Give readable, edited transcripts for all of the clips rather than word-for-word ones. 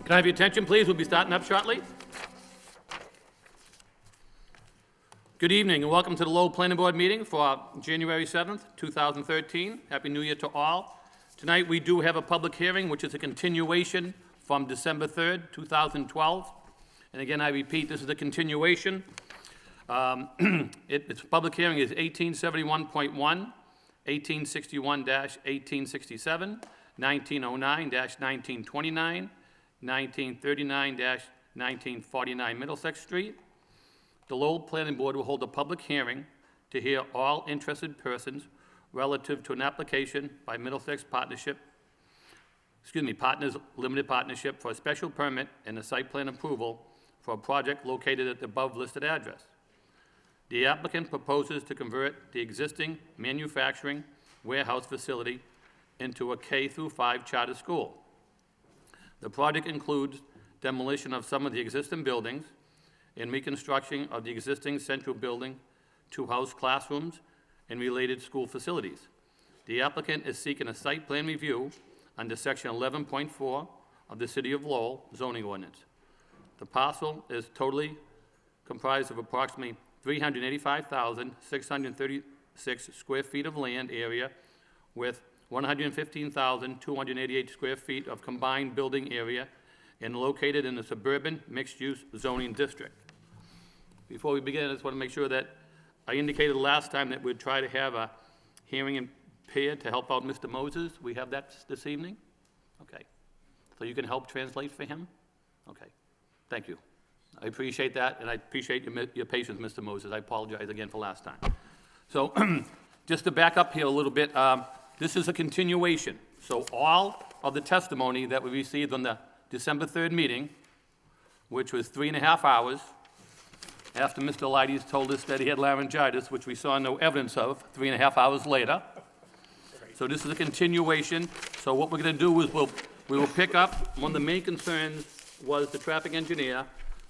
Can I have your attention, please? We'll be starting up shortly. Good evening and welcome to the Lowell Planning Board meeting for January 7th, 2013. Happy New Year to all. Tonight we do have a public hearing, which is a continuation from December 3rd, 2012. And again, I repeat, this is a continuation. Its public hearing is 1871.1, 1861-1867, 1909-1929, 1939-1949 Middlesex Street. The Lowell Planning Board will hold a public hearing to hear all interested persons relative to an application by Middlesex Partners Limited Partnership for a special permit and a site plan approval for a project located at the above listed address. The applicant proposes to convert the existing manufacturing warehouse facility into a K-5 charter school. The project includes demolition of some of the existing buildings and reconstruction of the existing central building to house classrooms and related school facilities. The applicant is seeking a site plan review under section 11.4 of the City of Lowell zoning ordinance. The parcel is totally comprised of approximately 385,636 square feet of land area with 115,288 square feet of combined building area and located in the suburban mixed-use zoning district. Before we begin, I just want to make sure that I indicated last time that we'd try to have a hearing impaired to help out Mr. Moses. We have that this evening? Okay. So you can help translate for him? Okay. Thank you. I appreciate that, and I appreciate your patience, Mr. Moses. I apologize again for last time. So just to back up here a little bit, this is a continuation. So all of the testimony that we received on the December 3rd meeting, which was 3.5 hours, after Mr. Leides told us that he had laryngitis, which we saw no evidence of 3.5 hours later. So this is a continuation. So what we're going to do is we will pick up. One of the main concerns was the traffic engineer.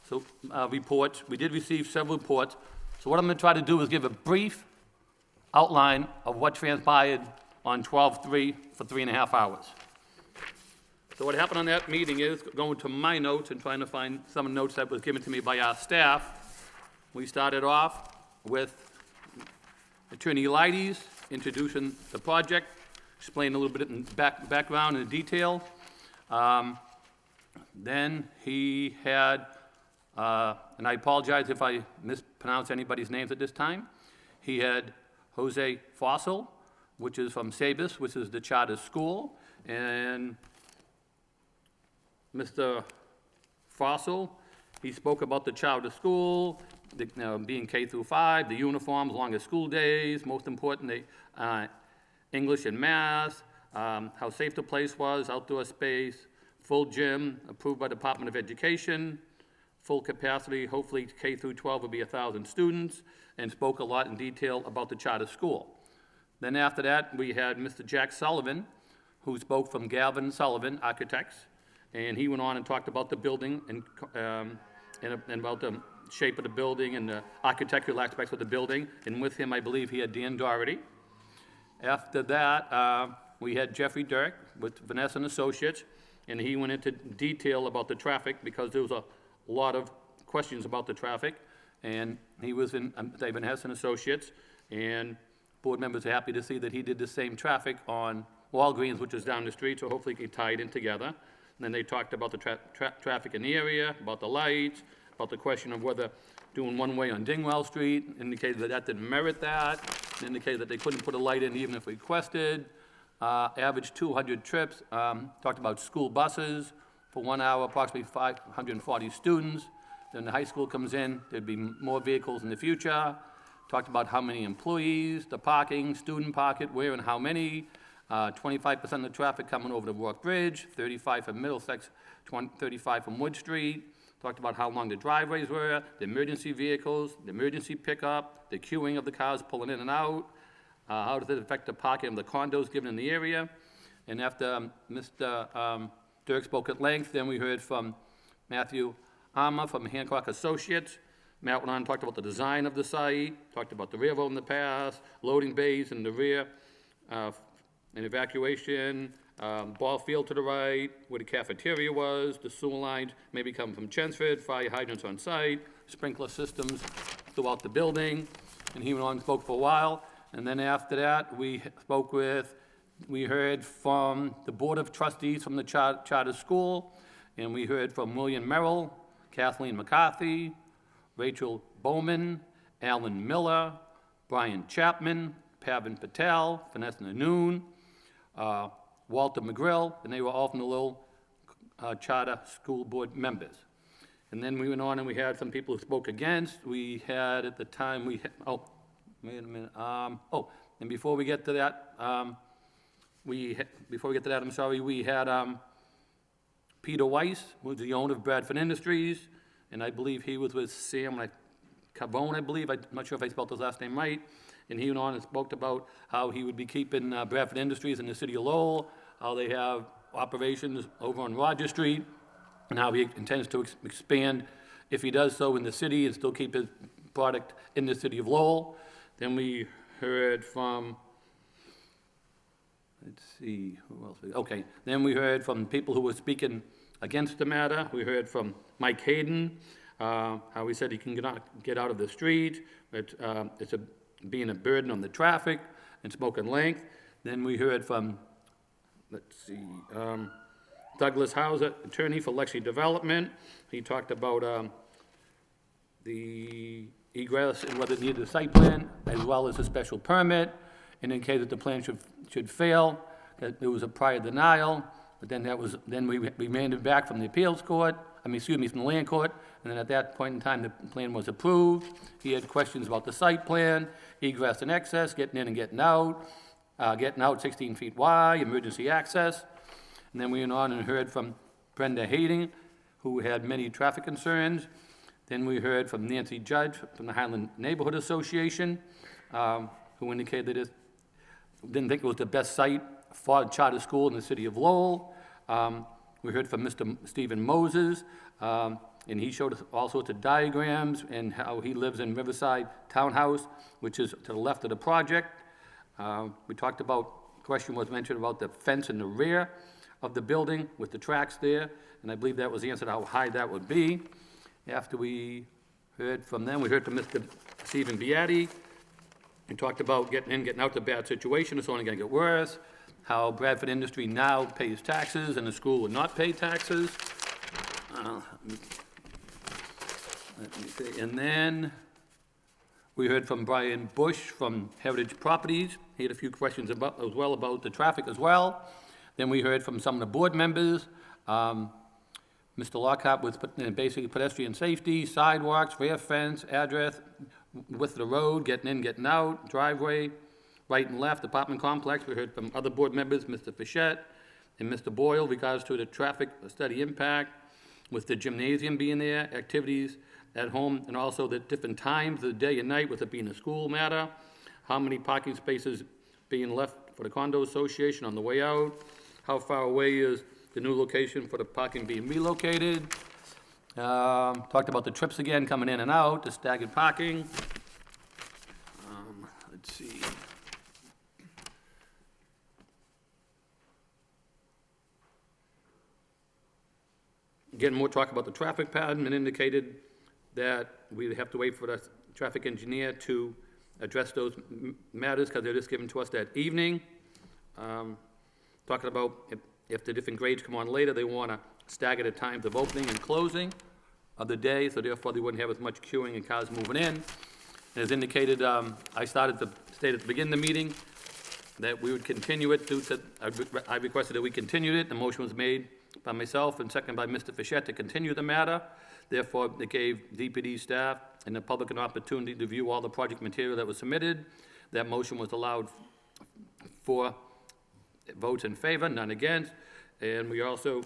So reports. We did receive several reports. So what I'm going to try to do is give a brief outline of what transpired on 12/3 for 3.5 hours. So what happened on that meeting is, going to my notes and trying to find some notes that was given to me by our staff, we started off with Attorney Leides introducing the project, explaining a little bit in background and detail. Then he had, and I apologize if I mispronounce anybody's names at this time, he had Jose Fossil, which is from Sabus, which is the charter school, and Mr. Fossil, he spoke about the charter school, being K-5, the uniforms, longest school days, most importantly, English and math, how safe the place was, outdoor space, full gym, approved by the Department of Education, full capacity, hopefully K-12 will be 1,000 students, and spoke a lot in detail about the charter school. Then after that, we had Mr. Jack Sullivan, who spoke from Galvin Sullivan Architects, and he went on and talked about the building and about the shape of the building and the architectural aspects of the building. And with him, I believe he had Dan Doherty. After that, we had Jeffrey Dirk with Vanessa and Associates, and he went into detail about the traffic because there was a lot of questions about the traffic. And he was in Vanessa and Associates, and board members are happy to see that he did the same traffic on Walgreens, which is down the street, so hopefully he tied in together. And then they talked about the traffic in the area, about the lights, about the question of whether doing one-way on Dingwell Street, indicated that that didn't merit that, indicated that they couldn't put a light in even if requested, average 200 trips, talked about school buses for 1 hour, approximately 540 students. Then the high school comes in, there'd be more vehicles in the future. Talked about how many employees, the parking, student parking, where and how many, 25% of the traffic coming over the Rourke Bridge, 35 from Middlesex, 35 from Wood Street. Talked about how long the driveways were, the emergency vehicles, the emergency pickup, the queuing of the cars pulling in and out, how does it affect the parking of the condos given in the area. And after Mr. Dirk spoke at length, then we heard from Matthew Armour from Hancock Associates. Matt went on and talked about the design of the site, talked about the railroad in the past, loading bays in the rear, and evacuation, ball field to the right, where the cafeteria was, the sewer lines maybe come from Chelmsford, fire hydrants on site, sprinkler systems throughout the building, and he went on and spoke for a while. And then after that, we heard from the Board of Trustees from the charter school, and we heard from William Merrill, Kathleen McCarthy, Rachel Bowman, Alan Miller, Brian Chapman, Pavan Patel, Vanessa Noon, Walter McGrill, and they were all from the Lowell Charter School Board members. And then we went on and we had some people who spoke against. We had at the time, wait a minute. And before we get to that, we had Peter Weiss, who's the owner of Bradford Industries, and I believe he was with Sam Carbone, I believe. I'm not sure if I spelled his last name right. And he went on and spoke about how he would be keeping Bradford Industries in the city of Lowell, how they have operations over on Roger Street, and how he intends to expand, if he does so, in the city and still keep his product in the city of Lowell. Then we heard from, let's see, who else? Okay, then we heard from people who were speaking against the matter. We heard from Mike Hayden, how he said he can get out of the street, it's being a burden on the traffic and smoking length. Then we heard from, let's see, Douglas Hauser, attorney for Lexi Development. He talked about the egress and whether it needed a site plan as well as a special permit, and indicated that the plan should fail, that there was a prior denial, but then we remanded back from the appeals court, from the land court, and then at that point in time, the plan was approved. He had questions about the site plan, egress and access, getting in and getting out 16 feet wide, emergency access. And then we went on and heard from Brenda Hayden, who had many traffic concerns. Then we heard from Nancy Judge from the Highland Neighborhood Association, who indicated that didn't think it was the best site for a charter school in the city of Lowell. We heard from Mr. Stephen Moses, and he showed us all sorts of diagrams and how he lives in Riverside Townhouse, which is to the left of the project. We talked about, question was mentioned about the fence in the rear of the building with the tracks there, and I believe that was the answer to how high that would be. After we heard from them, we heard from Mr. Stephen Beatty, and talked about getting out the bad situation. It's only going to get worse. How Bradford Industry now pays taxes and the school would not pay taxes. Let me see. And then we heard from Brian Bush from Heritage Properties. He had a few questions about the traffic as well. Then we heard from some of the board members. Mr. Lockhart with basically pedestrian safety, sidewalks, rear fence, address, width of the road, getting in, getting out, driveway, right and left, apartment complex. We heard from other board members, Mr. Fichette and Mr. Boyle, regards to the traffic study impact, with the gymnasium being there, activities at home, and also the different times of the day and night, with it being a school matter, how many parking spaces being left for the condo association on the way out, how far away is the new location for the parking being relocated. Talked about the trips again, coming in and out, the staggered parking. Let's see. Again, more talk about the traffic pattern, and indicated that we'd have to wait for the traffic engineer to address those matters because they're just given to us that evening. Talking about if the different grades come on later, they want to stagger the times of opening and closing of the day, so therefore they wouldn't have as much queuing and cars moving in. And as indicated, I started to state at the beginning of the meeting that we would continue it due to, I requested that we continued it. The motion was made by myself and seconded by Mr. Fichette to continue the matter. Therefore, it gave DPD staff and the public an opportunity to view all the project material that was submitted. That motion was allowed for votes in favor, none against. And we also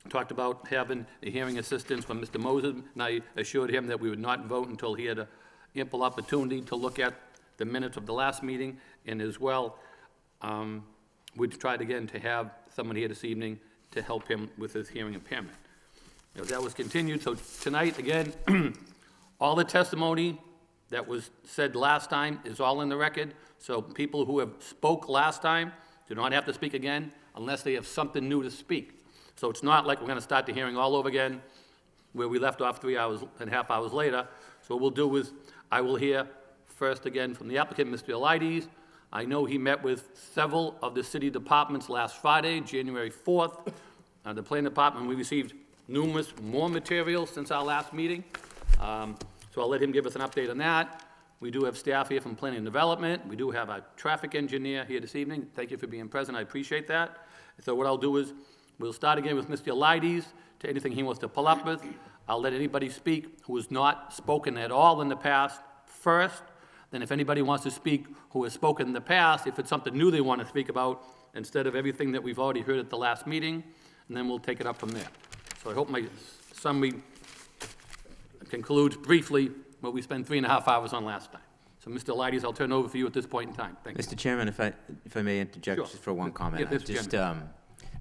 talked about having a hearing assistance from Mr. Moses, and I assured him that we would not vote until he had an ample opportunity to look at the minutes of the last meeting, and as well, we'd tried again to have someone here this evening to help him with his hearing impairment. That was continued, so tonight, again, all the testimony that was said last time is all in the record, so people who have spoke last time do not have to speak again. unless they have something new to speak. So it's not like we're going to start the hearing all over again, where we left off 3.5 hours later. So what we'll do is, I will hear first again from the applicant, Mr. Elides. I know he met with several of the city departments last Friday, January 4th. The planning department, we received numerous more materials since our last meeting. So I'll let him give us an update on that. We do have staff here from planning and development. We do have our traffic engineer here this evening. Thank you for being present, I appreciate that. So what I'll do is, we'll start again with Mr. Elides, to anything he wants to pull up with. I'll let anybody speak who has not spoken at all in the past first. Then if anybody wants to speak who has spoken in the past, if it's something new they want to speak about, instead of everything that we've already heard at the last meeting, and then we'll take it up from there. So I hope my summary concludes briefly what we spent 3.5 hours on last time. So Mr. Elides, I'll turn over for you at this point in time. Thank you. Mr. Chairman, if I may interject Sure. just for one comment. Yeah, Mr. Just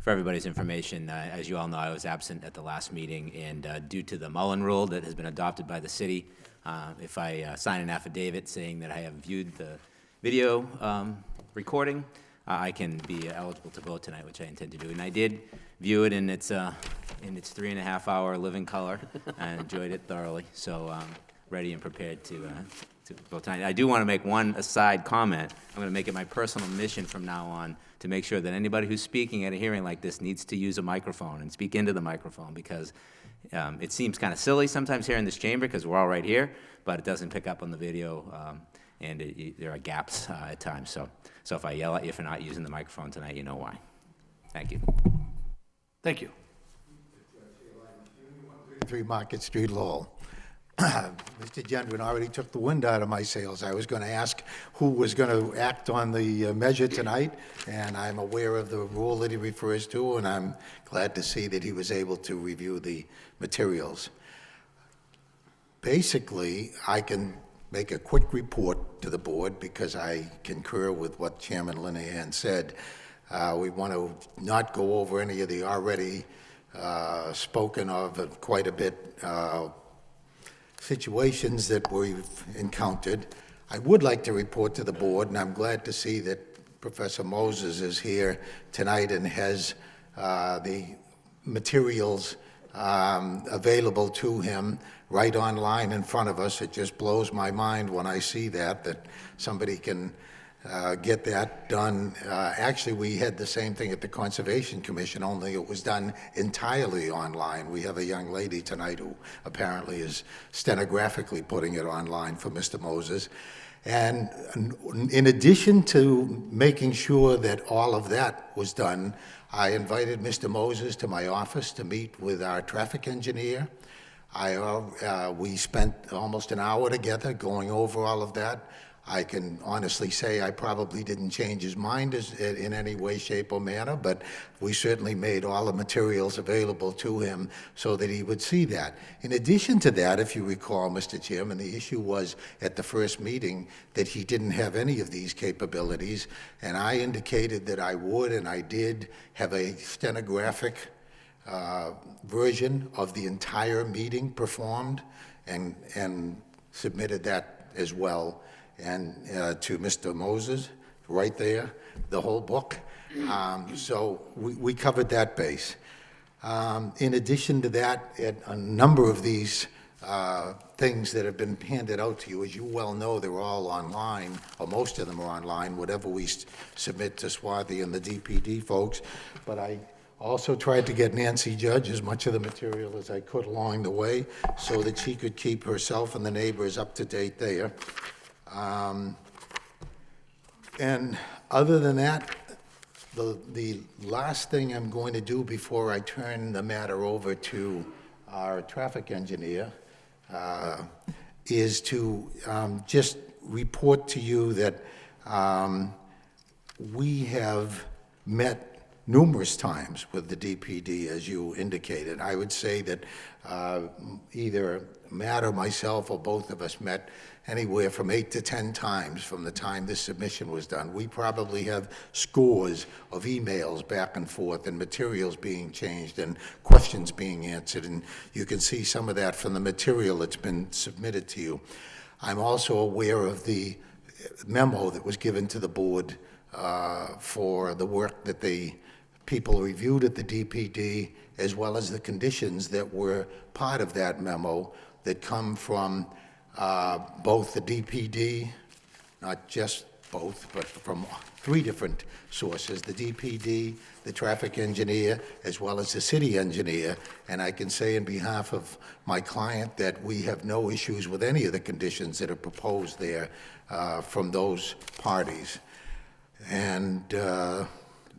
for everybody's information, as you all know, I was absent at the last meeting, and due to the Mullen Rule that has been adopted by the city, if I sign an affidavit saying that I have viewed the video recording, I can be eligible to vote tonight, which I intend to do. And I did view it in its 3.5-hour living color and enjoyed it thoroughly. So I'm ready and prepared to vote tonight. I do want to make one aside comment. I'm going to make it my personal mission from now on to make sure that anybody who's speaking at a hearing like this needs to use a microphone and speak into the microphone, because it seems kind of silly sometimes here in this chamber because we're all right here, but it doesn't pick up on the video, and there are gaps at times. So if I yell at you for not using the microphone tonight, you know why. Thank you. Thank you. 3 Market Street, Lowell. Mr. Gendron already took the wind out of my sails. I was going to ask who was going to act on the measure tonight, and I'm aware of the rule that he refers to, and I'm glad to see that he was able to review the materials. Basically, I can make a quick report to the board because I concur with what Chairman Linehan said. We want to not go over any of the already spoken of quite a bit situations that we've encountered. I would like to report to the board, and I'm glad to see that Professor Moses is here tonight and has the materials available to him right online in front of us. It just blows my mind when I see that somebody can get that done. Actually, we had the same thing at the Conservation Commission, only it was done entirely online. We have a young lady tonight who apparently is stenographically putting it online for Mr. Moses. And in addition to making sure that all of that was done, I invited Mr. Moses to my office to meet with our traffic engineer. We spent almost an hour together going over all of that. I can honestly say I probably didn't change his mind in any way, shape, or manner, but we certainly made all the materials available to him so that he would see that. In addition to that, if you recall, Mr. Chairman, the issue was at the first meeting that he didn't have any of these capabilities, and I indicated that I would, and I did have a stenographic version of the entire meeting performed and submitted that as well. And to Mr. Moses, right there, the whole book. So we covered that base. In addition to that, a number of these things that have been handed out to you, as you well know, they're all online, or most of them are online, whatever we submit to Swarthy and the DPD folks. But I also tried to get Nancy Judge as much of the material as I could along the way so that she could keep herself and the neighbors up to date there. And other than that, the last thing I'm going to do before I turn the matter over to our traffic engineer is to just report to you that we have met numerous times with the DPD, as you indicated. I would say that either Matt or myself or both of us met anywhere from 8 to 10 times from the time this submission was done. We probably have scores of emails back and forth and materials being changed and questions being answered, and you can see some of that from the material that's been submitted to you. I'm also aware of the memo that was given to the board for the work that the people reviewed at the DPD, as well as the conditions that were part of that memo that come from both the DPD, not just both, but from 3 different sources, the DPD, the traffic engineer, as well as the city engineer. And I can say in behalf of my client that we have no issues with any of the conditions that are proposed there from those parties. And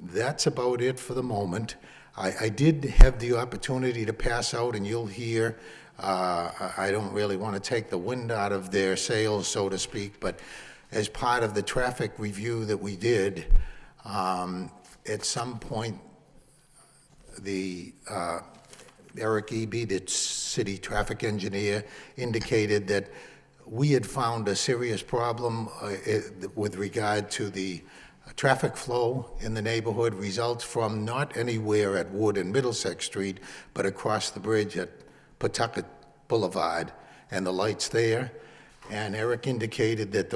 that's about it for the moment. I did have the opportunity to pass out, and you'll hear, I don't really want to take the wind out of their sails, so to speak, but as part of the traffic review that we did, at some point, the Eric Eby, the city traffic engineer, indicated that we had found a serious problem with regard to the traffic flow in the neighborhood results from not anywhere at Wood and Middlesex Street, but across the bridge at Pawtucket Boulevard and the lights there. And Eric indicated that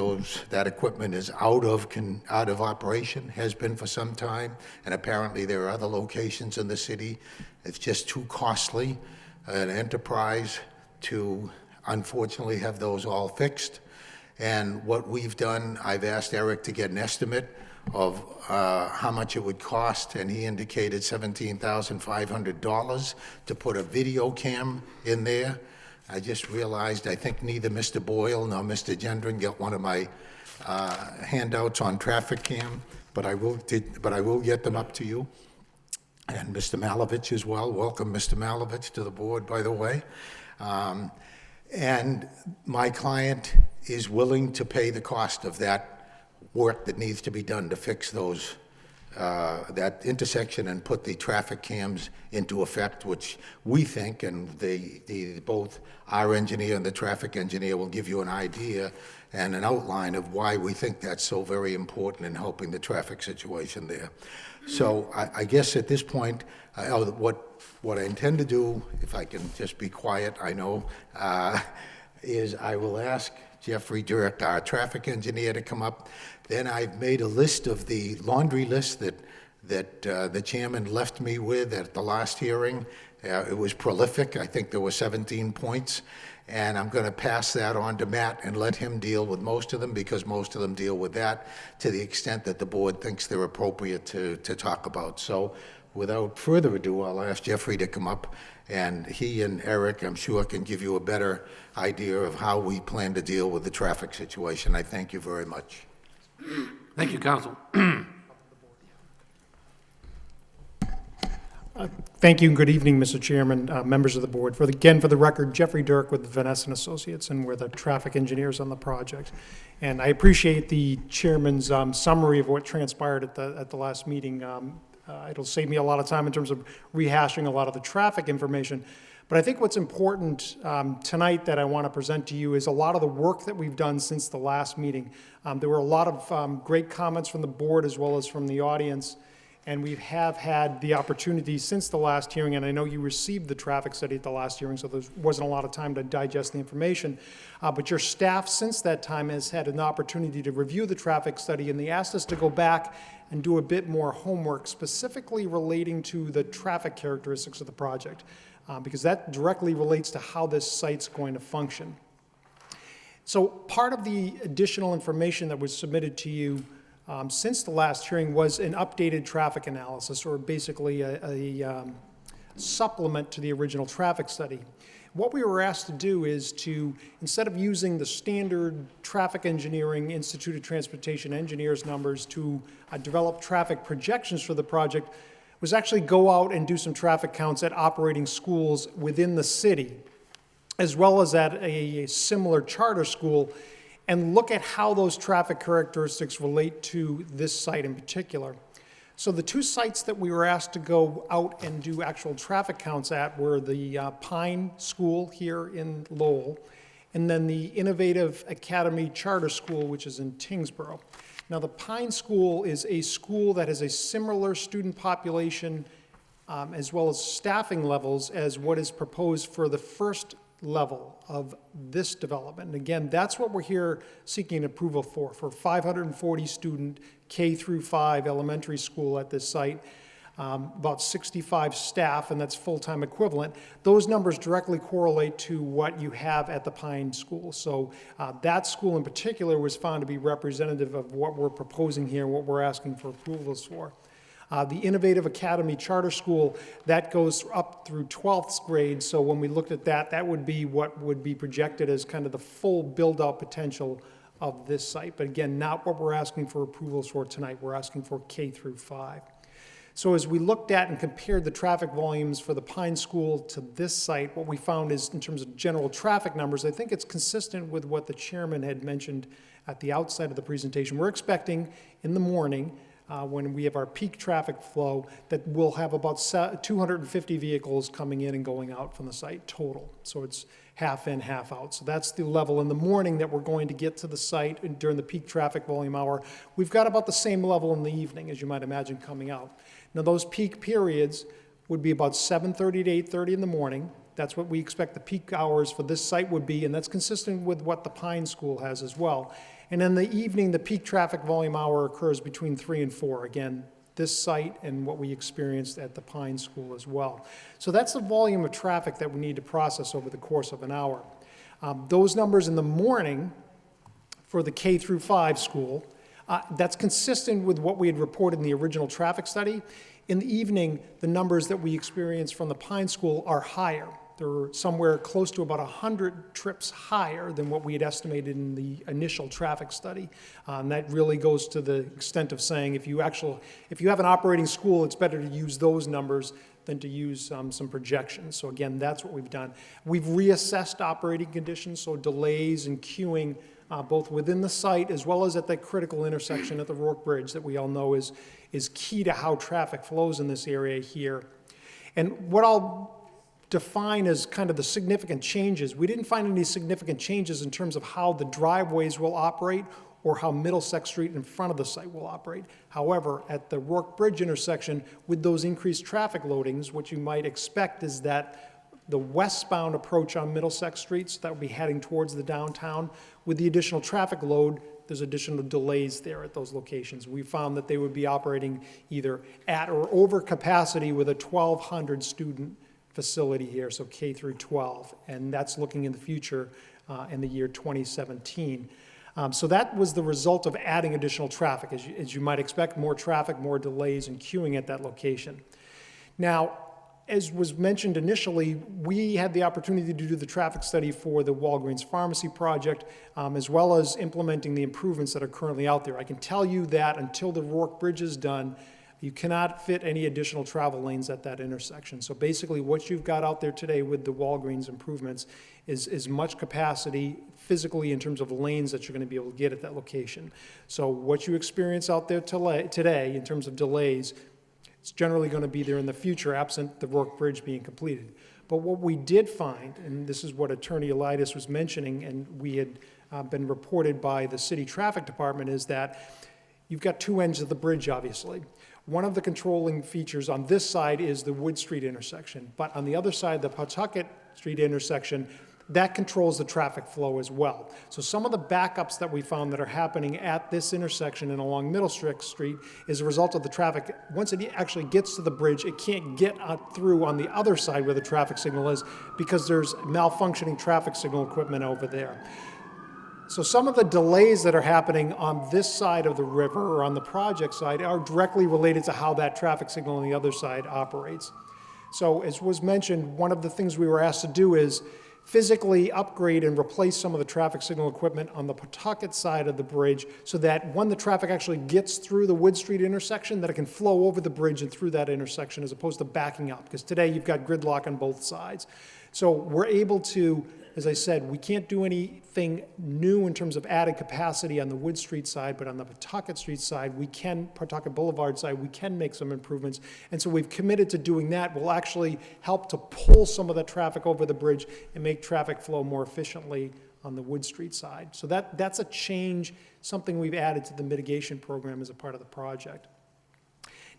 that equipment is out of operation, has been for some time, and apparently there are other locations in the city. It's just too costly an enterprise to unfortunately have those all fixed. And what we've done, I've asked Eric to get an estimate of how much it would cost, and he indicated $17,500 to put a video cam in there. I just realized I think neither Mr. Boyle nor Mr. Gendron got one of my handouts on traffic cam, but I will get them up to you. And Mr. Malovich as well. Welcome, Mr. Malovich, to the board, by the way. And my client is willing to pay the cost of that work that needs to be done to fix those that intersection and put the traffic cams into effect, which we think, and both our engineer and the traffic engineer will give you an idea and an outline of why we think that's so very important in helping the traffic situation there. So I guess at this point, what I intend to do, if I can just be quiet, I know, is I will ask Jeffrey Dirk, our traffic engineer, to come up. Then I've made a list of the laundry list that the chairman left me with at the last hearing. It was prolific. I think there were 17 points. And I'm going to pass that on to Matt and let him deal with most of them, because most of them deal with that to the extent that the board thinks they're appropriate to talk about. So without further ado, I'll ask Jeffrey to come up, and he and Eric, I'm sure, can give you a better idea of how we plan to deal with the traffic situation. I thank you very much. Thank you, Council. Thank you and good evening, Mr. Chairman, members of the board. For the record, Jeffrey Dirk with Vanessa and Associates, and we're the traffic engineers on the project. And I appreciate the chairman's summary of what transpired at the last meeting. It'll save me a lot of time in terms of rehashing a lot of the traffic information. But I think what's important tonight that I want to present to you is a lot of the work that we've done since the last meeting. There were a lot of great comments from the board as well as from the audience. And we have had the opportunity since the last hearing, and I know you received the traffic study at the last hearing, so there wasn't a lot of time to digest the information. But your staff since that time has had an opportunity to review the traffic study, and they asked us to go back and do a bit more homework, specifically relating to the traffic characteristics of the project, because that directly relates to how this site's going to function. So part of the additional information that was submitted to you since the last hearing was an updated traffic analysis, or basically a supplement to the original traffic study. What we were asked to do is to, instead of using the standard Traffic Engineering Institute of Transportation engineers numbers to develop traffic projections for the project, was actually go out and do some traffic counts at operating schools within the city, as well as at a similar charter school, and look at how those traffic characteristics relate to this site in particular. So the two sites that we were asked to go out and do actual traffic counts at were the Pine School here in Lowell, and then the Innovative Academy Charter School, which is in Tingsboro. Now, the Pine School is a school that has a similar student population as well as staffing levels as what is proposed for the first level of this development. And again, that's what we're here seeking approval for 540 student K through 5 elementary school at this site. about 65 staff, and that's full-time equivalent. Those numbers directly correlate to what you have at the Pine School. So that school in particular was found to be representative of what we're proposing here, what we're asking for approvals for. The Innovative Academy Charter School, that goes up through 12th grade, so when we looked at that, that would be what would be projected as kind of the full build-out potential of this site. But again, not what we're asking for approvals for tonight. We're asking for K through 5. So as we looked at and compared the traffic volumes for the Pine School to this site, what we found is, in terms of general traffic numbers, I think it's consistent with what the chairman had mentioned at the outset of the presentation. We're expecting in the morning, when we have our peak traffic flow, that we'll have about 250 vehicles coming in and going out from the site total. So it's half in, half out. So that's the level in the morning that we're going to get to the site and during the peak traffic volume hour. We've got about the same level in the evening, as you might imagine, coming out. Now, those peak periods would be about 7:30 to 8:30 in the morning. That's what we expect the peak hours for this site would be, and that's consistent with what the Pine School has as well. And in the evening, the peak traffic volume hour occurs between 3 and 4. Again, this site and what we experienced at the Pine School as well. So that's the volume of traffic that we need to process over the course of an hour. Those numbers in the morning for the K through 5 school, that's consistent with what we had reported in the original traffic study. In the evening, the numbers that we experienced from the Pine School are higher. They're somewhere close to about 100 trips higher than what we had estimated in the initial traffic study. And that really goes to the extent of saying if you have an operating school, it's better to use those numbers than to use some projections. So again, that's what we've done. We've reassessed operating conditions, so delays and queuing both within the site as well as at that critical intersection at the Rourke Bridge that we all know is key to how traffic flows in this area here. And what I'll define as kind of the significant changes, we didn't find any significant changes in terms of how the driveways will operate or how Middlesex Street in front of the site will operate. However, at the Rourke Bridge intersection, with those increased traffic loadings, what you might expect is that the westbound approach on Middlesex Street, so that would be heading towards the downtown, with the additional traffic load, there's additional delays there at those locations. We found that they would be operating either at or over capacity with a 1,200 student facility here, so K through 12, and that's looking in the future in the year 2017. So that was the result of adding additional traffic. As you might expect, more traffic, more delays, and queuing at that location. Now, as was mentioned initially, we had the opportunity to do the traffic study for the Walgreens Pharmacy project, as well as implementing the improvements that are currently out there. I can tell you that until the Rourke Bridge is done, you cannot fit any additional travel lanes at that intersection. So basically what you've got out there today with the Walgreens improvements is as much capacity physically in terms of lanes that you're going to be able to get at that location. So what you experience out there today in terms of delays, it's generally going to be there in the future absent the Rourke Bridge being completed. But what we did find, and this is what Attorney Elidas was mentioning, and we had been reported by the city traffic department, is that you've got two ends of the bridge, obviously. One of the controlling features on this side is the Wood Street intersection, but on the other side, the Pawtucket Street intersection, that controls the traffic flow as well. So some of the backups that we found that are happening at this intersection and along Middlesex Street is a result of the traffic. Once it actually gets to the bridge, it can't get through on the other side where the traffic signal is because there's malfunctioning traffic signal equipment over there. So some of the delays that are happening on this side of the river or on the project side are directly related to how that traffic signal on the other side operates. So as was mentioned, one of the things we were asked to do is physically upgrade and replace some of the traffic signal equipment on the Pawtucket side of the bridge so that when the traffic actually gets through the Wood Street intersection, that it can flow over the bridge and through that intersection as opposed to backing up, because today you've got gridlock on both sides. So we're able to, as I said, we can't do anything new in terms of added capacity on the Wood Street side, but on the Pawtucket Street side, Pawtucket Boulevard side, we can make some improvements. And so we've committed to doing that. We'll actually help to pull some of the traffic over the bridge and make traffic flow more efficiently on the Wood Street side. So that's a change, something we've added to the mitigation program as a part of the project.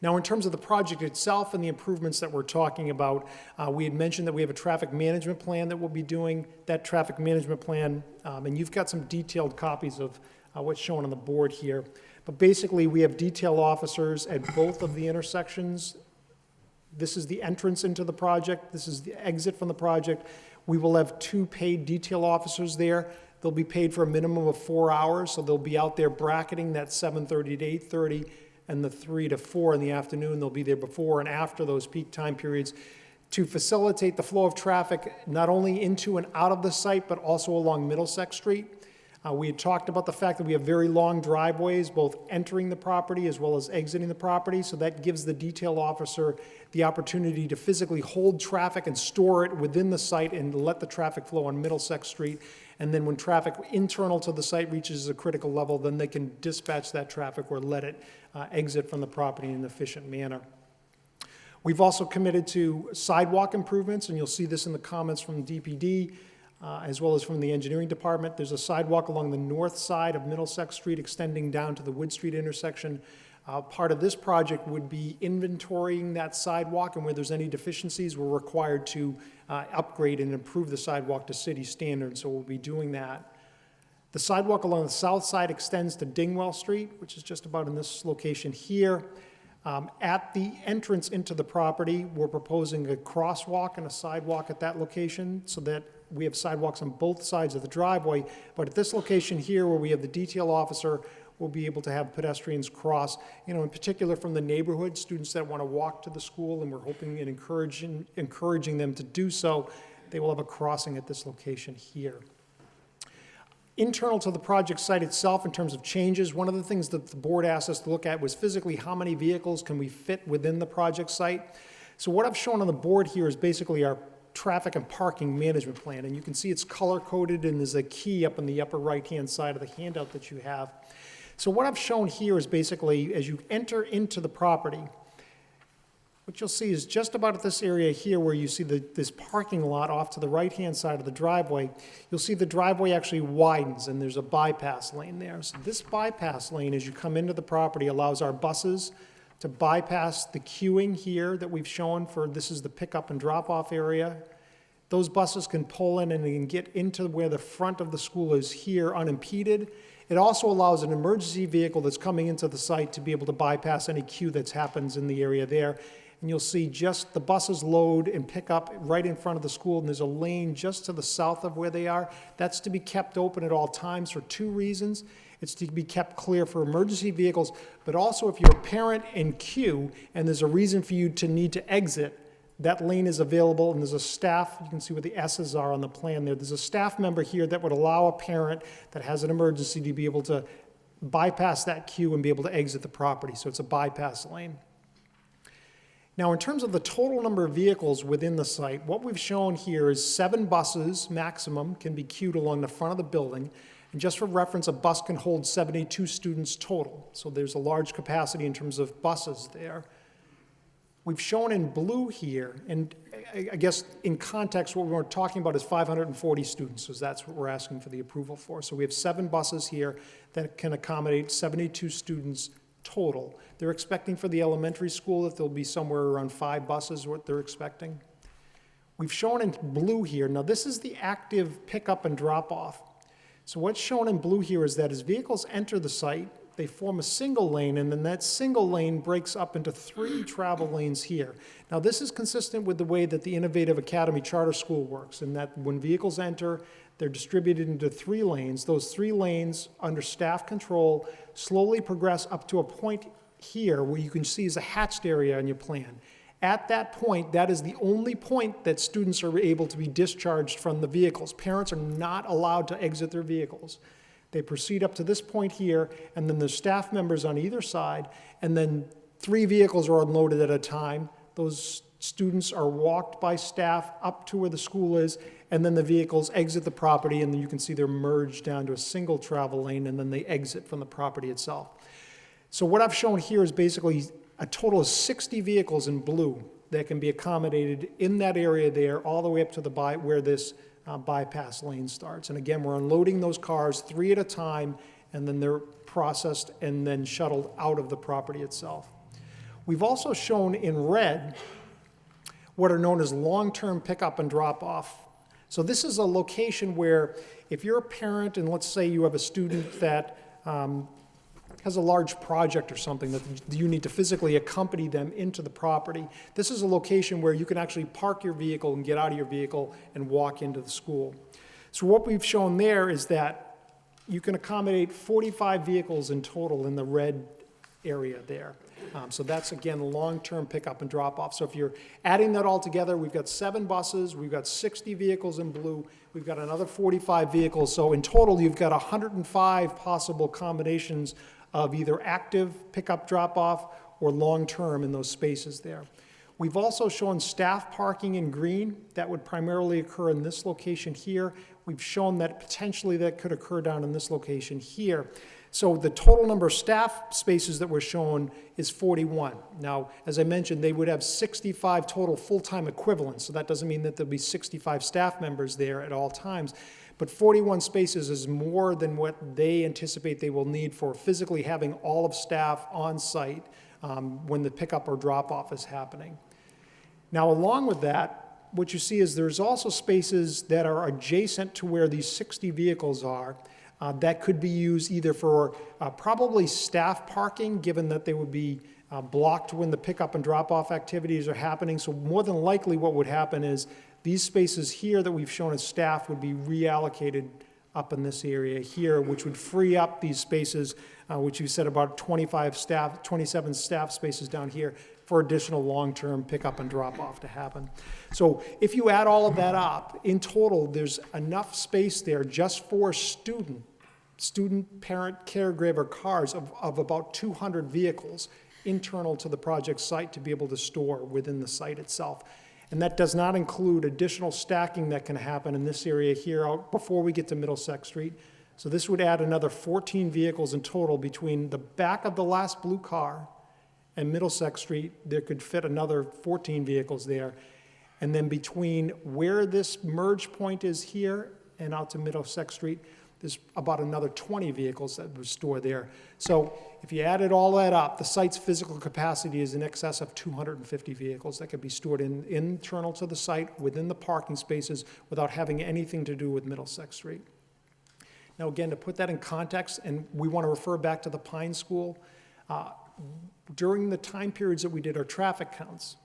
Now, in terms of the project itself and the improvements that we're talking about, we had mentioned that we have a traffic management plan that we'll be doing. That traffic management plan, and you've got some detailed copies of what's shown on the board here. But basically, we have detail officers at both of the intersections This is the entrance into the project. This is the exit from the project. We will have 2 paid detail officers there. They'll be paid for a minimum of 4 hours, so they'll be out there bracketing that 7:30 to 8:30 and the 3 to 4 in the afternoon. They'll be there before and after those peak time periods to facilitate the flow of traffic not only into and out of the site, but also along Middlesex Street. We had talked about the fact that we have very long driveways, both entering the property as well as exiting the property, so that gives the detail officer the opportunity to physically hold traffic and store it within the site and let the traffic flow on Middlesex Street. And then when traffic internal to the site reaches a critical level, then they can dispatch that traffic or let it exit from the property in an efficient manner. We've also committed to sidewalk improvements, and you'll see this in the comments from DPD, as well as from the engineering department. There's a sidewalk along the north side of Middlesex Street extending down to the Wood Street intersection. Part of this project would be inventorying that sidewalk, and where there's any deficiencies, we're required to upgrade and improve the sidewalk to city standards, so we'll be doing that. The sidewalk along the south side extends to Dingwell Street, which is just about in this location here. At the entrance into the property, we're proposing a crosswalk and a sidewalk at that location so that we have sidewalks on both sides of the driveway. But at this location here, where we have the detail officer, we'll be able to have pedestrians cross, in particular from the neighborhood, students that want to walk to the school, and we're hoping and encouraging them to do so. They will have a crossing at this location here. Internal to the project site itself, in terms of changes, one of the things that the board asked us to look at was physically how many vehicles can we fit within the project site. So what I've shown on the board here is basically our traffic and parking management plan, and you can see it's color-coded, and there's a key up on the upper right-hand side of the handout that you have. So what I've shown here is basically, as you enter into the property, what you'll see is just about at this area here where you see this parking lot off to the right-hand side of the driveway, you'll see the driveway actually widens, and there's a bypass lane there. So this bypass lane, as you come into the property, allows our buses to bypass the queuing here that we've shown for, this is the pickup and drop-off area. Those buses can pull in and they can get into where the front of the school is here unimpeded. It also allows an emergency vehicle that's coming into the site to be able to bypass any queue that happens in the area there. And you'll see just the buses load and pick up right in front of the school, and there's a lane just to the south of where they are. That's to be kept open at all times for 2 reasons. It's to be kept clear for emergency vehicles, but also if you're a parent in queue and there's a reason for you to need to exit, that lane is available, and there's a staff, you can see where the S's are on the plan there. There's a staff member here that would allow a parent that has an emergency to be able to bypass that queue and be able to exit the property, so it's a bypass lane. Now, in terms of the total number of vehicles within the site, what we've shown here is 7 buses maximum can be queued along the front of the building. And just for reference, a bus can hold 72 students total. So there's a large capacity in terms of buses there. We've shown in blue here, and I guess in context, what we're talking about is 540 students, so that's what we're asking for the approval for. So we have 7 buses here that can accommodate 72 students total. They're expecting for the elementary school that there'll be somewhere around 5 buses, what they're expecting. We've shown in blue here, now this is the active pickup and drop off. So what's shown in blue here is that as vehicles enter the site, they form a single lane, and then that single lane breaks up into 3 travel lanes here. Now this is consistent with the way that the Innovative Academy Charter School works, in that when vehicles enter, they're distributed into 3 lanes. Those 3 lanes, under staff control, slowly progress up to a point here where you can see is a hatched area on your plan. At that point, that is the only point that students are able to be discharged from the vehicles. Parents are not allowed to exit their vehicles. They proceed up to this point here, and then there's staff members on either side, and then 3 vehicles are unloaded at a time. Those students are walked by staff up to where the school is, and then the vehicles exit the property, and then you can see they're merged down to a single travel lane, and then they exit from the property itself. So what I've shown here is basically a total of 60 vehicles in blue that can be accommodated in that area there, all the way up to the where this bypass lane starts. And again, we're unloading those cars 3 at a time, and then they're processed and then shuttled out of the property itself. We've also shown in red what are known as long-term pickup and drop-off. So this is a location where if you're a parent and let's say you have a student that has a large project or something that you need to physically accompany them into the property, this is a location where you can actually park your vehicle and get out of your vehicle and walk into the school. So what we've shown there is that you can accommodate 45 vehicles in total in the red area there. So that's, again, long-term pickup and drop-off. So if you're adding that all together, we've got 7 buses, we've got 60 vehicles in blue, we've got another 45 vehicles. So in total, you've got 105 possible combinations of either active pickup drop-off or long-term in those spaces there. We've also shown staff parking in green. That would primarily occur in this location here. We've shown that potentially that could occur down in this location here. So the total number of staff spaces that were shown is 41. Now, as I mentioned, they would have 65 total full-time equivalents, so that doesn't mean that there'll be 65 staff members there at all times. But 41 spaces is more than what they anticipate they will need for physically having all of staff on site when the pickup or drop-off is happening. Now, along with that, what you see is there's also spaces that are adjacent to where these 60 vehicles are that could be used either for probably staff parking, given that they would be blocked when the pickup and drop-off activities are happening. So more than likely what would happen is these spaces here that we've shown as staff would be reallocated up in this area here, which would free up these spaces, which you said about 27 staff spaces down here for additional long-term pickup and drop-off to happen. So if you add all of that up, in total, there's enough space there just for student, parent, caregiver cars of about 200 vehicles internal to the project site to be able to store within the site itself. And that does not include additional stacking that can happen in this area here out before we get to Middlesex Street. So this would add another 14 vehicles in total between the back of the last blue car and Middlesex Street. There could fit another 14 vehicles there. And then between where this merge point is here and out to Middlesex Street, there's about another 20 vehicles that would store there. So if you added all that up, the site's physical capacity is in excess of 250 vehicles that could be stored internal to the site within the parking spaces without having anything to do with Middlesex Street. Now, again, to put that in context, and we want to refer back to the Pine School, during the time periods that we did our traffic counts,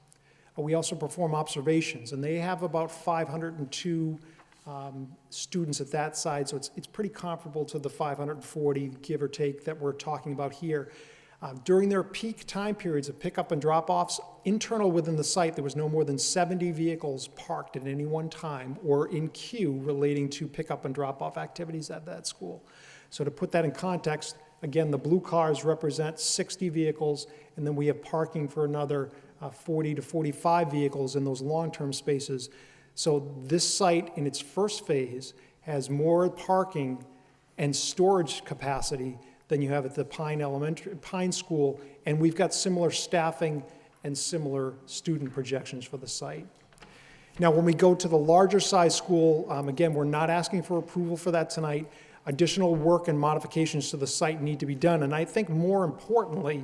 we also perform observations, and they have about 502 students at that side, so it's pretty comparable to the 540, give or take, that we're talking about here. During their peak time periods of pickup and drop-offs, internal within the site, there was no more than 70 vehicles parked at any one time or in queue relating to pickup and drop-off activities at that school. So to put that in context, again, the blue cars represent 60 vehicles, and then we have parking for another 40 to 45 vehicles in those long-term spaces. So this site, in its first phase, has more parking and storage capacity than you have at the Pine School, and we've got similar staffing and similar student projections for the site. Now, when we go to the larger size school, again, we're not asking for approval for that tonight. Additional work and modifications to the site need to be done, and I think more importantly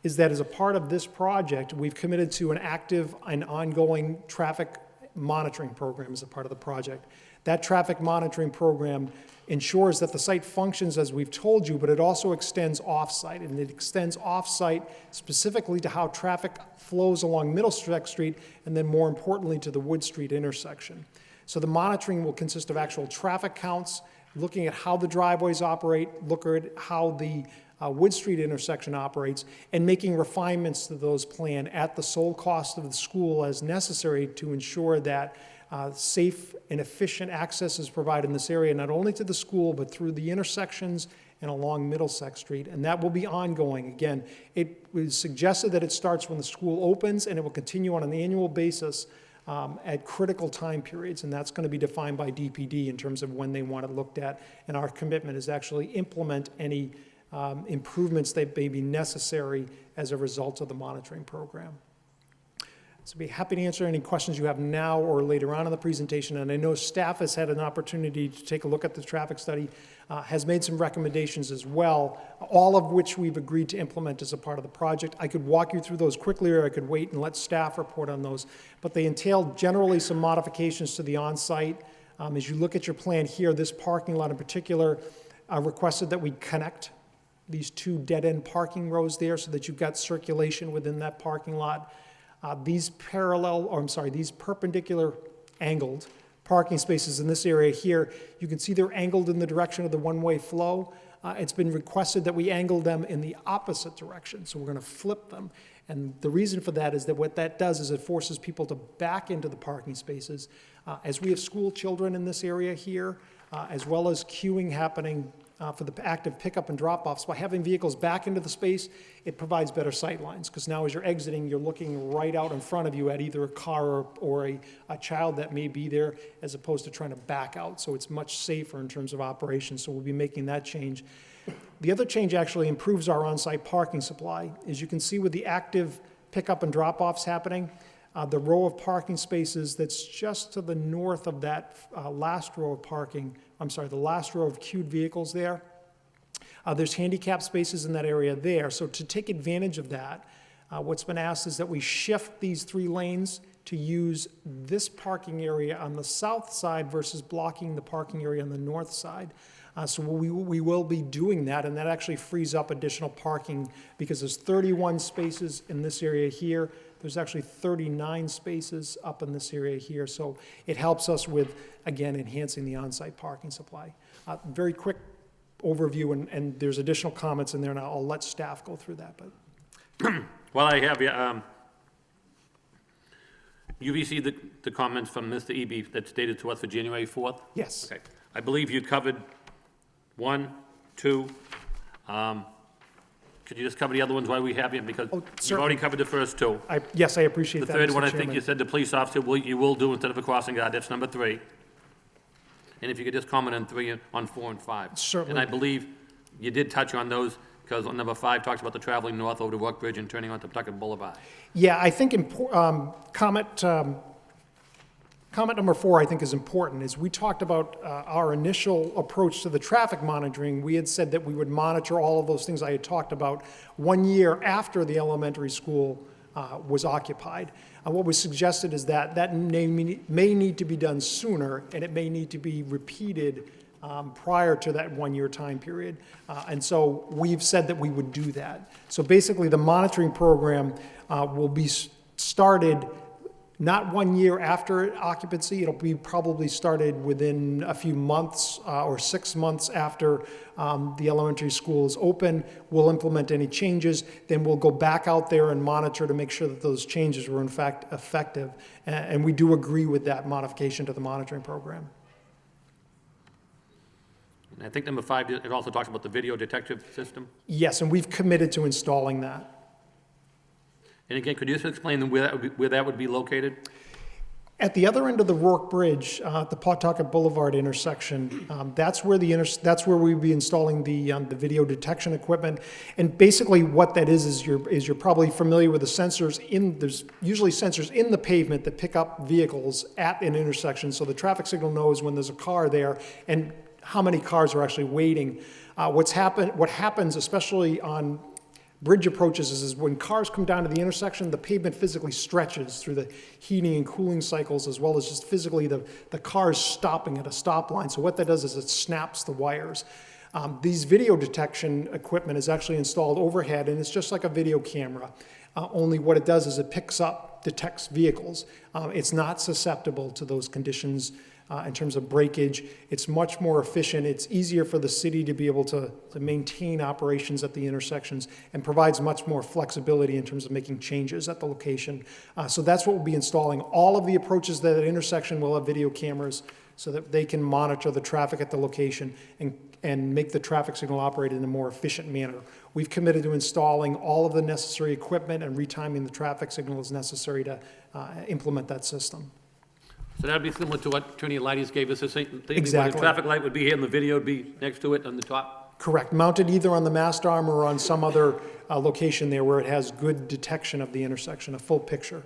is that as a part of this project, we've committed to an active and ongoing traffic monitoring program as a part of the project. That traffic monitoring program ensures that the site functions as we've told you, but it also extends off-site, and it extends off-site specifically to how traffic flows along Middlesex Street, and then more importantly to the Wood Street intersection. So the monitoring will consist of actual traffic counts, looking at how the driveways operate, look at how the Wood Street intersection operates, and making refinements to those plan at the sole cost of the school as necessary to ensure that safe and efficient access is provided in this area, not only to the school, but through the intersections and along Middlesex Street, and that will be ongoing. Again, it was suggested that it starts when the school opens, and it will continue on an annual basis at critical time periods, and that's going to be defined by DPD in terms of when they want it looked at, and our commitment is actually implement any improvements that may be necessary as a result of the monitoring program. So I'd be happy to answer any questions you have now or later on in the presentation, and I know staff has had an opportunity to take a look at the traffic study, has made some recommendations as well, all of which we've agreed to implement as a part of the project. I could walk you through those quickly, or I could wait and let staff report on those, but they entail generally some modifications to the on-site. As you look at your plan here, this parking lot in particular requested that we connect these two dead-end parking rows there so that you've got circulation within that parking lot. These perpendicular angled parking spaces in this area here, you can see they're angled in the direction of the one-way flow. It's been requested that we angle them in the opposite direction, so we're going to flip them. And the reason for that is that what that does is it forces people to back into the parking spaces. As we have school children in this area here, as well as queuing happening for the active pickup and drop-offs, by having vehicles back into the space, it provides better sight lines, because now as you're exiting, you're looking right out in front of you at either a car or a child that may be there, as opposed to trying to back out. So it's much safer in terms of operations, so we'll be making that change. The other change actually improves our on-site parking supply. As you can see with the active pickup and drop-offs happening, the row of parking spaces that's just to the north of that last row of parking, the last row of queued vehicles there, there's handicap spaces in that area there. So to take advantage of that, what's been asked is that we shift these 3 lanes to use this parking area on the south side versus blocking the parking area on the north side. So we will be doing that, and that actually frees up additional parking, because there's 31 spaces in this area here. There's actually 39 spaces up in this area here. So it helps us with, again, enhancing the on-site parking supply. Very quick overview, and there's additional comments in there, and I'll let staff go through that. But Well, I have you. You've received the comments from Mr. Eby that's dated to us for January 4th? yes. Okay. I believe you covered 1, 2. Could you just cover the other ones while we have you? Because you've already covered the first 2. Yes, I appreciate The that, third Mr. one, I think Chairman. you said the police officer, you will do instead of a crossing guard. That's number 3. And if you could just comment on 3, on 4 and 5. Certainly. And I believe you did touch on those, because on number 5 talks about the traveling north over the Rock Bridge and turning onto Pawtucket Boulevard. Yeah, I think comment number 4, I think, is important. Is we talked about our initial approach to the traffic monitoring. We had said that we would monitor all of those things I had talked about 1 year after the elementary school was occupied. What was suggested is that may need to be done sooner, and it may need to be repeated prior to that 1-year time period. And so we've said that we would do that. So basically, the monitoring program will be started not 1 year after occupancy. It'll be probably started within a few months or 6 months after the elementary school is open. We'll implement any changes. Then we'll go back out there and monitor to make sure that those changes were in fact effective. And we do agree with that modification to the monitoring program. And I think number 5, it also talks about the video detective system. Yes, and we've committed to installing that. And again, could you just explain where that would be located? At the other end of the Rourke Bridge, the Pawtucket Boulevard intersection, that's where we'd be installing the video detection equipment. And basically, what that is you're probably familiar with the sensors there's usually sensors in the pavement that pick up vehicles at an intersection, so the traffic signal knows when there's a car there and how many cars are actually waiting. What happens, especially on bridge approaches, is when cars come down to the intersection, the pavement physically stretches through the heating and cooling cycles, as well as just physically the cars stopping at a stop line. So what that does is it snaps the wires. These video detection equipment is actually installed overhead, and it's just like a video camera. Only what it does is it detects vehicles. It's not susceptible to those conditions in terms of breakage. It's much more efficient. It's easier for the city to be able to maintain operations at the intersections, and provides much more flexibility in terms of making changes at the location. So that's what we'll be installing. All of the approaches to that intersection will have video cameras so that they can monitor the traffic at the location and make the traffic signal operate in a more efficient manner. We've committed to installing all of the necessary equipment and retiming the traffic signal as necessary to implement that system. So that would be similar to what Attorney Leidies gave us, the same thing? Where Exactly. the traffic light would be here and the video would be next to it on the top? Correct, mounted either on the mast arm or on some other location there where it has good detection of the intersection, a full picture.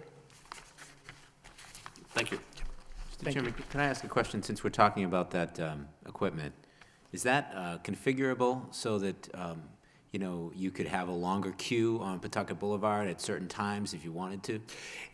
Thank you. Mr. Chairman, can I ask a question, since we're talking about that equipment? Is that configurable so that, you could have a longer queue on Pawtucket Boulevard at certain times if you wanted to?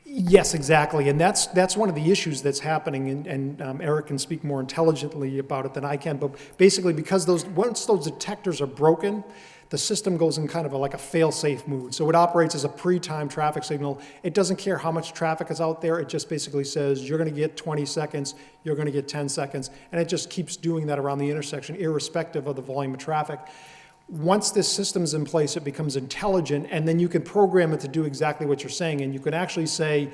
Yes, exactly, and that's one of the issues that's happening, and Eric can speak more intelligently about it than I can, but basically because once those detectors are broken, the system goes in kind of like a fail-safe mood. So it operates as a pre-timed traffic signal. It doesn't care how much traffic is out there. It just basically says, you're going to get 20 seconds, you're going to get 10 seconds, and it just keeps doing that around the intersection, irrespective of the volume of traffic. Once this system's in place, it becomes intelligent, and then you can program it to do exactly what you're saying. And you can actually say,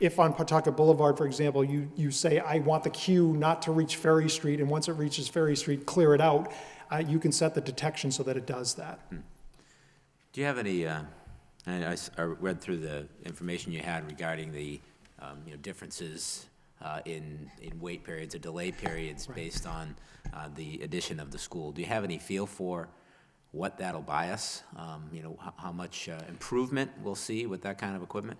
if on Pawtucket Boulevard, for example, you say, I want the queue not to reach Ferry Street, and once it reaches Ferry Street, clear it out, you can set the detection so that it does that. Do you have any, I read through the information you had regarding the differences in wait periods or delay periods based on the addition of the school. Do you have any feel for what that'll buy us? How much improvement we'll see with that kind of equipment?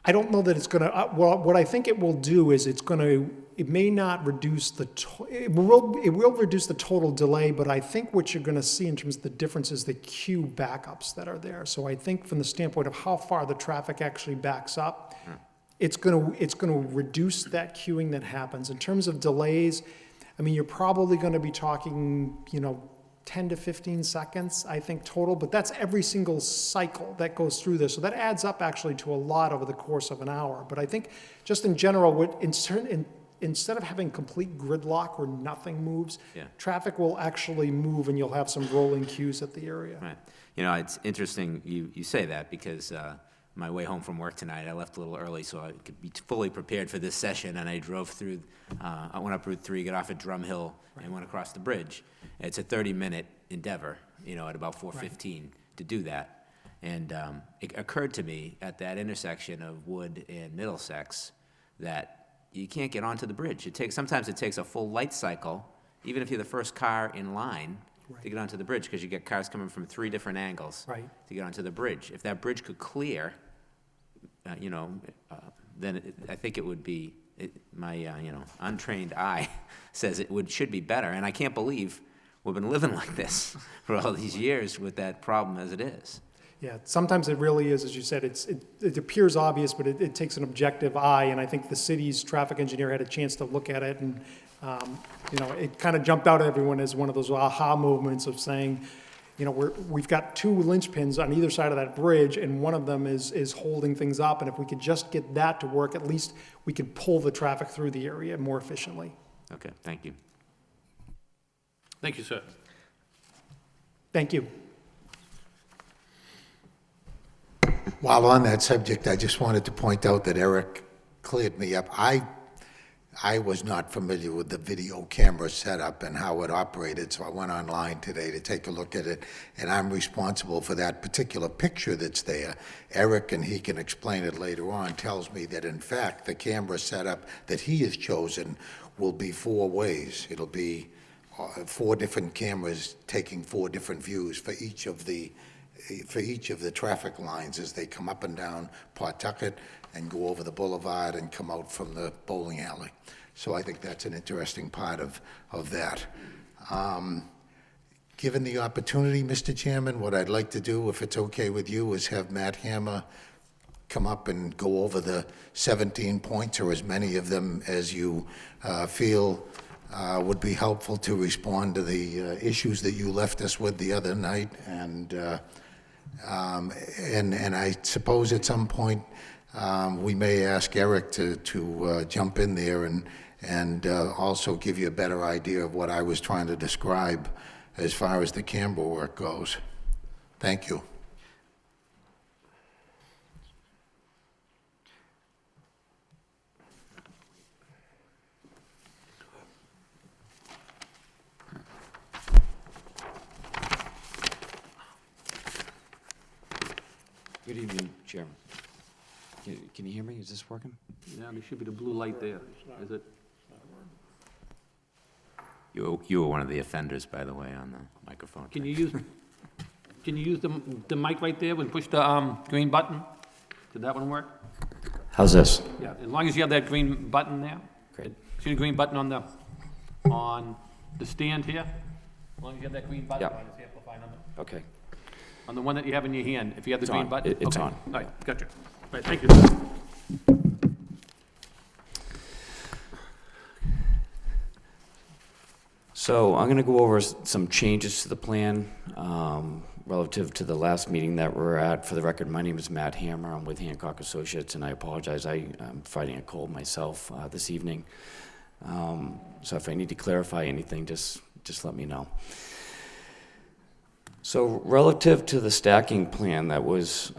I don't know that it's going to, well, what I think it will do is it may not reduce it will reduce the total delay, but I think what you're going to see in terms of the difference is the queue backups that are there. So I think from the standpoint of how far the traffic actually backs up, it's going to reduce that queuing that happens. In terms of delays, I mean, you're probably going to be talking, 10 to 15 seconds, I think, total, but that's every single cycle that goes through this. So that adds up actually to a lot over the course of an hour. But I think just in general, instead of having complete gridlock where nothing moves, traffic will actually move and you'll have some rolling queues at the area. Right. It's interesting you say that because my way home from work tonight, I left a little early so I could be fully prepared for this session, and I drove through, I went up Route 3, got off at Drum Hill, and went across the bridge. It's a 30-minute endeavor, at about 4:15 to do that. And it occurred to me at that intersection of Wood and Middlesex that you can't get onto the bridge. Sometimes it takes a full light cycle, even if you're the first car in line, to get onto the bridge, because you get cars coming from 3 different angles to get onto the bridge. If that bridge could clear, then I think it would be, my untrained eye says should be better. And I can't believe we've been living like this for all these years with that problem as it is. Yeah, sometimes it really is, as you said, it appears obvious, but it takes an objective eye, and I think the city's traffic engineer had a chance to look at it, and it kind of jumped out at everyone as one of those aha moments of saying, we've got 2 linchpins on either side of that bridge, and one of them is holding things up, and if we could just get that to work, at least we could pull the traffic through the area more efficiently. Okay, thank you. Thank you, sir. Thank you. While on that subject, I just wanted to point out that Eric cleared me up. I was not familiar with the video camera setup and how it operated, so I went online today to take a look at it, and I'm responsible for that particular picture that's there. Eric, and he can explain it later on, tells me that in fact the camera setup that he has chosen will be 4 ways. It'll be 4 different cameras taking 4 different views for each of the traffic lines as they come up and down Pawtucket and go over the boulevard and come out from the bowling alley. So I think that's an interesting part of that. Given the opportunity, Mr. Chairman, what I'd like to do, if it's okay with you, is have Matt Hammer come up and go over the 17 points, or as many of them as you feel would be helpful to respond to the issues that you left us with the other night. And I suppose at some point we may ask Eric to jump in there and also give you a better idea of what I was trying to describe as far as the camera work goes. Thank you. Good evening, Chairman. Can you hear me? Is this working? Yeah, there should be the blue light there. Is it? You were one of the offenders, by the way, on the microphone. Can you use the mic right there and push the green button? Did that one work? How's this? Yeah, as long as you have that green button there. Great. See the green button on the stand here? As long as you have that green button Yeah. on, it's amplifying on it. Okay. On the one that you have in your hand, if you have the It's green on. button? It's Okay. on. All right, gotcha. All right, thank you. So I'm going to go over some changes to the plan. relative to the last meeting that we're at. For the record, my name is Matt Hammer. I'm with Hancock Associates, and I apologize. I'm fighting a cold myself this evening. So if I need to clarify anything, just let me know. So relative to the stacking plan that was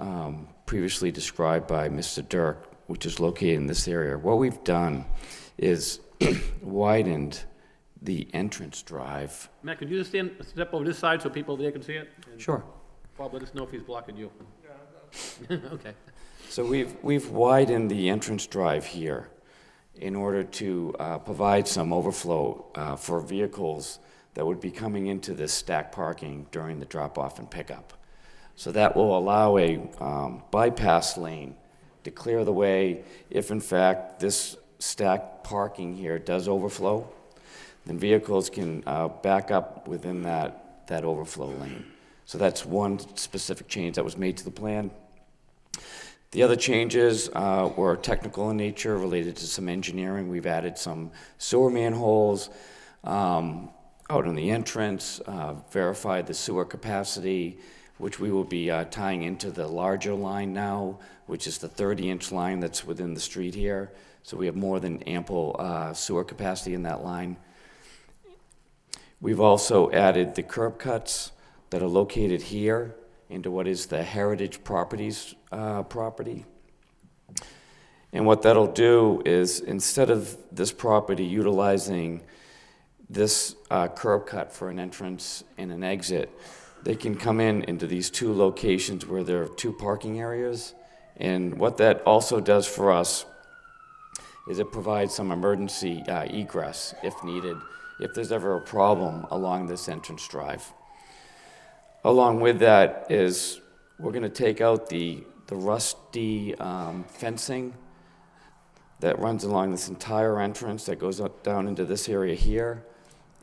previously described by Mr. Dirk, which is located in this area, what we've done is widened the entrance drive. Matt, could you just step over this side so people there can see it? And Sure. Bob, let us know if he's blocking you. Okay. So we've widened the entrance drive here in order to provide some overflow for vehicles that would be coming into this stack parking during the drop-off and pickup. So that will allow a bypass lane to clear the way if, in fact, this stack parking here does overflow. Then vehicles can back up within that overflow lane. So that's one specific change that was made to the plan. The other changes were technical in nature, related to some engineering. We've added some sewer manholes out in the entrance, verified the sewer capacity, which we will be tying into the larger line now, which is the 30-inch line that's within the street here. So we have more than ample sewer capacity in that line. We've also added the curb cuts that are located here into what is the Heritage Properties property. And what that'll do is, instead of this property utilizing this curb cut for an entrance and an exit, they can come into these two locations where there are two parking areas. And what that also does for us is it provides some emergency egress if needed, if there's ever a problem along this entrance drive. Along with that is we're going to take out the rusty fencing that runs along this entire entrance that goes up down into this area here,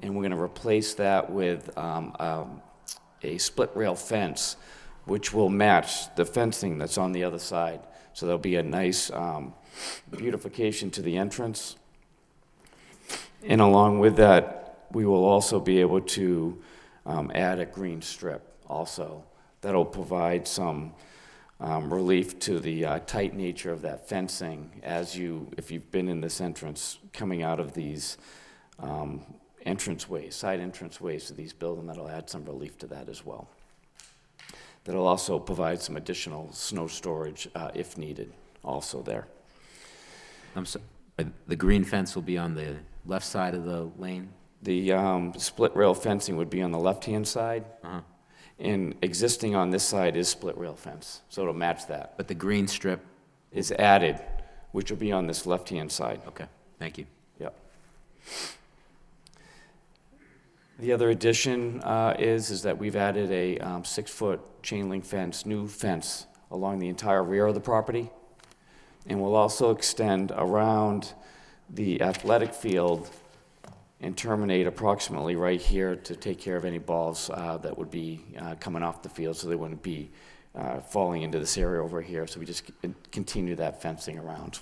and we're going to replace that with a split rail fence, which will match the fencing that's on the other side. So there'll be a nice beautification to the entrance. And along with that, we will also be able to add a green strip also. That'll provide some relief to the tight nature of that fencing if you've been in this entrance coming out of these entranceways, side entranceways to these buildings. That'll add some relief to that as well. That'll also provide some additional snow storage if needed also there. The green fence will be on the left side of the lane? The split rail fencing would be on the left-hand side. Uh-huh. And existing on this side is split rail fence, so it'll match that. But the green strip? Is added, which will be on this left-hand side. Okay, thank you. Yep. The other addition is that we've added a 6-foot chain link fence, new fence, along the entire rear of the property. And we'll also extend around the athletic field and terminate approximately right here to take care of any balls that would be coming off the field, so they wouldn't be falling into this area over here. So we just continue that fencing around.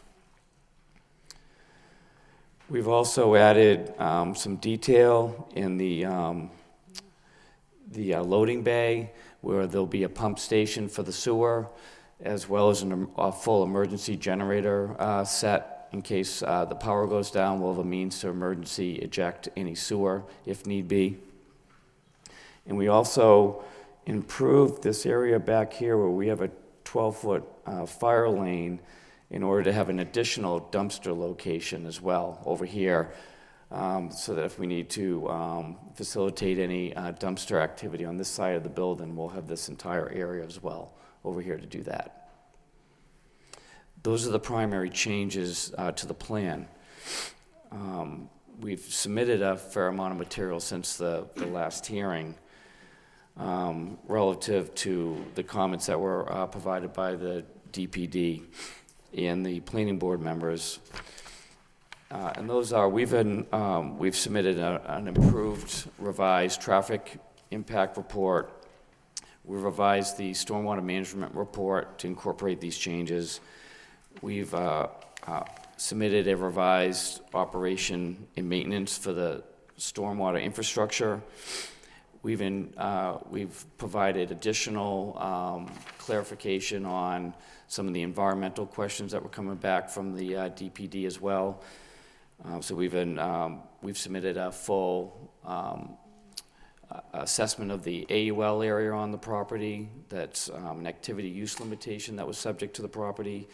We've also added some detail in the loading bay, where there'll be a pump station for the sewer, as well as a full emergency generator set. In case the power goes down, we'll have a means to emergency eject any sewer if need be. And we also improved this area back here where we have a 12-foot fire lane in order to have an additional dumpster location as well over here, so that if we need to facilitate any dumpster activity on this side of the building, we'll have this entire area as well over here to do that. Those are the primary changes to the plan. We've submitted a fair amount of material since the last hearing relative to the comments that were provided by the DPD and the planning board members. And those are, we've submitted an improved revised traffic impact report. We revised the stormwater management report to incorporate these changes. We've submitted a revised operation and maintenance for the stormwater infrastructure. We've provided additional clarification on some of the environmental questions that were coming back from the DPD as well. So we've submitted a full assessment of the AUL area on the property. That's an activity use limitation that was subject to the property,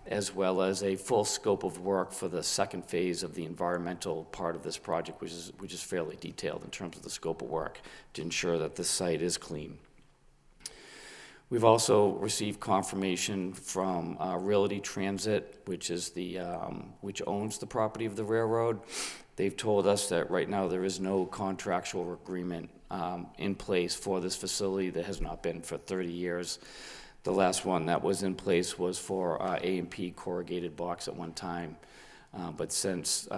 as well as a full scope of work for the second phase of the environmental part of this project, which is fairly detailed in terms of the scope of work to ensure that this site is clean. We've also received confirmation from Realty Transit, which owns the property of the railroad. They've told us that right now there is no contractual agreement in place for this facility. That has not been for 30 years. The last one that was in place was for A&P corrugated box at one time. But since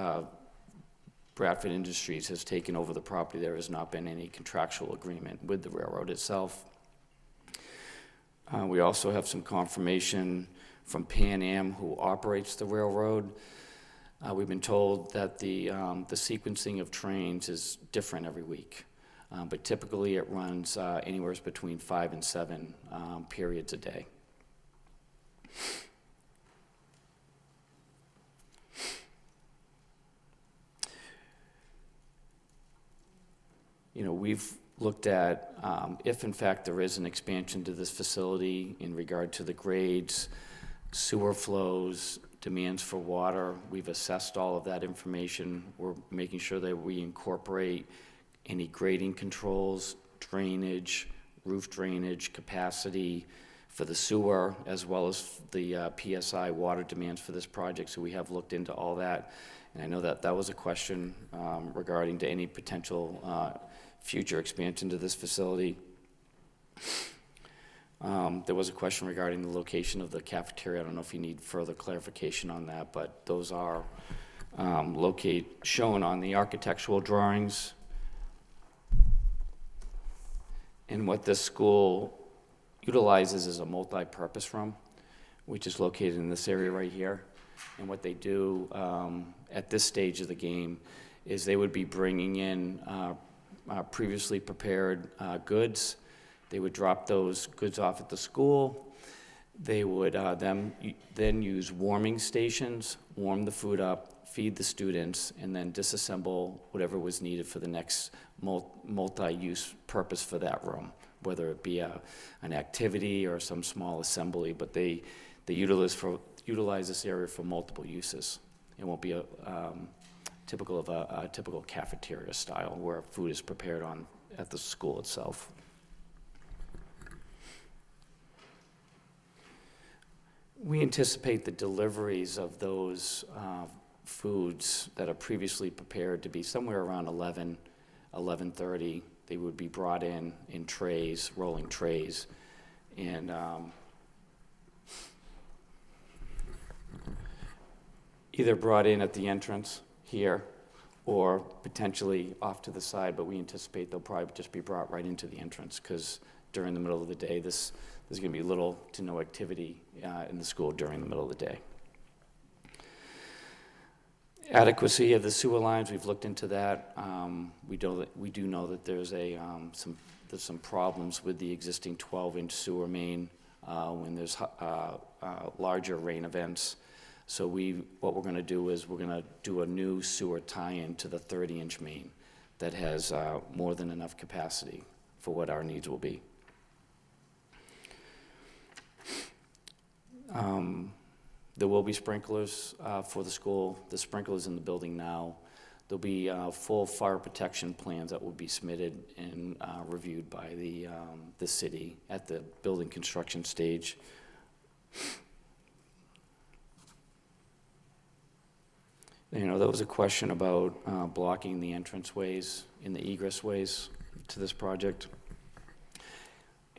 Bradford Industries has taken over the property, there has not been any contractual agreement with the railroad itself. We also have some confirmation from Pan Am, who operates the railroad. We've been told that the sequencing of trains is different every week, but typically it runs anywhere between 5 and 7 periods a day. We've looked at if in fact there is an expansion to this facility in regard to the grades, sewer flows, demands for water. We've assessed all of that information. We're making sure that we incorporate any grading controls, drainage, roof drainage, capacity for the sewer, as well as the PSI water demands for this project. So we have looked into all that. And I know that that was a question regarding to any potential future expansion to this facility. There was a question regarding the location of the cafeteria. I don't know if you need further clarification on that, but those are shown on the architectural drawings. And what this school utilizes is a multi-purpose room, which is located in this area right here. And what they do at this stage of the game is they would be bringing in previously prepared goods. They would drop those goods off at the school. They would then use warming stations, warm the food up, feed the students, and then disassemble whatever was needed for the next multi-use purpose for that room, whether it be an activity or some small assembly, but they utilize this area for multiple uses. It won't be typical of a typical cafeteria style where food is prepared at the school itself. We anticipate the deliveries of those foods that are previously prepared to be somewhere around 11:30. They would be brought in trays, rolling trays, and either brought in at the entrance here or potentially off to the side, but we anticipate they'll probably just be brought right into the entrance because during the middle of the day, there's going to be little to no activity in the school during the middle of the day. Adequacy of the sewer lines, we've looked into that. We do know that there's some problems with the existing 12-inch sewer main when there's larger rain events. So what we're going to do is we're going to do a new sewer tie-in to the 30-inch main that has more than enough capacity for what our needs will be. There will be sprinklers for the school. The sprinklers in the building now. There'll be full fire protection plans that will be submitted and reviewed by the city at the building construction stage. There was a question about blocking the entranceways and the egress ways to this project.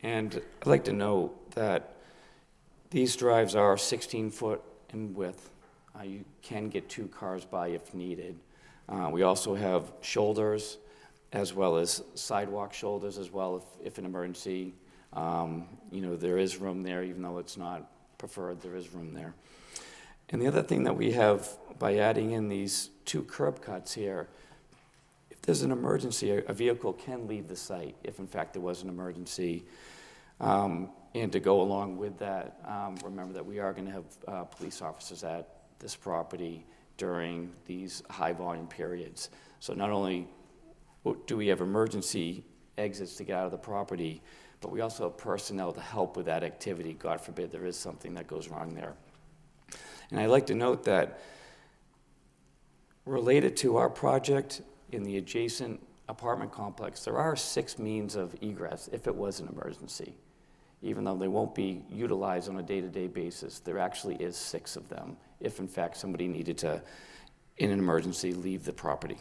And I'd like to note that these drives are 16-foot in width. You can get 2 cars by if needed. We also have shoulders as well as sidewalk shoulders as well if an emergency. There is room there, even though it's not preferred, there is room there. And the other thing that we have by adding in these 2 curb cuts here, there's an emergency, a vehicle can leave the site if in fact there was an emergency. And to go along with that, remember that we are going to have police officers at this property during these high volume periods. So not only do we have emergency exits to get out of the property, but we also have personnel to help with that activity. God forbid there is something that goes wrong there. And I'd like to note that related to our project in the adjacent apartment complex, there are 6 means of egress if it was an emergency. Even though they won't be utilized on a day-to-day basis, there actually is 6 of them if in fact somebody needed to, in an emergency, leave the property.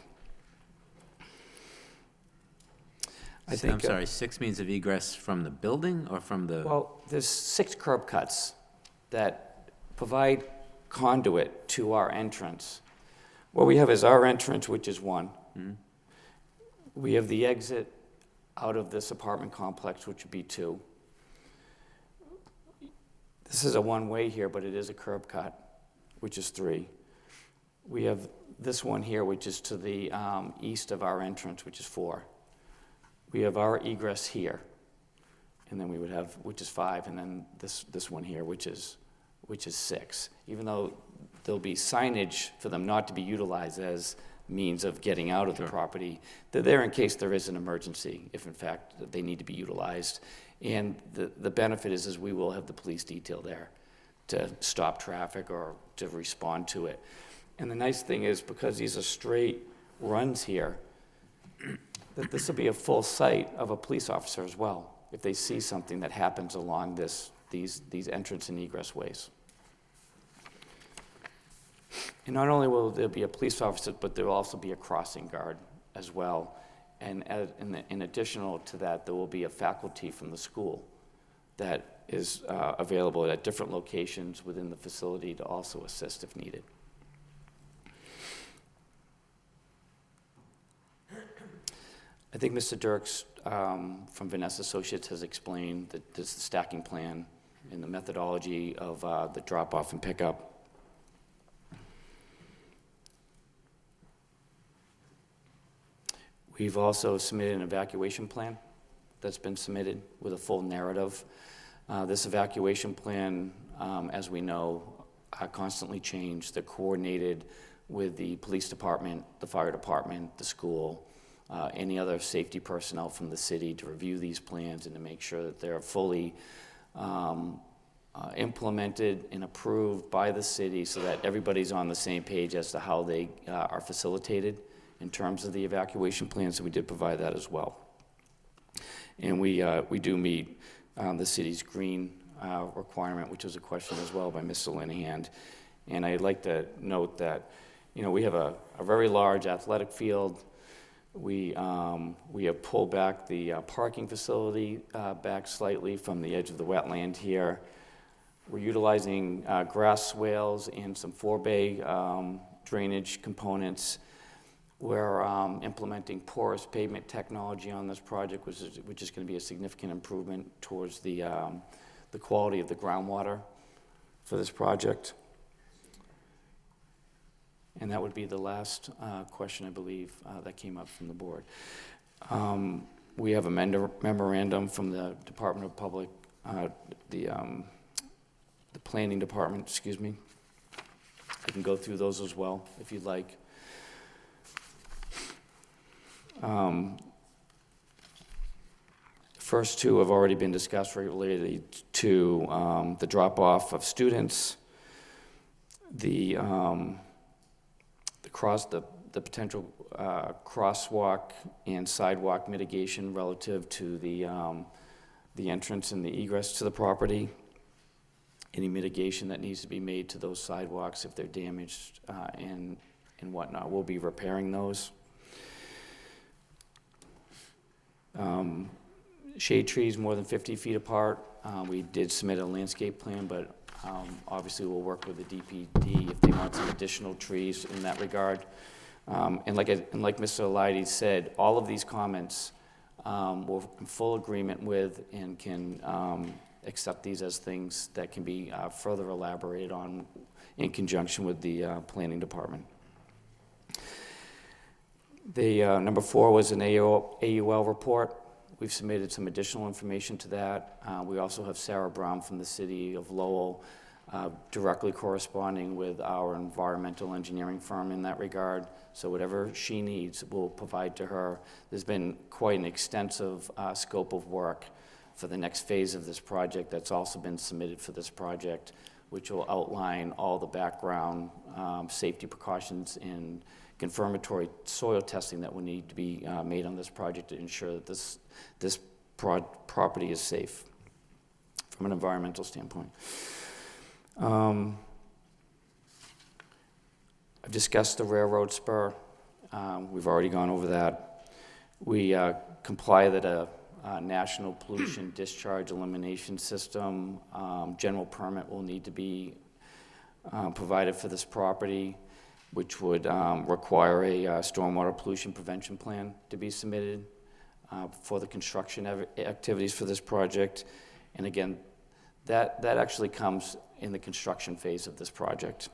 I'm sorry, 6 means of egress from the building or from the? Well, there's 6 curb cuts that provide conduit to our entrance. What we have is our entrance, which is 1. Mm-hmm. We have the exit out of this apartment complex, which would be 2. This is a one-way here, but it is a curb cut, which is 3. We have this one here, which is to the east of our entrance, which is 4. We have our egress here, and then we would have, which is 5, and then this one here, which is 6. Even though there'll be signage for them not to be utilized as means of getting out of the property, they're there in case there is an emergency, if in fact they need to be utilized. And the benefit is we will have the police detail there to stop traffic or to respond to it. And the nice thing is, because these are straight runs here, that this will be a full sight of a police officer as well, if they see something that happens along these entrance and egress ways. And not only will there be a police officer, but there will also be a crossing guard as well. And in additional to that, there will be a faculty from the school that is available at different locations within the facility to also assist if needed. I think Mr. Dirks from Vanessa Associates has explained the stacking plan and the methodology of the drop-off and pickup. We've also submitted an evacuation plan that's been submitted with a full narrative. This evacuation plan, as we know, constantly change. They're coordinated with the police department, the fire department, the school, any other safety personnel from the city to review these plans and to make sure that they're fully implemented and approved by the city so that everybody's on the same page as to how they are facilitated in terms of the evacuation plan. So we did provide that as well. And we do meet the city's green requirement, which was a question as well by Mr. Linehan. And I'd like to note that, we have a very large athletic field. We have pulled back the parking facility back slightly from the edge of the wetland here. We're utilizing grass swales and some forebay drainage components. We're implementing porous pavement technology on this project, which is going to be a significant improvement towards the quality of the groundwater for this project. And that would be the last question, I believe, that came up from the board. We have a memorandum from the Department of Public, the Planning Department, excuse me. I can go through those as well, if you'd like. First 2 have already been discussed related to the drop-off of students, the potential crosswalk and sidewalk mitigation relative to the entrance and the egress to the property, any mitigation that needs to be made to those sidewalks if they're damaged and whatnot. We'll be repairing those. Shade trees more than 50 feet apart. We did submit a landscape plan, but obviously we'll work with the DPD if they want some additional trees in that regard. And like Mr. Alides said, all of these comments we're in full agreement with and can accept these as things that can be further elaborated on in conjunction with the planning department. The number 4 was an AUL report. We've submitted some additional information to that. We also have Sarah Brown from the city of Lowell directly corresponding with our environmental engineering firm in that regard. So whatever she needs, we'll provide to her. There's been quite an extensive scope of work for the next phase of this project that's also been submitted for this project, which will outline all the background safety precautions and confirmatory soil testing that will need to be made on this project to ensure that this property is safe from an environmental standpoint. I've discussed the railroad spur. We've already gone over that. We comply that a national pollution discharge elimination system general permit will need to be provided for this property, which would require a stormwater pollution prevention plan to be submitted for the construction activities for this project. And again, that actually comes in the construction phase of this project.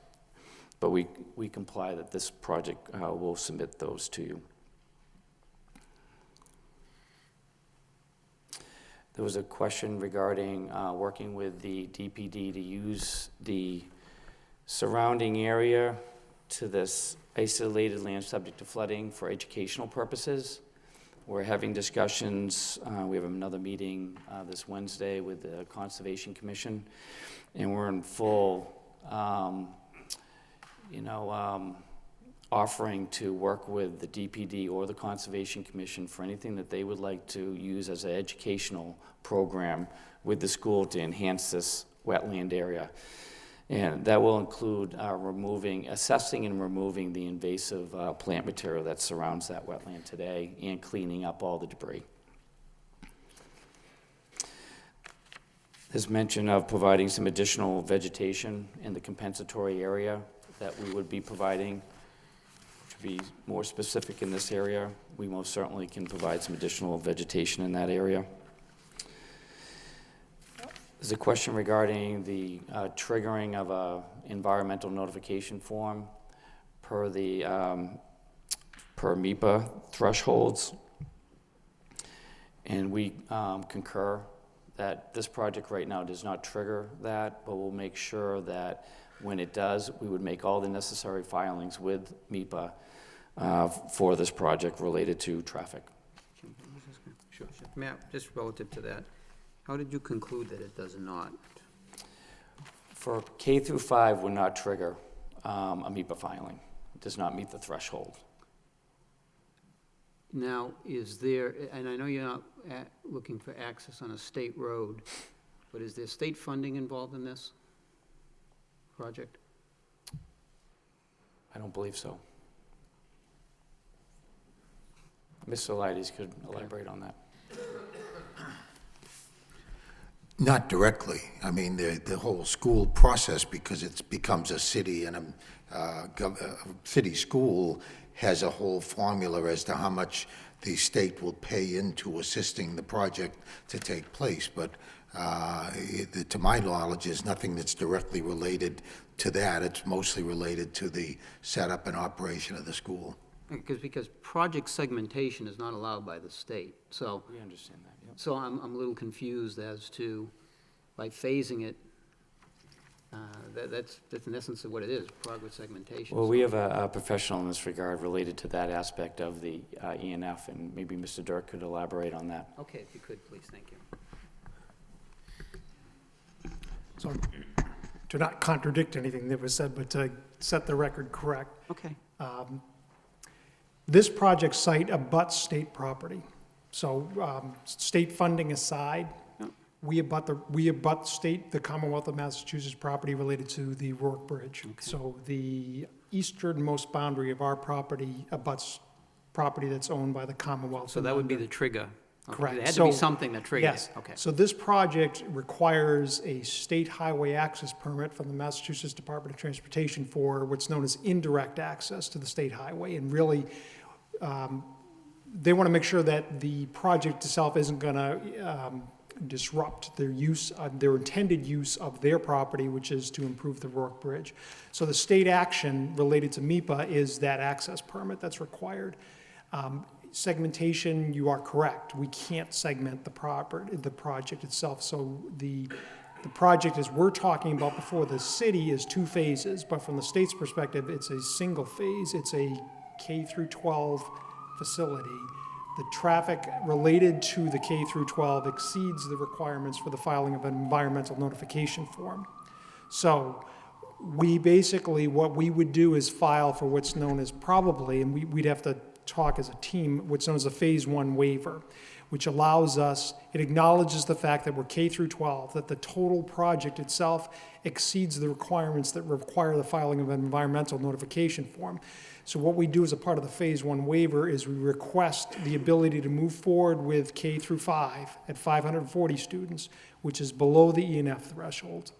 But we comply that this project will submit those to you. There was a question regarding working with the DPD to use the surrounding area to this isolated land subject to flooding for educational purposes. We're having discussions. We have another meeting this Wednesday with the Conservation Commission, and we're in full, offering to work with the DPD or the Conservation Commission for anything that they would like to use as an educational program with the school to enhance this wetland area. And that will include assessing and removing the invasive plant material that surrounds that wetland today and cleaning up all the debris. There's mention of providing some additional vegetation in the compensatory area that we would be providing. To be more specific in this area, we most certainly can provide some additional vegetation in that area. There's a question regarding the triggering of a environmental notification form per the per MEPA thresholds, and we concur that this project right now does not trigger that, but we'll make sure that when it does, we would make all the necessary filings with MEPA for this project related to traffic. Sure. Matt, just relative to that, how did you conclude that it does not? For K through 5 would not trigger a MEPA filing. It does not meet the threshold. Now, is there, and I know you're not looking for access on a state road, but is there state funding involved in this project? I don't believe so. Mr. Leides could elaborate on that. Not directly. I mean, the whole school process, because it becomes a city and a city school, has a whole formula as to how much the state will pay into assisting the project to take place. But to my knowledge, there's nothing that's directly related to that. It's mostly related to the setup and operation of the school. Because project segmentation is not allowed by the state, so. We understand that, yep. So I'm a little confused as to, by phasing it, that's in essence of what it is, project segmentation. Well, we have a professional in this regard related to that aspect of the ENF, and maybe Mr. Dirk could elaborate on that. Okay, if you could, please, thank you. So, to not contradict anything that was said, but to set the record correct, Okay. this project site abuts state property. So, state funding aside, we abut the Commonwealth of Massachusetts property related to the Rourke Bridge. Okay. So the easternmost boundary of our property abuts property that's owned by the Commonwealth. So that would be the trigger. Okay. Correct. There had to be So- something that triggered it. Yes. Okay. So this project requires a state highway access permit from the Massachusetts Department of Transportation for what's known as indirect access to the state highway. And really, they want to make sure that the project itself isn't going to disrupt their their intended use of their property, which is to improve the Rourke Bridge. So the state action related to MEPA is that access permit that's required. Segmentation, you are correct. We can't segment the project itself. So the project, as we're talking about before the city, is 2 phases, but from the state's perspective, it's a single phase. It's a K through 12 facility. The traffic related to the K through 12 exceeds the requirements for the filing of an environmental notification form. So we basically, what we would do is file for what's known as probably, and we'd have to talk as a team, what's known as a phase 1 waiver, which allows us, it acknowledges the fact that we're K through 12, that the total project itself exceeds the requirements that require the filing of an environmental notification form. So what we do as a part of the phase 1 waiver is we request the ability to move forward with K through 5 at 540 students, which is below the ENF threshold.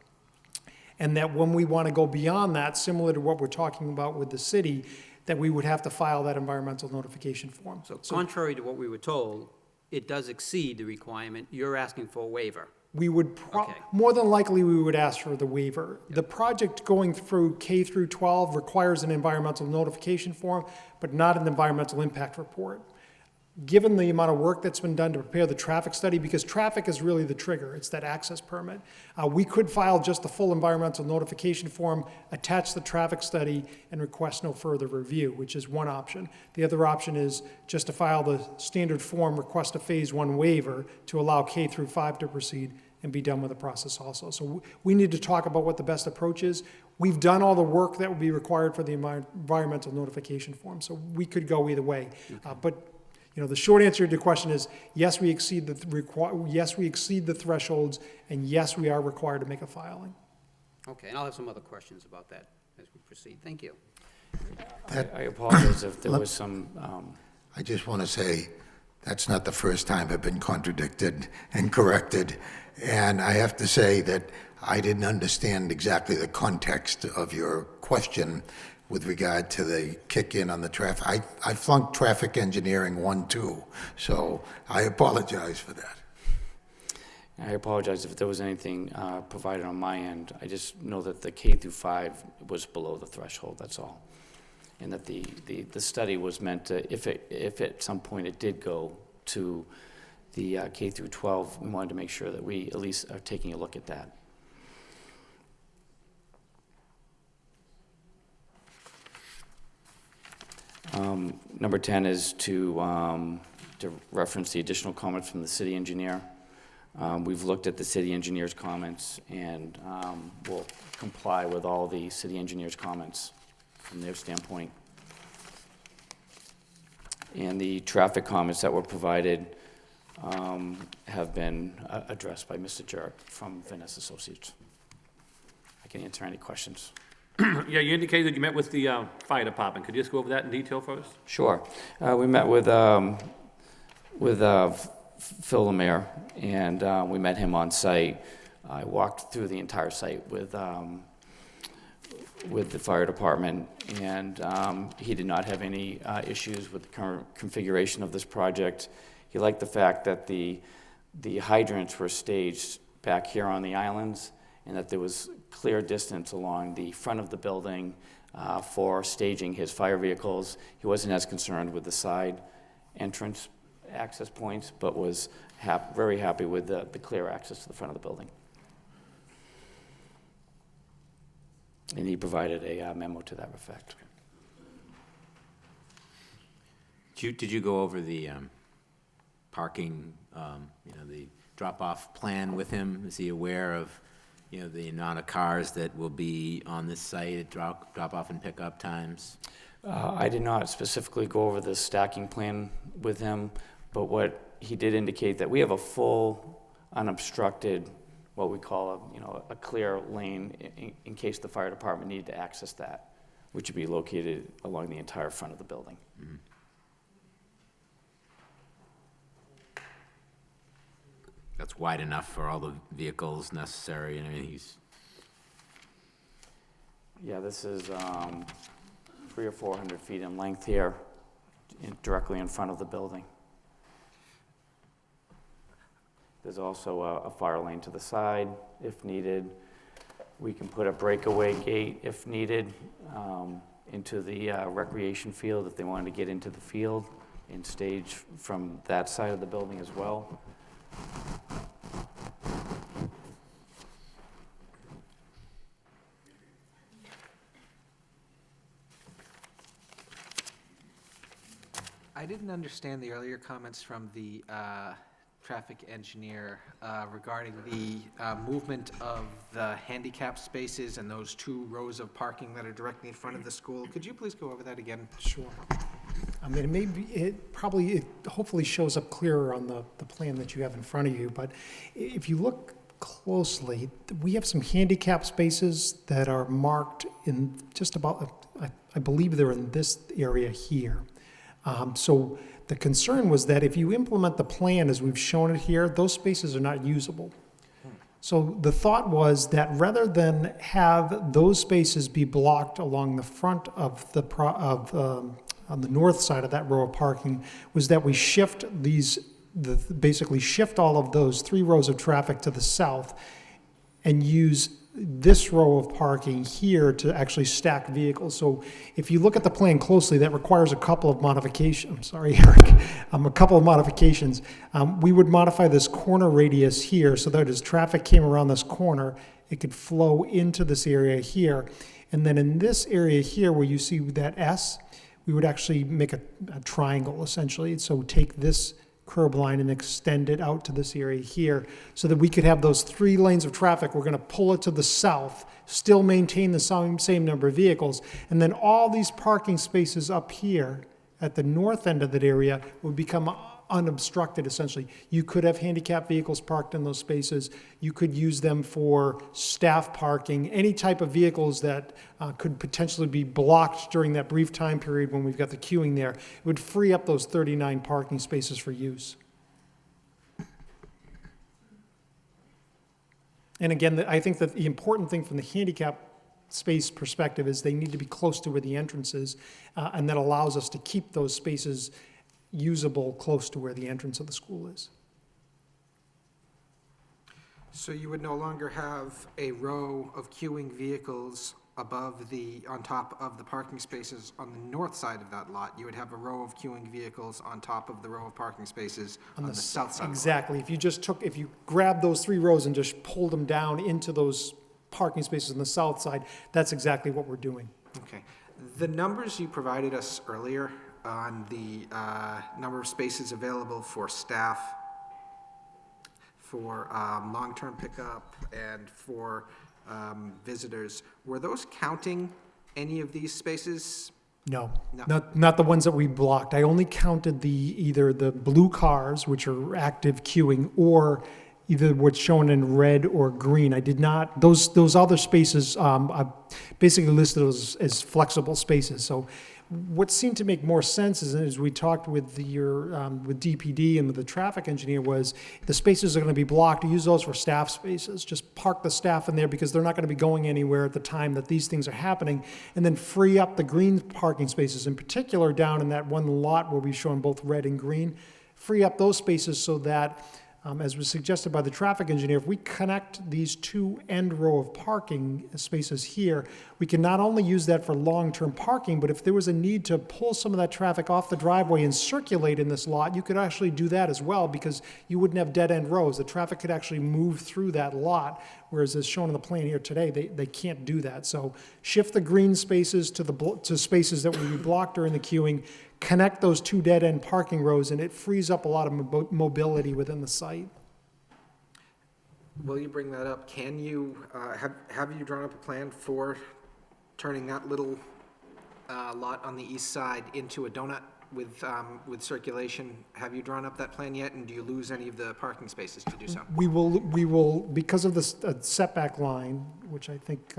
And that when we want to go beyond that, similar to what we're talking about with the city, that we would have to file that environmental notification form. So contrary to what we were told, it does exceed the requirement. You're asking for a waiver. We would, Okay. more than likely, we would ask for the waiver. The project going through K through 12 requires an environmental notification form, but not an environmental impact report. Given the amount of work that's been done to prepare the traffic study, because traffic is really the trigger, it's that access permit, we could file just the full environmental notification form, attach the traffic study, and request no further review, which is one option. The other option is just to file the standard form, request a phase 1 waiver to allow K through 5 to proceed and be done with the process also. So we need to talk about what the best approach is. We've done all the work that would be required for the environmental notification form, so we could go either way. But the short answer to your question is yes, we exceed the thresholds, and yes, we are required to make a filing. Okay, and I'll have some other questions about that as we proceed. Thank you. I apologize if there was some, I just want to say, that's not the first time I've been contradicted and corrected. And I have to say that I didn't understand exactly the context of your question with regard to the kick-in on the traffic. I flunked traffic engineering 1, 2, so I apologize for that. I apologize if there was anything provided on my end. I just know that the K through 5 was below the threshold, that's all. And that the study was meant to, if at some point it did go to the K through 12, we wanted to make sure that we at least are taking a look at that. Number 10 is to reference the additional comments from the city engineer. We've looked at the city engineer's comments and we'll comply with all the city engineer's comments from their standpoint. And the traffic comments that were provided have been addressed by Mr. Jarrett from Vanessa Associates. I can answer any questions. Yeah, you indicated you met with the fire department. Could you just go over that in detail for us? Sure. We met with Phil Lemire, and we met him on site. I walked through the entire site with the fire department, and he did not have any issues with the current configuration of this project. He liked the fact that the hydrants were staged back here on the islands, and that there was clear distance along the front of the building for staging his fire vehicles. He wasn't as concerned with the side entrance access points, but was very happy with the clear access to the front of the building. And he provided a memo to that effect. Did you go over the parking, the drop-off plan with him? Is he aware of, the amount of cars that will be on this site at drop-off and pickup times? I did not specifically go over the stacking plan with him, but what he did indicate that we have a full, unobstructed, what we call a clear lane in case the fire department needed to access that, which would be located along the entire front of the building. Mm-hmm. That's wide enough for all the vehicles necessary, and I mean, Yeah, this is 300 or 400 feet in length here, directly in front of the building. There's also a fire lane to the side if needed. We can put a breakaway gate if needed into the recreation field if they wanted to get into the field in stage from that side of the building as well. I didn't understand the earlier comments from the traffic engineer regarding the movement of the handicap spaces and those 2 rows of parking that are directly in front of the school. Could you please go over that again? Sure. I mean, it hopefully shows up clearer on the plan that you have in front of you, but if you look closely, we have some handicap spaces that are marked in just about, I believe they're in this area here. So the concern was that if you implement the plan as we've shown it here, those spaces are not usable. So the thought was that rather than have those spaces be blocked along the front of on the north side of that row of parking, was that we shift basically shift all of those 3 rows of traffic to the south and use this row of parking here to actually stack vehicles. So if you look at the plan closely, that requires a couple of modifications. I'm sorry, Eric. A couple of modifications. We would modify this corner radius here so that as traffic came around this corner, it could flow into this area here. And then in this area here where you see that S, we would actually make a triangle essentially. So take this curb line and extend it out to this area here so that we could have those 3 lanes of traffic. We're going to pull it to the south, still maintain the same number of vehicles, and then all these parking spaces up here at the north end of that area would become unobstructed essentially. You could have handicapped vehicles parked in those spaces. You could use them for staff parking, any type of vehicles that could potentially be blocked during that brief time period when we've got the queuing there. It would free up those 39 parking spaces for use. And again, I think that the important thing from the handicap space perspective is they need to be close to where the entrance is, and that allows us to keep those spaces usable close to where the entrance of the school is. So you would no longer have a row of queuing vehicles on top of the parking spaces on the north side of that lot. You would have a row of queuing vehicles on top of the row of parking spaces on the south side. Exactly. If you grab those 3 rows and just pulled them down into those parking spaces on the south side, that's exactly what we're doing. Okay. The numbers you provided us earlier on the number of spaces available for staff, for long-term pickup, and for visitors, were those counting any of these spaces? No, No. not the ones that we blocked. I only counted either the blue cars, which are active queuing, or either what's shown in red or green. I did not, those other spaces, I basically listed those as flexible spaces. So what seemed to make more sense is, as we talked with with DPD and with the traffic engineer, was the spaces are going to be blocked. Use those for staff spaces. Just park the staff in there because they're not going to be going anywhere at the time that these things are happening, and then free up the green parking spaces, in particular down in that one lot where we've shown both red and green. Free up those spaces so that, as was suggested by the traffic engineer, if we connect these 2 end row of parking spaces here, we can not only use that for long-term parking, but if there was a need to pull some of that traffic off the driveway and circulate in this lot, you could actually do that as well because you wouldn't have dead-end rows. The traffic could actually move through that lot, whereas as shown in the plan here today, they can't do that. So shift the green spaces to spaces that would be blocked during the queuing, connect those 2 dead-end parking rows, and it frees up a lot of mobility within the site. Will you bring that up? Can you, have you drawn up a plan for turning that little lot on the east side into a donut with circulation? Have you drawn up that plan yet, and do you lose any of the parking spaces to do so? We will, because of the setback line, which I think,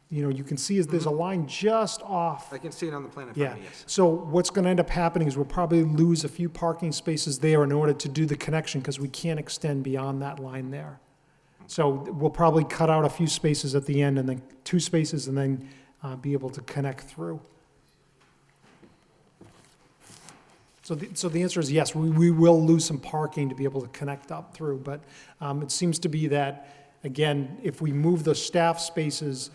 you can see is there's a line just off. I can see it on the plan in front Yeah, of me, yes. so what's going to end up happening is we'll probably lose a few parking spaces there in order to do the connection because we can't extend beyond that line there. So we'll probably cut out a few spaces at the end and then 2 spaces and then be able to connect through. So the answer is yes, we will lose some parking to be able to connect up through, but it seems to be that, again, if we move the staff spaces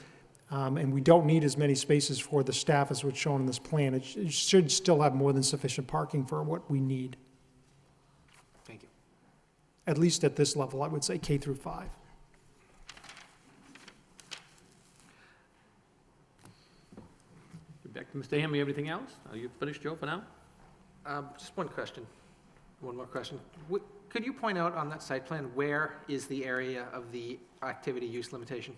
And we don't need as many spaces for the staff as what's shown in this plan. It should still have more than sufficient parking for what we need, Thank you. at least at this level, I would say K through 5. Back to Mr. Hammond, everything else? Are you finished, Joe, for now? Just one question, one more question. Could you point out on that site plan, where is the area of the activity use limitation?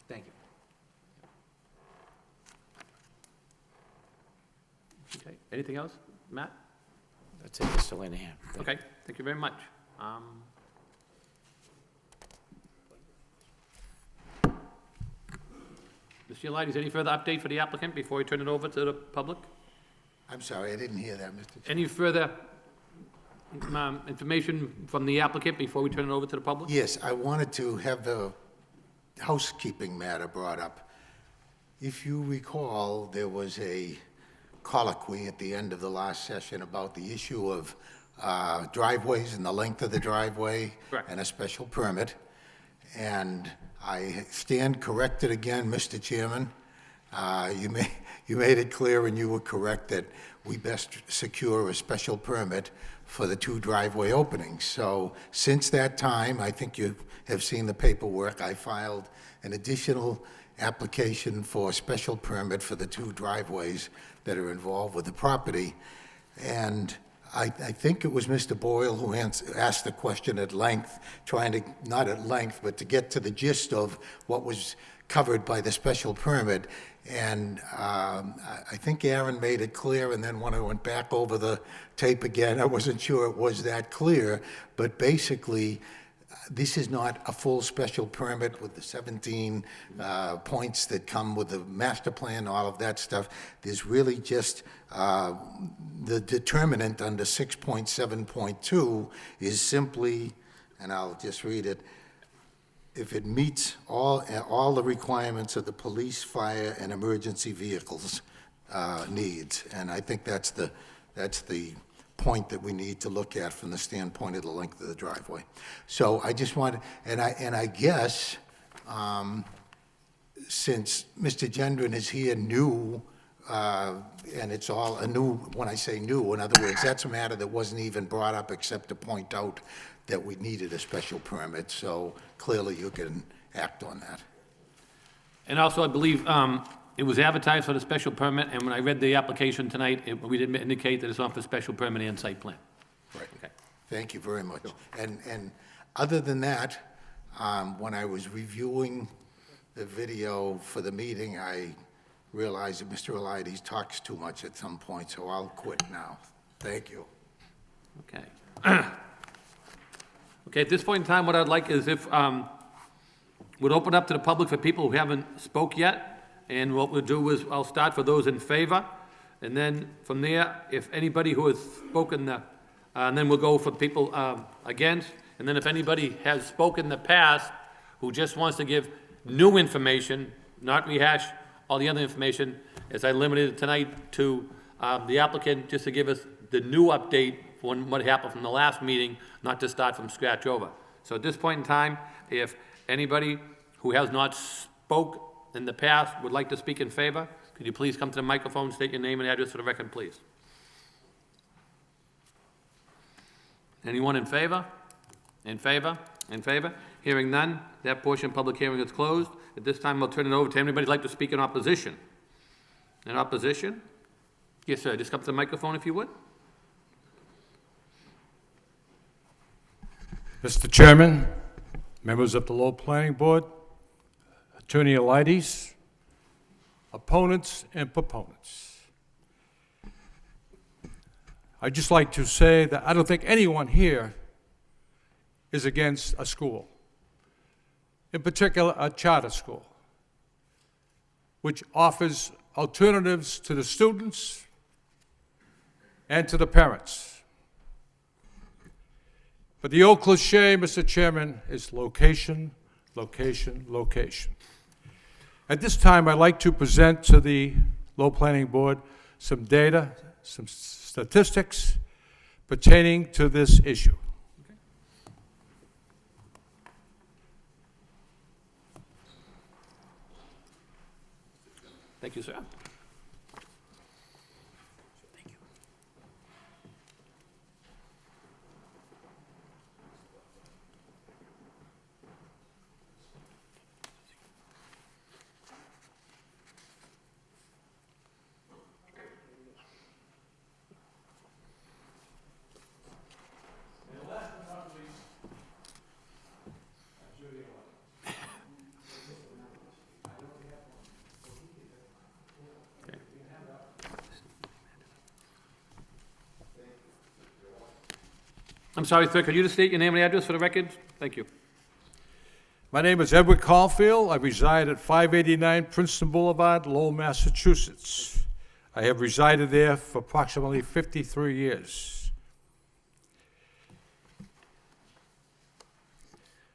Thank you. Okay, anything else, Matt? That's it, Mr. Linehan. Okay, thank you very much. Mr. Lighties, any further update for the applicant before we turn it over to the public? I'm sorry, I didn't hear that, Mr. Chairman. Any further information from the applicant before we turn it over to the public? Yes, I wanted to have the housekeeping matter brought up. If you recall, there was a colloquy at the end of the last session about the issue of driveways and the length of the driveway. Correct. And a special permit. And I stand corrected again, Mr. Chairman. You made it clear, and you were correct, that we best secure a special permit for the 2 driveway openings. So since that time, I think you have seen the paperwork, I filed an additional application for a special permit for the 2 driveways that are involved with the property. And I think it was Mr. Boyle who asked the question at length, trying to, not at length, but to get to the gist of what was covered by the special permit. And I think Aaron made it clear, and then when I went back over the tape again, I wasn't sure it was that clear, but basically, this is not a full special permit with the 17 points that come with the master plan, all of that stuff. There's really just the determinant under 6.7.2 is simply, and I'll just read it, if it meets all the requirements of the police, fire, and emergency vehicles needs. And I think that's the point that we need to look at from the standpoint of the length of the driveway. So I just wanted, and I guess, since Mr. Gendron is here new, and it's all a new, when I say new, in other words, that's a matter that wasn't even brought up except to point out that we needed a special permit, so clearly you can act on that. And also, I believe it was advertised for the special permit, and when I read the application tonight, we did indicate that it's on for special permit and site plan. Right. Okay. Thank you very much. And other than that, when I was reviewing the video for the meeting, I realized that Mr. Elides talks too much at some point, so I'll quit now. Thank you. Okay. Okay, at this point in time, what I'd like is if, we'll open up to the public for people who haven't spoke yet, and what we'll do is I'll start for those in favor, and then from there, if anybody who has spoken, and then we'll go for people against, and then if anybody has spoken in the past who just wants to give new information, not rehash all the other information, as I limited it tonight to the applicant, just to give us the new update for what happened from the last meeting, not to start from scratch over. So at this point in time, if anybody who has not spoke in the past would like to speak in favor, could you please come to the microphone, state your name and address for the record, please? Anyone in favor? In favor? In favor? Hearing none, that portion of public hearing is closed. At this time, I'll turn it over to anybody who'd like to speak in opposition. In opposition? Yes, sir, just come to the microphone if you would. Mr. Chairman, members of the Lowell Planning Board, Attorney Elides, opponents and proponents. I'd just like to say that I don't think anyone here is against a school, in particular a charter school, which offers alternatives to the students and to the parents. But the old cliche, Mr. Chairman, is location, location, location. At this time, I'd like to present to the Lowell Planning Board some data, some statistics pertaining to this issue. Okay. Thank you, sir. I'm sorry, sir, could you just state your name and address for the record? Thank you. My name is Edward Caulfield. I reside at 589 Princeton Boulevard, Lowell, Massachusetts. I have resided there for approximately 53 years.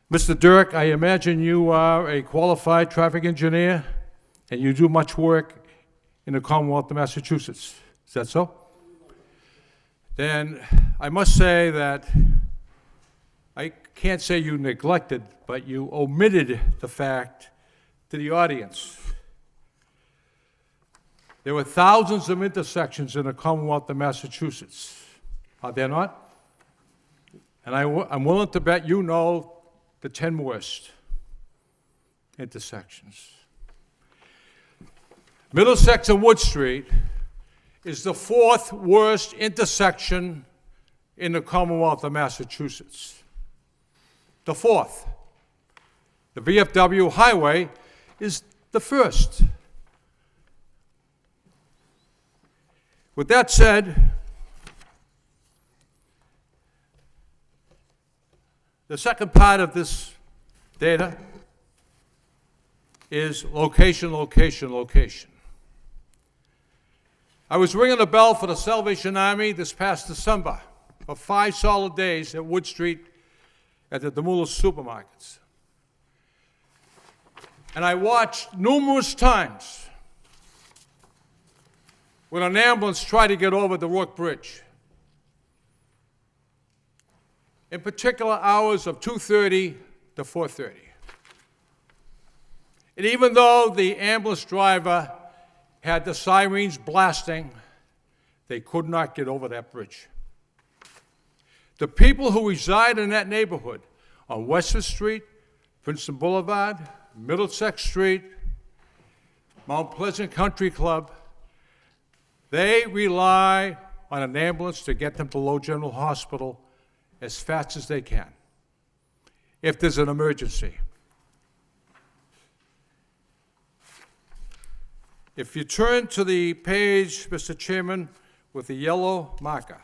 Mr. Dirk, I imagine you are a qualified traffic engineer and you do much work in the Commonwealth of Massachusetts. Is that so? Then I must say that I can't say you neglected, but you omitted the fact to the audience. There were thousands of intersections in the Commonwealth of Massachusetts. Are there not? And I'm willing to bet you know the 10 worst intersections. Middlesex and Wood Street is the 4th worst intersection in the Commonwealth of Massachusetts. The 4th. The VFW highway is the 1st. With that said, the second part of this data is location, location, location. I was ringing a bell for the Salvation Army this past December for 5 solid days at Wood Street at the Demoulas supermarkets. And I watched numerous times when an ambulance tried to get over the Rourke Bridge. In particular hours of 2:30 to 4:30. And even though the ambulance driver had the sirens blasting, they could not get over that bridge. The people who reside in that neighborhood on Westford Street, Princeton Boulevard, Middlesex Street, Mount Pleasant Country Club, they rely on an ambulance to get them to Lowell General Hospital as fast as they can, if there's an emergency. If you turn to the page, Mr. Chairman, with the yellow marker,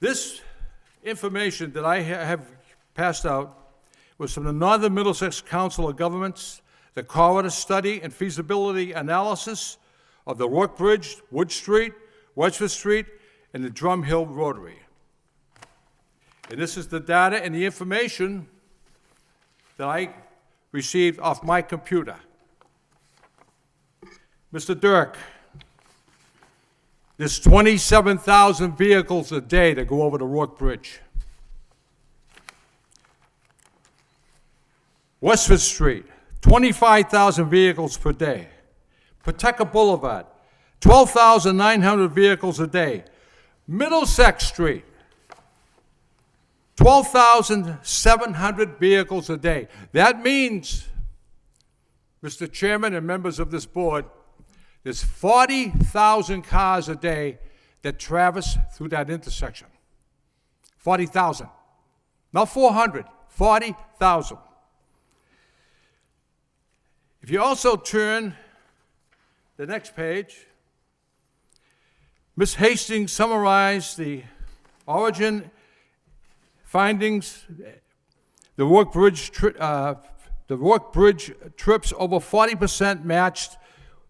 this information that I have passed out was from the Northern Middlesex Council of Governments, the corridor study and feasibility analysis of the Rourke Bridge, Wood Street, Westford Street, and the Drum Hill Rotary. And this is the data and the information that I received off my computer. Mr. Dirk, there's 27,000 vehicles a day that go over the Rourke Bridge. Westford Street, 25,000 vehicles per day. Pawtucket Boulevard, 12,900 vehicles a day. Middlesex Street, 12,700 vehicles a day. That means, Mr. Chairman and members of this board, there's 40,000 cars a day that traverse through that intersection. 40,000. Not 400, 40,000. If you also turn the next page, Ms. Hastings summarized the origin findings. The Rourke Bridge trips over 40% matched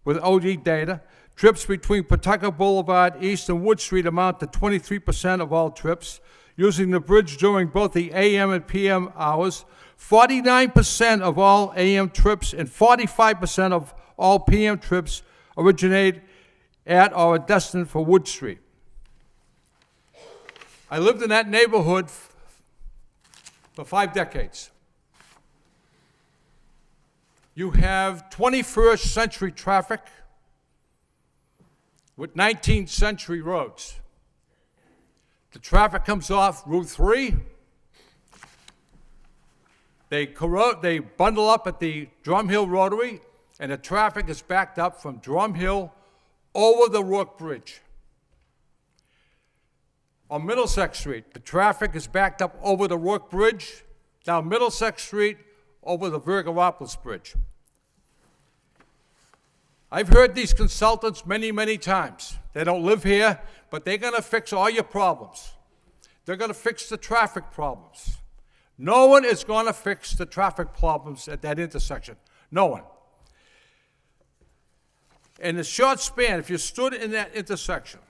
with OD data. Trips between Pawtucket Boulevard East and Wood Street amount to 23% of all trips. Using the bridge during both the AM and PM hours, 49% of all AM trips and 45% of all PM trips originate at or are destined for Wood Street. I lived in that neighborhood for 5 decades. you have 21st century traffic with 19th century roads. The traffic comes off Route 3. They bundle up at the Drum Hill Rotary, and the traffic is backed up from Drum Hill over the Rourke Bridge. On Middlesex Street, the traffic is backed up over the Rourke Bridge, down Middlesex Street, over the Virgilopoulos Bridge. I've heard these consultants many, many times. They don't live here, but they're going to fix all your problems. They're going to fix the traffic problems. No one is going to fix the traffic problems at that intersection. No one. In a short span, if you stood in that intersection,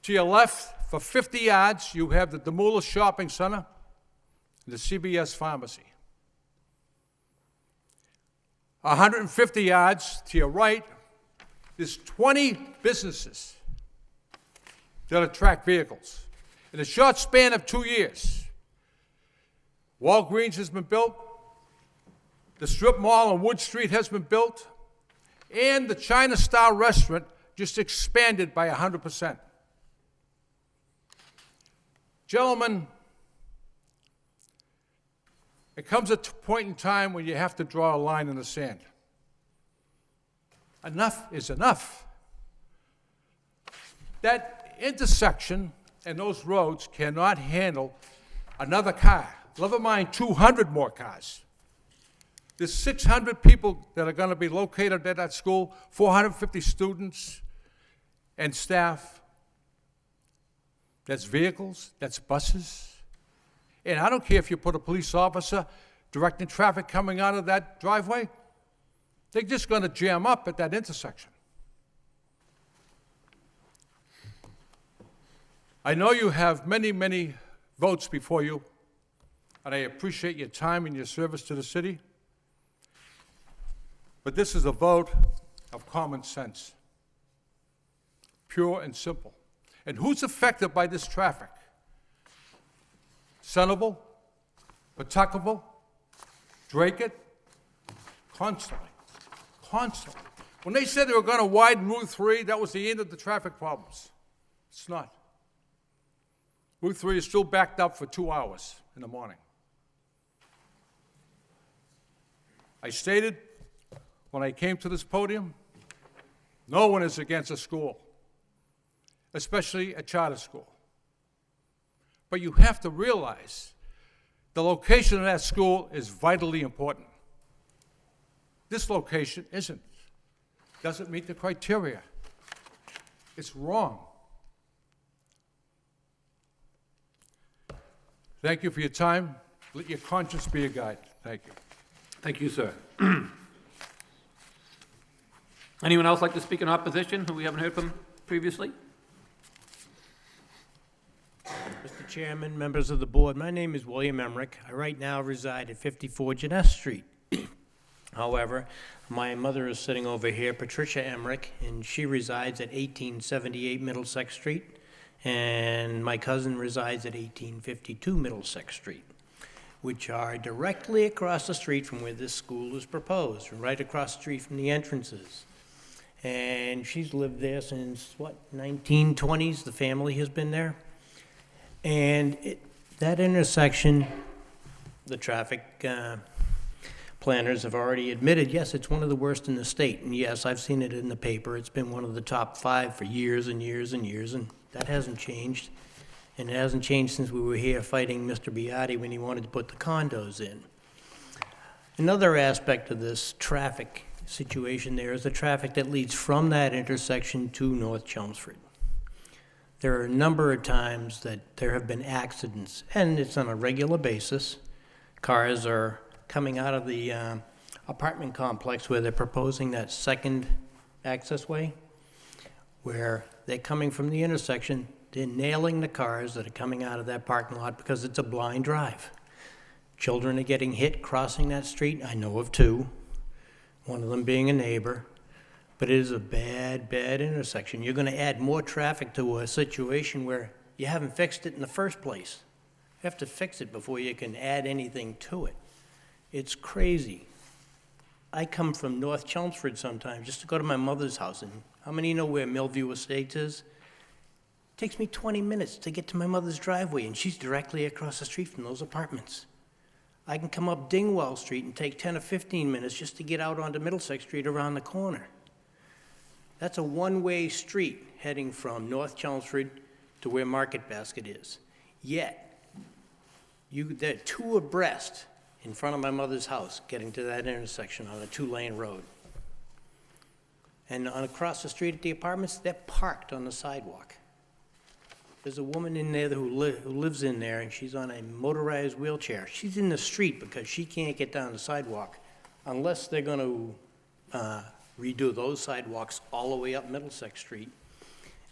to your left, for 50 yards, you have the Demoulas Shopping Center and the CBS Pharmacy. 150 yards to your right, there's 20 businesses that attract vehicles. In a short span of 2 years, Walgreens has been built, the strip mall on Wood Street has been built, and the China Star restaurant just expanded by 100%. Gentlemen, it comes a point in time when you have to draw a line in the sand. Enough is enough. That intersection and those roads cannot handle another car, never mind 200 more cars. There's 600 people that are going to be located at that school, 450 students and staff. That's vehicles, that's buses. And I don't care if you put a police officer directing traffic coming out of that driveway, they're just going to jam up at that intersection. I know you have many, many votes before you, and I appreciate your time and your service to the city. But this is a vote of common sense, pure and simple. And who's affected by this traffic? Centerville, Pawtuckaville, Dracut, constantly. When they said they were going to widen Route 3, that was the end of the traffic problems. It's not. Route 3 is still backed up for 2 hours in the morning. I stated when I came to this podium, no one is against a school, especially a charter school. But you have to realize the location of that school is vitally important. This location isn't. Doesn't meet the criteria. It's wrong. Thank you for your time. Let your conscience be a guide. Thank you. Thank you, sir. Anyone else like to speak in opposition who we haven't heard from previously? Mr. Chairman, members of the board, my name is William Emmerich. I right now reside at 54 Janess Street. However, my mother is sitting over here, Patricia Emmerich, and she resides at 1878 Middlesex Street, and my cousin resides at 1852 Middlesex Street, which are directly across the street from where this school is proposed, right across the street from the entrances. And she's lived there since, 1920s, the family has been there. And that intersection, the traffic planners have already admitted, yes, it's one of the worst in the state. And yes, I've seen it in the paper. It's been one of the top 5 for years and years and years, and that hasn't changed. And it hasn't changed since we were here fighting Mr. Beati when he wanted to put the condos in. Another aspect of this traffic situation there is the traffic that leads from that intersection to North Chelmsford. There are a number of times that there have been accidents, and it's on a regular basis. Cars are coming out of the apartment complex where they're proposing that second access way, where they're coming from the intersection, they're nailing the cars that are coming out of that parking lot because it's a blind drive. Children are getting hit crossing that street. I know of 2, one of them being a neighbor. But it is a bad, bad intersection. You're going to add more traffic to a situation where you haven't fixed it in the first place. have to fix it before you can add anything to it. It's crazy. I come from North Chelmsford sometimes just to go to my mother's house, and how many know where Millview Estates is? It takes me 20 minutes to get to my mother's driveway, and she's directly across the street from those apartments. I can come up Dingwell Street and take 10 or 15 minutes just to get out onto Middlesex Street around the corner. That's a one-way street heading from North Chelmsford to where Market Basket is. Yet, they're two abreast in front of my mother's house getting to that intersection on a two-lane road. And across the street at the apartments, they're parked on the sidewalk. There's a woman in there who lives in there, and she's on a motorized wheelchair. She's in the street because she can't get down the sidewalk unless they're going to redo those sidewalks all the way up Middlesex Street.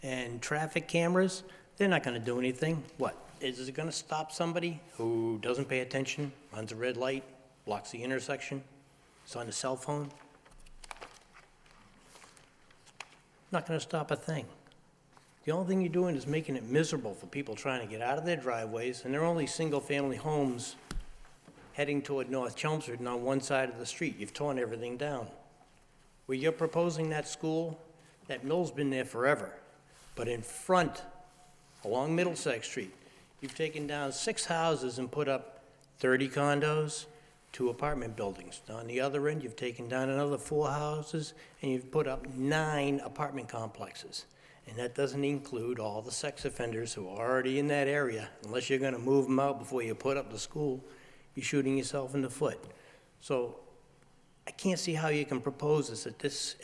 And traffic cameras, they're not going to do anything. What? Is it going to stop somebody who doesn't pay attention, runs a red light, blocks the intersection, is on his cell phone? Not going to stop a thing. The only thing you're doing is making it miserable for people trying to get out of their driveways, and they're only single-family homes heading toward North Chelmsford, and on one side of the street, you've torn everything down. Where you're proposing that school, that mill's been there forever, but in front, along Middlesex Street, you've taken down 6 houses and put up 30 condos, 2 apartment buildings. On the other end, you've taken down another 4 houses, and you've put up 9 apartment complexes. And that doesn't include all the sex offenders who are already in that area. Unless you're going to move them out before you put up the school, you're shooting yourself in the foot. So I can't see how you can propose this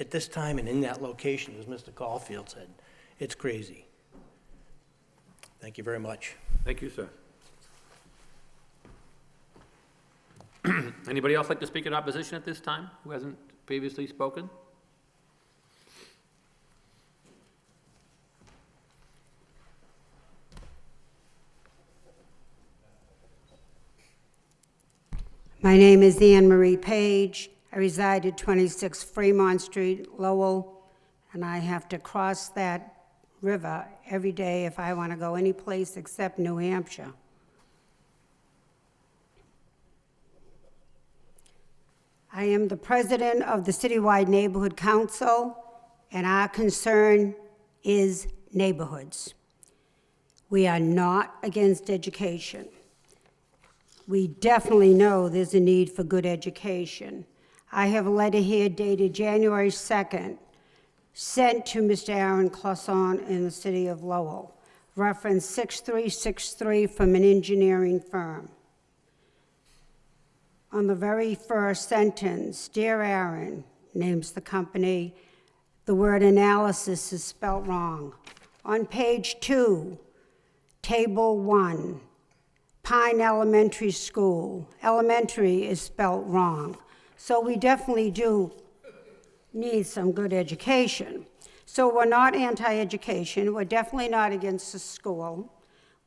at this time and in that location, as Mr. Caulfield said. It's crazy. Thank you very much. Thank you, sir. Anybody else like to speak in opposition at this time, who hasn't previously spoken? My name is Anne Marie Page. I reside at 26 Fremont Street, Lowell, and I have to cross that river every day if I want to go any place except New Hampshire. I am the president of the Citywide Neighborhood Council, and our concern is neighborhoods. We are not against education. We definitely know there's a need for good education. I have a letter here dated January 2nd, sent to Mr. Aaron Classon in the city of Lowell, reference 6363 from an engineering firm. On the very first sentence, Dear Aaron, names the company, the word analysis is spelled wrong. On page 2, table 1, Pine Elementary School, elementary is spelled wrong. So we definitely do need some good education. So we're not anti-education, we're definitely not against the school.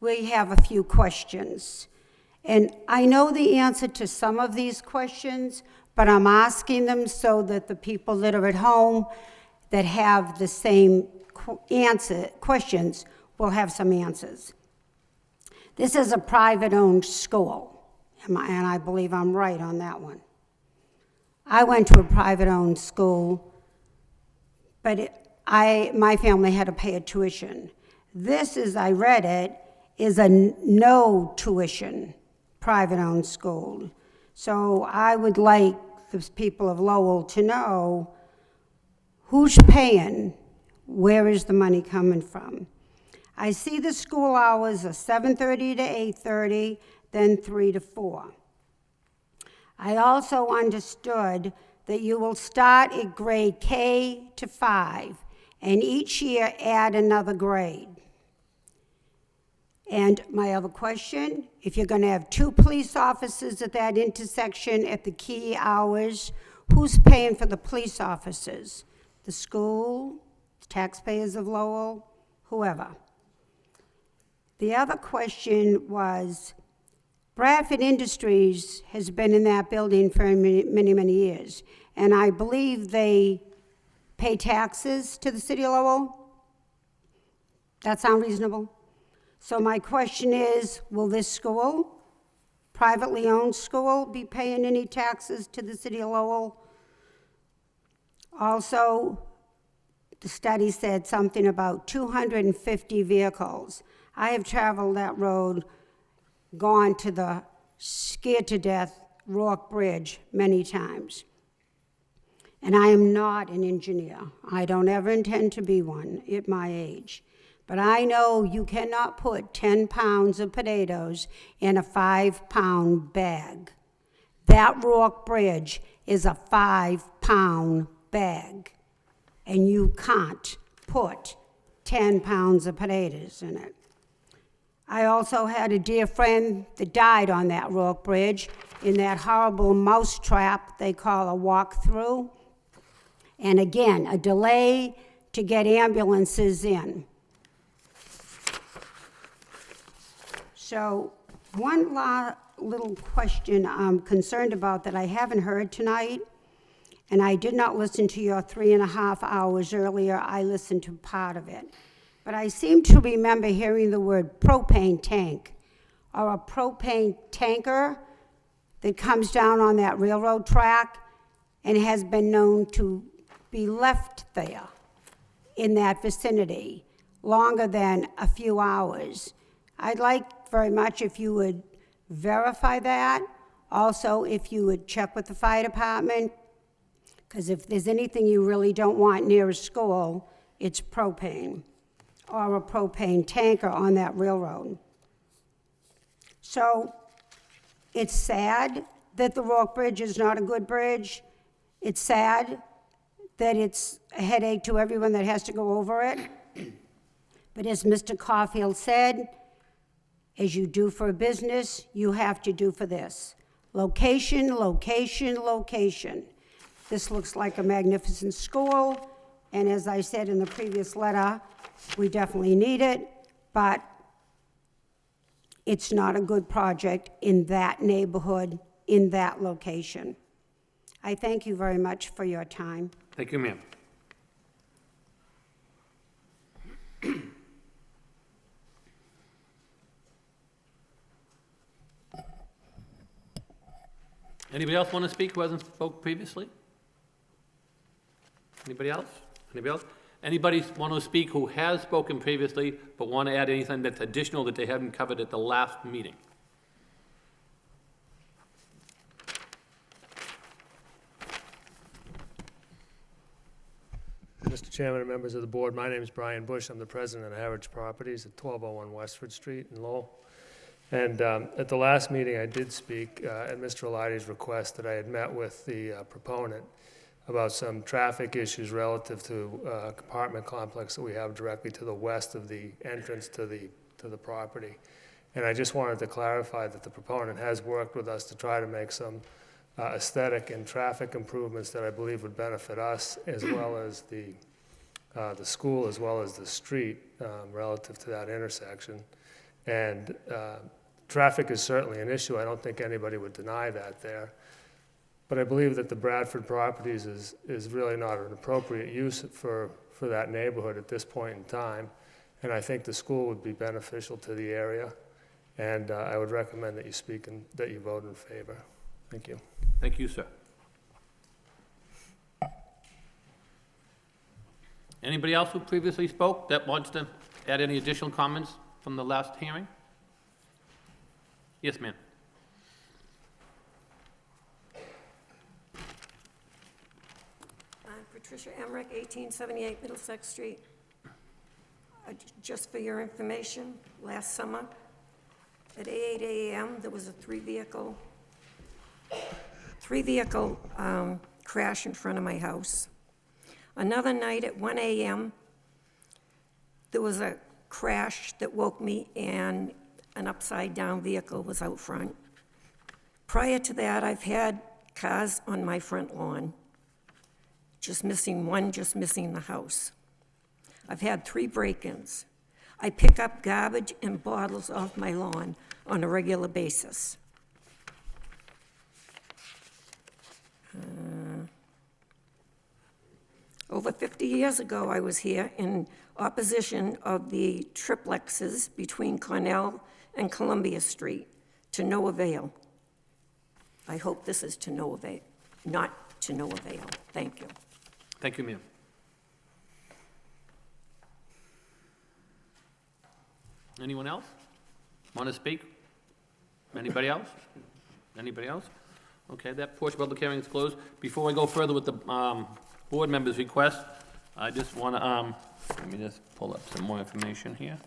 We have a few questions. And I know the answer to some of these questions, but I'm asking them so that the people that are at home that have the same questions will have some answers. This is a private-owned school, and I believe I'm right on that one. I went to a private-owned school, but my family had to pay a tuition. This, as I read it, is a no tuition private-owned school. So I would like the people of Lowell to know who's paying, where is the money coming from? I see the school hours are 7:30 to 8:30, then 3 to 4. I also understood that you will start at grade K to 5, and each year add another grade. And my other question, if you're going to have 2 police officers at that intersection at the key hours, who's paying for the police officers? The school, the taxpayers of Lowell, whoever. The other question was, Bradford Industries has been in that building for many, many years, and I believe they pay taxes to the city of Lowell. That sound reasonable? So my question is, will this school, privately owned school, be paying any taxes to the city of Lowell? Also, the study said something about 250 vehicles. I have traveled that road, gone to the scared to death Rourke Bridge many times. And I am not an engineer. I don't ever intend to be one at my age. But I know you cannot put 10 pounds of potatoes in a 5-pound bag. That Rourke Bridge is a 5-pound bag. And you can't put 10 pounds of potatoes in it. I also had a dear friend that died on that Rourke Bridge in that horrible mouse trap they call a walk-through. And again, a delay to get ambulances in. So one little question I'm concerned about that I haven't heard tonight, and I did not listen to your 3.5 hours earlier. I listened to part of it. But I seem to remember hearing the word propane tank, or a propane tanker that comes down on that railroad track and has been known to be left there in that vicinity longer than a few hours. I'd like very much if you would verify that. Also, if you would check with the fire department, because if there's anything you really don't want near a school, it's propane, or a propane tanker on that railroad. So it's sad that the Rourke Bridge is not a good bridge. It's sad that it's a headache to everyone that has to go over it. But as Mr. Caulfield said, as you do for a business, you have to do for this. Location, location, location. This looks like a magnificent school, and as I said in the previous letter, we definitely need it, but it's not a good project in that neighborhood, in that location. I thank you very much for your time. Thank you, ma'am. Anybody else want to speak who hasn't spoke previously? Anybody else? Anybody else? Anybody want to speak who has spoken previously but want to add anything that's additional that they haven't covered at the last meeting? Mr. Chairman and members of the board, my name is Brian Bush. I'm the president of Heritage Properties at 1201 Westford Street in Lowell. And at the last meeting, I did speak at Mr. Elidy's request that I had met with the proponent about some traffic issues relative to a apartment complex that we have directly to the west of the entrance to the property. And I just wanted to clarify that the proponent has worked with us to try to make some aesthetic and traffic improvements that I believe would benefit us as well as the school as well as the street relative to that intersection. And traffic is certainly an issue. I don't think anybody would deny that there. But I believe that the Bradford Properties is really not an appropriate use for that neighborhood at this point in time. And I think the school would be beneficial to the area. And I would recommend that you speak and that you vote in favor. Thank you. Thank you, sir. Anybody else who previously spoke that wants to add any additional comments from the last hearing? Yes, ma'am. I'm Patricia Emmerich, 1878 Middlesex Street. Just for your information, last summer at 8 a.m. there was a three-vehicle crash in front of my house. Another night at 1 a.m. there was a crash that woke me and an upside-down vehicle was out front. Prior to that, I've had cars on my front lawn, just missing one, just missing the house. I've had 3 break-ins. I pick up garbage and bottles off my lawn on a regular basis. Over 50 years ago, I was here in opposition of the triplexes between Cornell and Columbia Street, to no avail. I hope this is to no avail, not to no avail. Thank you. Thank you, ma'am. Anyone else want to speak? Anybody else? Anybody else? Okay, that portion of public hearing is closed. Before I go further with the board members' request, I just want to, let me just pull up some more information here.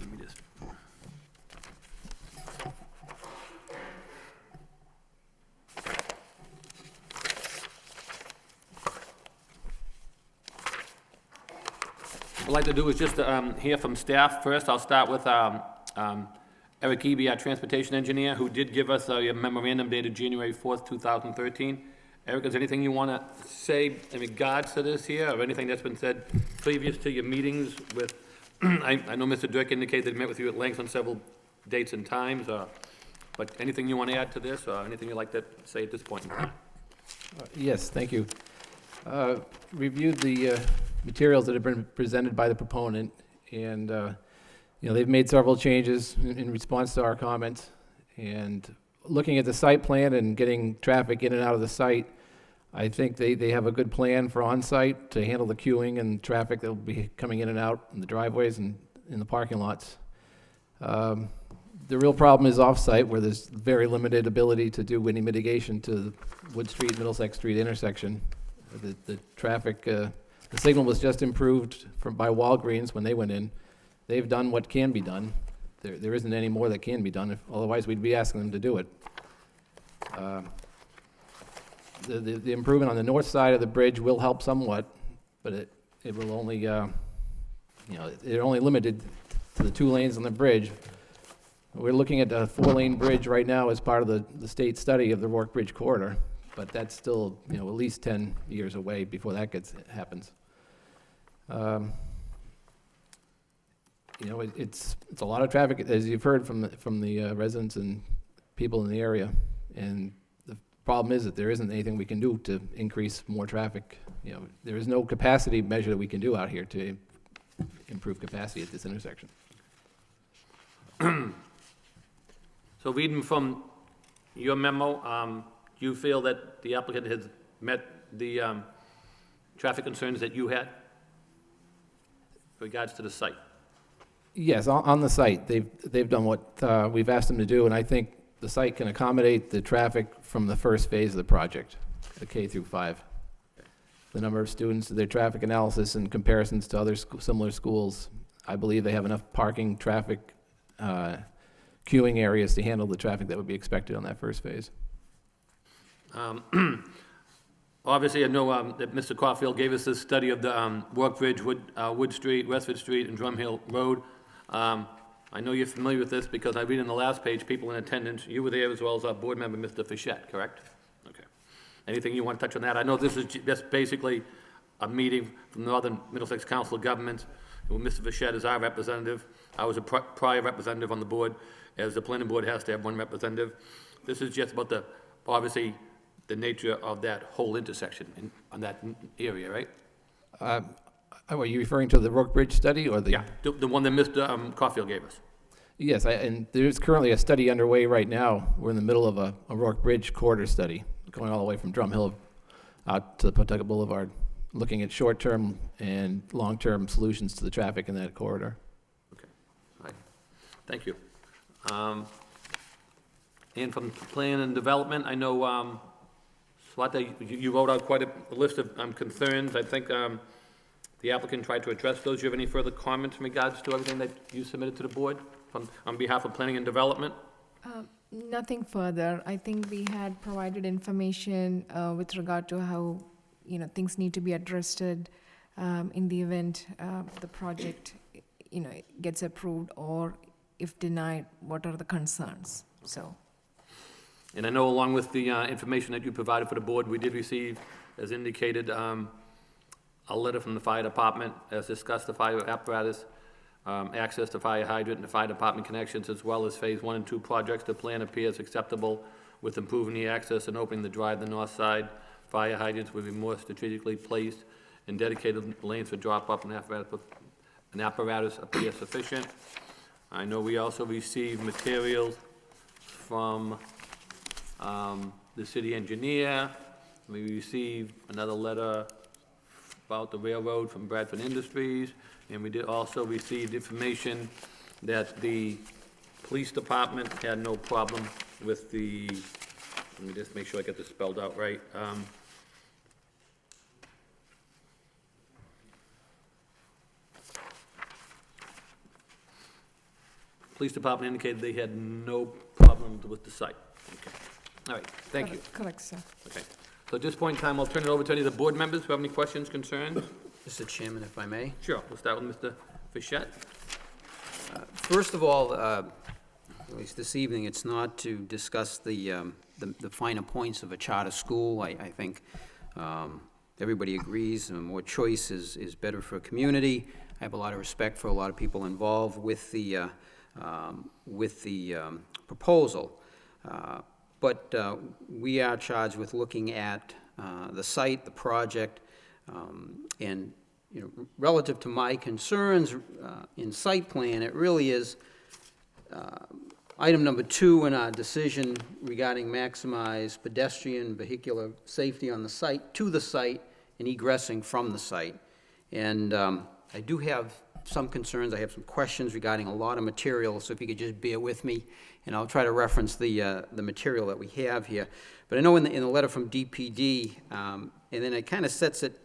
Let me just. What I'd like to do is just hear from staff first. I'll start with Eric Eby, our transportation engineer, who did give us a memorandum dated January 4th, 2013. Eric, is there anything you want to say in regards to this here, or anything that's been said previous to your meetings with, I know Mr. Dirk indicated that he met with you at length on several dates and times, but anything you want to add to this, or anything you'd like to say at this point in time? Yes, thank you. Reviewed the materials that have been presented by the proponent, and they've made several changes in response to our comments. And looking at the site plan and getting traffic in and out of the site, I think they have a good plan for on-site to handle the queuing and traffic that will be coming in and out in the driveways and in the parking lots. The real problem is off-site, where there's very limited ability to do any mitigation to the Wood Street, Middlesex Street intersection. The traffic, the signal was just improved by Walgreens when they went in. They've done what can be done. There isn't any more that can be done, otherwise we'd be asking them to do it. The improvement on the north side of the bridge will help somewhat, but it will only, they're only limited to the 2 lanes on the bridge. We're looking at a 4-lane bridge right now as part of the state study of the Rourke Bridge corridor, but that's still, at least 10 years away before that happens. It's a lot of traffic, as you've heard from the residents and people in the area. And the problem is that there isn't anything we can do to increase more traffic. There is no capacity measure that we can do out here to improve capacity at this intersection. So reading from your memo, do you feel that the applicant has met the traffic concerns that you had with regards to the site? Yes, on the site, they've done what we've asked them to do, and I think the site can accommodate the traffic from the first phase of the project, the K through 5. The number of students, their traffic analysis and comparisons to other similar schools, I believe they have enough parking, traffic, queuing areas to handle the traffic that would be expected on that first phase. Obviously, I know that Mr. Caulfield gave us this study of the Rourke Bridge, Wood Street, Westford Street, and Drum Hill Road. I know you're familiar with this because I read in the last page, people in attendance, you were there as well as our board member, Mr. Fischette, correct? Okay. Anything you want to touch on that? I know this is just basically a meeting from the Northern Middlesex Council of Governments, where Mr. Fischette is our representative. I was a prior representative on the board, as the planning board has to have one representative. This is just about obviously, the nature of that whole intersection on that area, right? Are you referring to the Rourke Bridge study or the? Yeah, the one that Mr. Caulfield gave us. Yes, and there's currently a study underway right now. We're in the middle of a Rourke Bridge corridor study, going all the way from Drum Hill out to Pawtucket Boulevard, looking at short-term and long-term solutions to the traffic in that corridor. Okay, all right, thank you. And from plan and development, I know, Swati, you wrote out quite a list of concerns. I think the applicant tried to address those. Do you have any further comments in regards to everything that you submitted to the board on behalf of planning and development? Nothing further. I think we had provided information with regard to how, things need to be addressed in the event the project, gets approved, or if denied, what are the concerns, so. And I know along with the information that you provided for the board, we did receive, as indicated, a letter from the fire department, as discussed, the fire apparatus, access to fire hydrant and fire department connections, as well as Phase 1 and 2 projects. The plan appears acceptable with improving the access and opening the drive to the north side. Fire hydrants will be more strategically placed in dedicated lanes for drop-off, and apparatus appears sufficient. I know we also received materials from the city engineer. We received another letter about the railroad from Bradford Industries, and we did also receive information that the police department had no problem with the, let me just make sure I get this spelled out right. Police department indicated they had no problems with the site. Okay. All right, thank you. Correct, sir. Okay. So at this point in time, I'll turn it over to any of the board members who have any questions, concerns. Mr. Chairman, if I may. Sure, we'll start with Mr. Fischett. First of all, at least this evening, it's not to discuss the finer points of a charter school. I think everybody agrees more choice is better for a community. I have a lot of respect for a lot of people involved with the proposal. But we are charged with looking at the site, the project, and relative to my concerns in site plan, it really is item number 2 in our decision regarding maximize pedestrian vehicular safety on the site, to the site, and egressing from the site. And I do have some concerns. I have some questions regarding a lot of material, so if you could just bear with me, and I'll try to reference the material that we have here. But I know in the letter from DPD, and then it kind of sets it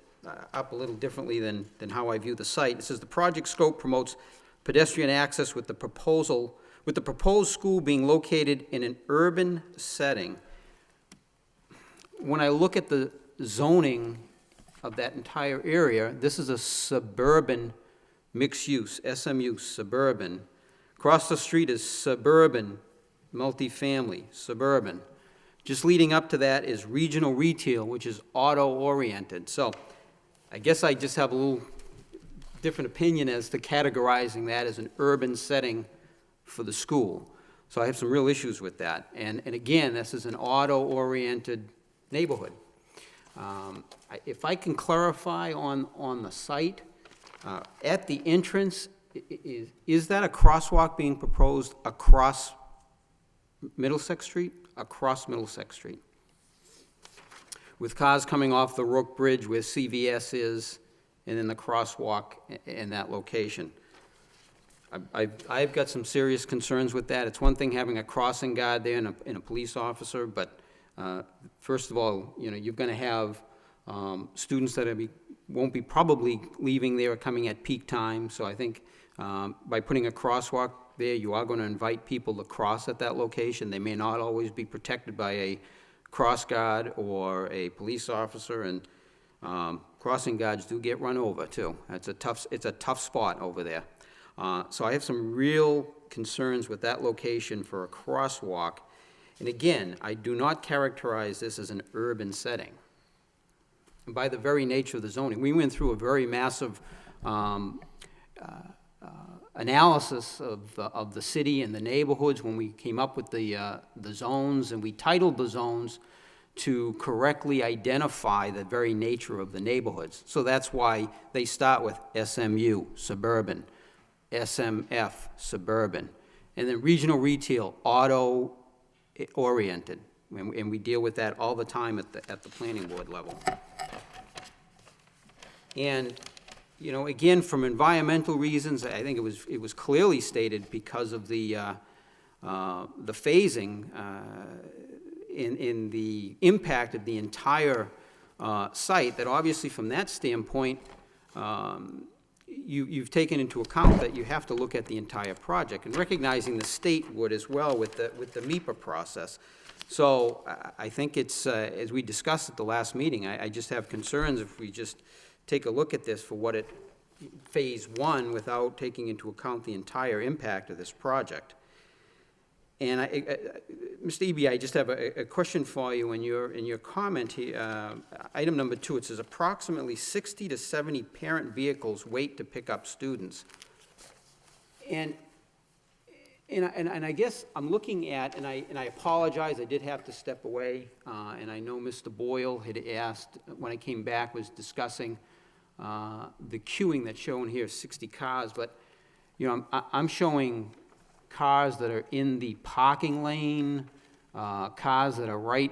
up a little differently than how I view the site. It says the project scope promotes pedestrian access with the proposed school being located in an urban setting. When I look at the zoning of that entire area, this is a suburban mixed use, SMU, suburban. Across the street is suburban, multifamily, suburban. Just leading up to that is regional retail, which is auto-oriented. So I guess I just have a little different opinion as to categorizing that as an urban setting for the school. So I have some real issues with that. And again, this is an auto-oriented neighborhood. If I can clarify on the site, at the entrance, is that a crosswalk being proposed across Middlesex Street? Across Middlesex Street, with cars coming off the Rook Bridge where CVS is, and then the crosswalk in that location. I've got some serious concerns with that. It's one thing having a crossing guard there and a police officer, but first of all, you're going to have students that won't be probably leaving there or coming at peak time. So I think by putting a crosswalk there, you are going to invite people to cross at that location. They may not always be protected by a cross guard or a police officer, and crossing guards do get run over too. It's a tough spot over there. So I have some real concerns with that location for a crosswalk. And again, I do not characterize this as an urban setting. And by the very nature of the zoning, we went through a very massive analysis of the city and the neighborhoods when we came up with the zones, and we titled the zones to correctly identify the very nature of the neighborhoods. So that's why they start with SMU, suburban, SMF, suburban, and then regional retail, auto-oriented, and we deal with that all the time at the planning board level. And again, from environmental reasons, I think it was clearly stated because of the phasing in the impact of the entire site, that obviously from that standpoint, you've taken into account that you have to look at the entire project, and recognizing the state would as well with the MEPA process. So I think it's, as we discussed at the last meeting, I just have concerns if we just take a look at this for what phase 1 without taking into account the entire impact of this project. And Mr. Eby, I just have a question for you in your comment here. Item number 2, it says approximately 60 to 70 parent vehicles wait to pick up students. And I guess I'm looking at, and I apologize, I did have to step away, and I know Mr. Boyle had asked, when I came back, was discussing the queuing that's shown here, 60 cars, but, you know, I'm showing cars that are in the parking lane, cars that are right,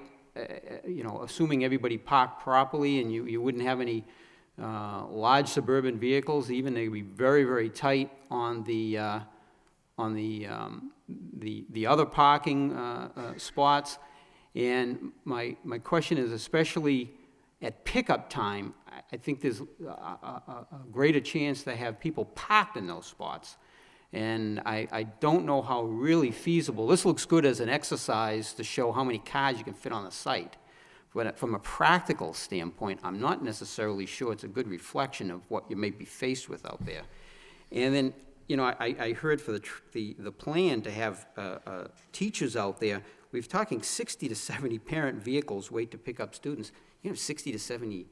you know, assuming everybody parked properly, and you wouldn't have any large suburban vehicles, even they'd be very, very tight on the other parking spots. And my question is, especially at pickup time, I think there's a greater chance to have people parked in those spots. And I don't know how really feasible, this looks good as an exercise to show how many cars you can fit on the site. But from a practical standpoint, I'm not necessarily sure it's a good reflection of what you may be faced with out there. And then, you know, I heard for the plan to have teachers out there, we're talking 60 to 70 parent vehicles wait to pick up students. You know, 60 to 70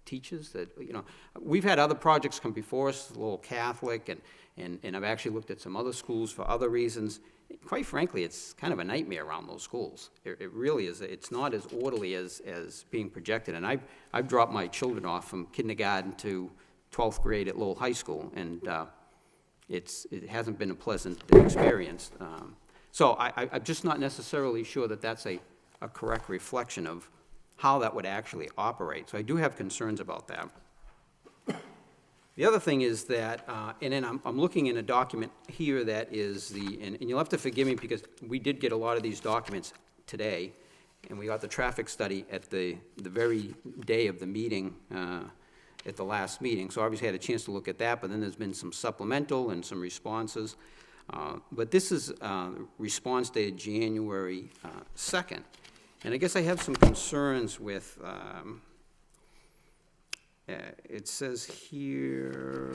teachers that, you know, we've had other projects come before us, Lowell Catholic, and I've actually looked at some other schools for other reasons. Quite frankly, it's kind of a nightmare around those schools. It really is. It's not as orderly as being projected. And I've dropped my children off from kindergarten to 12th grade at Lowell High School, and it hasn't been a pleasant experience. So I'm just not necessarily sure that that's a correct reflection of how that would actually operate. So I do have concerns about that. The other thing is that, and then I'm looking in a document here that is and you'll have to forgive me because we did get a lot of these documents today, and we got the traffic study at the very day of the meeting, at the last meeting. So obviously I had a chance to look at that, but then there's been some supplemental and some responses. But this is response dated January 2nd. And I guess I have some concerns with, it says here,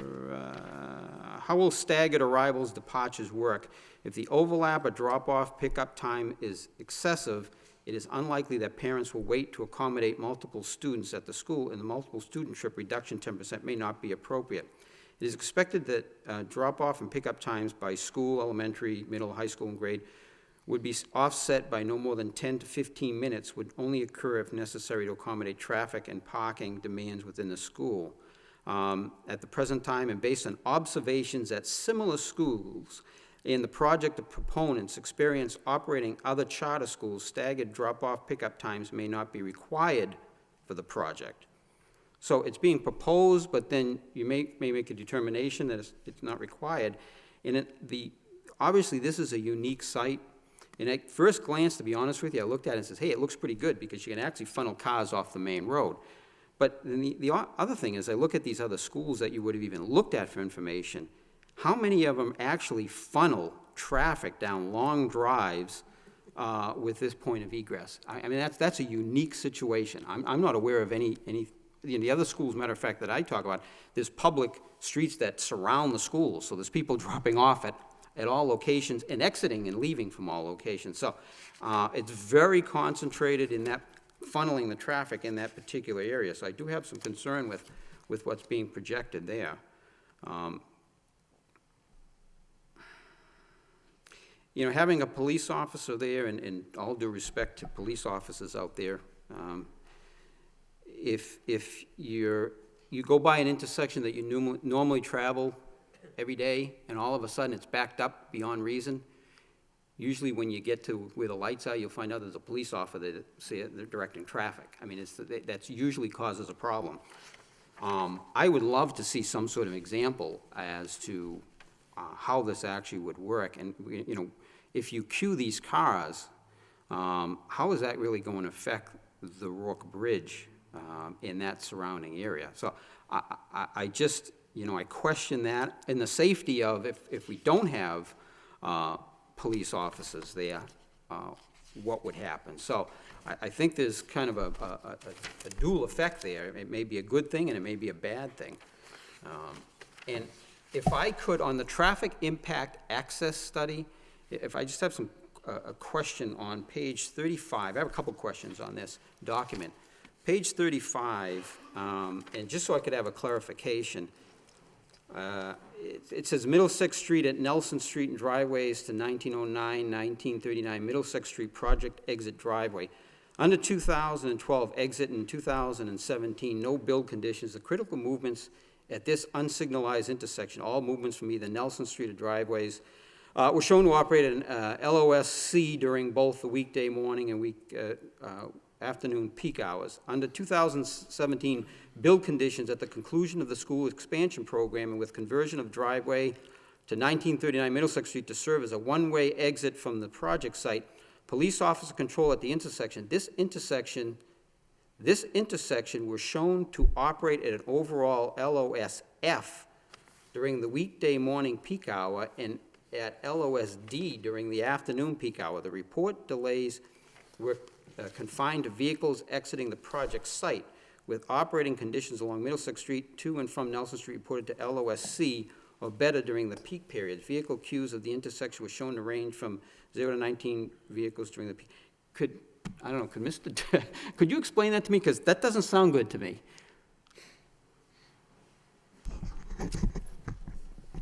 how will staggered arrivals, departures work? If the overlap or drop-off pickup time is excessive, it is unlikely that parents will wait to accommodate multiple students at the school, and the multiple student trip reduction 10% may not be appropriate. It is expected that drop-off and pickup times by school, elementary, middle, high school, and grade would be offset by no more than 10 to 15 minutes, would only occur if necessary to accommodate traffic and parking demands within the school. At the present time, and based on observations at similar schools and the project of proponents' experience operating other charter schools, staggered drop-off pickup times may not be required for the project. So it's being proposed, but then you may make a determination that it's not required. And obviously this is a unique site. And at first glance, to be honest with you, I looked at it and says, hey, it looks pretty good because you can actually funnel cars off the main road. But then the other thing is I look at these other schools that you would have even looked at for information. How many of them actually funnel traffic down long drives with this point of egress? I mean, that's a unique situation. I'm not aware of any in the other schools, matter of fact, that I talk about, there's public streets that surround the schools. So there's people dropping off at all locations and exiting and leaving from all locations. So it's very concentrated in that funneling the traffic in that particular area. So I do have some concern with what's being projected there. You know, having a police officer there, and all due respect to police officers out there, if you go by an intersection that you normally travel every day, and all of a sudden it's backed up beyond reason, usually when you get to where the lights are, you'll find out there's a police officer that they're directing traffic. I mean, that's usually causes a problem. I would love to see some sort of example as to how this actually would work. And, you know, if you queue these cars, how is that really going to affect the Rourke Bridge in that surrounding area? So I just, you know, I question that, and the safety of if we don't have police officers there, what would happen? So I think there's kind of a dual effect there. It may be a good thing and it may be a bad thing. And if I could, on the traffic impact access study, if I just have a question on page 35, I have a couple questions on this document. Page 35, and just so I could have a clarification, it says Middlesex Street at Nelson Street and driveways to 1909, 1939, Middlesex Street project exit driveway. Under 2012, exit in 2017, no build conditions. The critical movements at this unsignalized intersection, all movements from either Nelson Street or driveways, were shown to operate at an LOSC during both the weekday morning and afternoon peak hours. Under 2017 build conditions at the conclusion of the school expansion program and with conversion of driveway to 1939 Middlesex Street to serve as a one-way exit from the project site, police officer control at the intersection. This intersection was shown to operate at an overall LOSF during the weekday morning peak hour and at LOSD during the afternoon peak hour. The report delays were confined to vehicles exiting the project site, with operating conditions along Middlesex Street to and from Nelson Street reported to LOSC or better during the peak periods. Vehicle queues of the intersection were shown to range from 0 to 19 vehicles during the peak. Could you explain that to me? Because that doesn't sound good to me.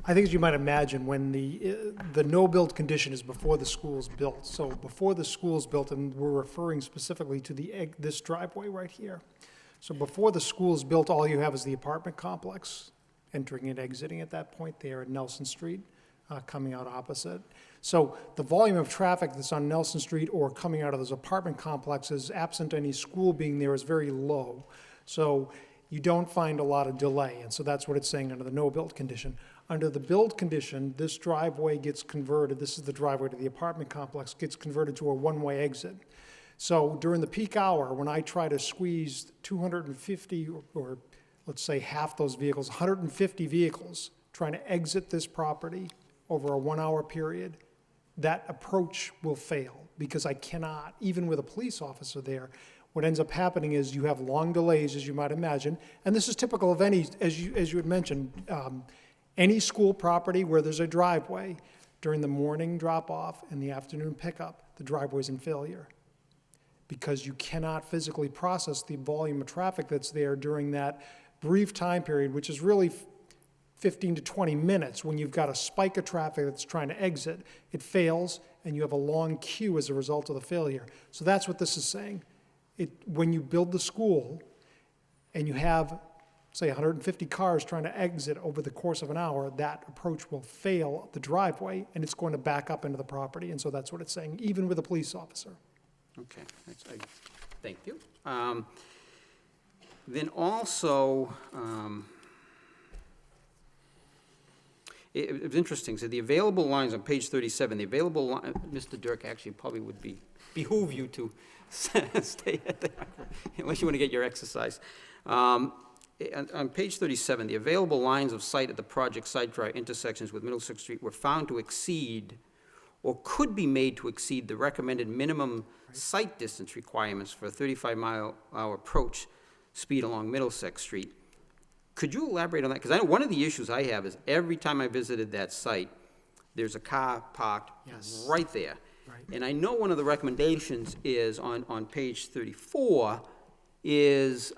I think, as you might imagine, when the no-build condition is before the school's built. So before the school's built, and we're referring specifically to this driveway right here. So before the school's built, all you have is the apartment complex, entering and exiting at that point there at Nelson Street, coming out opposite. So the volume of traffic that's on Nelson Street or coming out of those apartment complexes, absent any school being there, is very low. So you don't find a lot of delay, and so that's what it's saying under the no-build condition. Under the build condition, this driveway gets converted, this is the driveway to the apartment complex, gets converted to a one-way exit. So during the peak hour, when I try to squeeze 250, or let's say half those vehicles, 150 vehicles, trying to exit this property over a 1 hour period, that approach will fail, because I cannot, even with a police officer there. What ends up happening is you have long delays, as you might imagine, and this is typical of any, as you had mentioned, any school property where there's a driveway, during the morning drop-off and the afternoon pickup, the driveway's in failure, because you cannot physically process the volume of traffic that's there during that brief time period, which is really 15 to 20 minutes. When you've got a spike of traffic that's trying to exit, it fails, and you have a long queue as a result of the failure. So that's what this is saying. When you build the school and you have, say, 150 cars trying to exit over the course of an hour, that approach will fail the driveway, and it's going to back up into the property. And so that's what it's saying, even with a police officer. Okay, thank you. Then also, it was interesting, so the available lines on page 37, the available line, Mr. Dirk actually probably would behoove you to stay at the, unless you want to get your exercise. On page 37, the available lines of sight at the project site drive intersections with Middlesex Street were found to exceed or could be made to exceed the recommended minimum sight distance requirements for a 35-mile-hour approach speed along Middlesex Street. Could you elaborate on that? Because I know one of the issues I have is every time I visited that site, there's a car parked right there. Right. And I know one of the recommendations is on page 34 is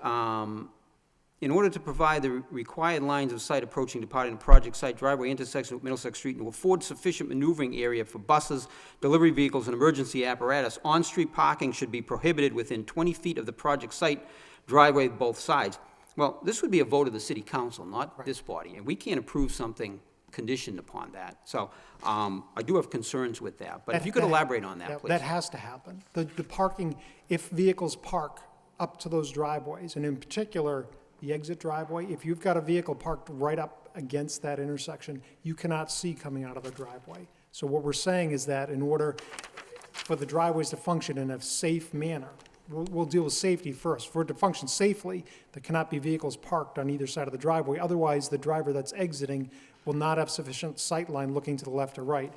in order to provide the required lines of sight approaching, departing the project site driveway intersection with Middlesex Street and to afford sufficient maneuvering area for buses, delivery vehicles, and emergency apparatus, on-street parking should be prohibited within 20 feet of the project site driveway both sides. Well, this would be a vote of the city council, not this body, and we can't approve something conditioned upon that. So I do have concerns with that, but if you could elaborate on that, please. That has to happen. The parking, if vehicles park up to those driveways, and in particular, the exit driveway, if you've got a vehicle parked right up against that intersection, you cannot see coming out of the driveway. So what we're saying is that in order for the driveways to function in a safe manner, we'll deal with safety first. For it to function safely, there cannot be vehicles parked on either side of the driveway. Otherwise, the driver that's exiting will not have sufficient sight line looking to the left or right.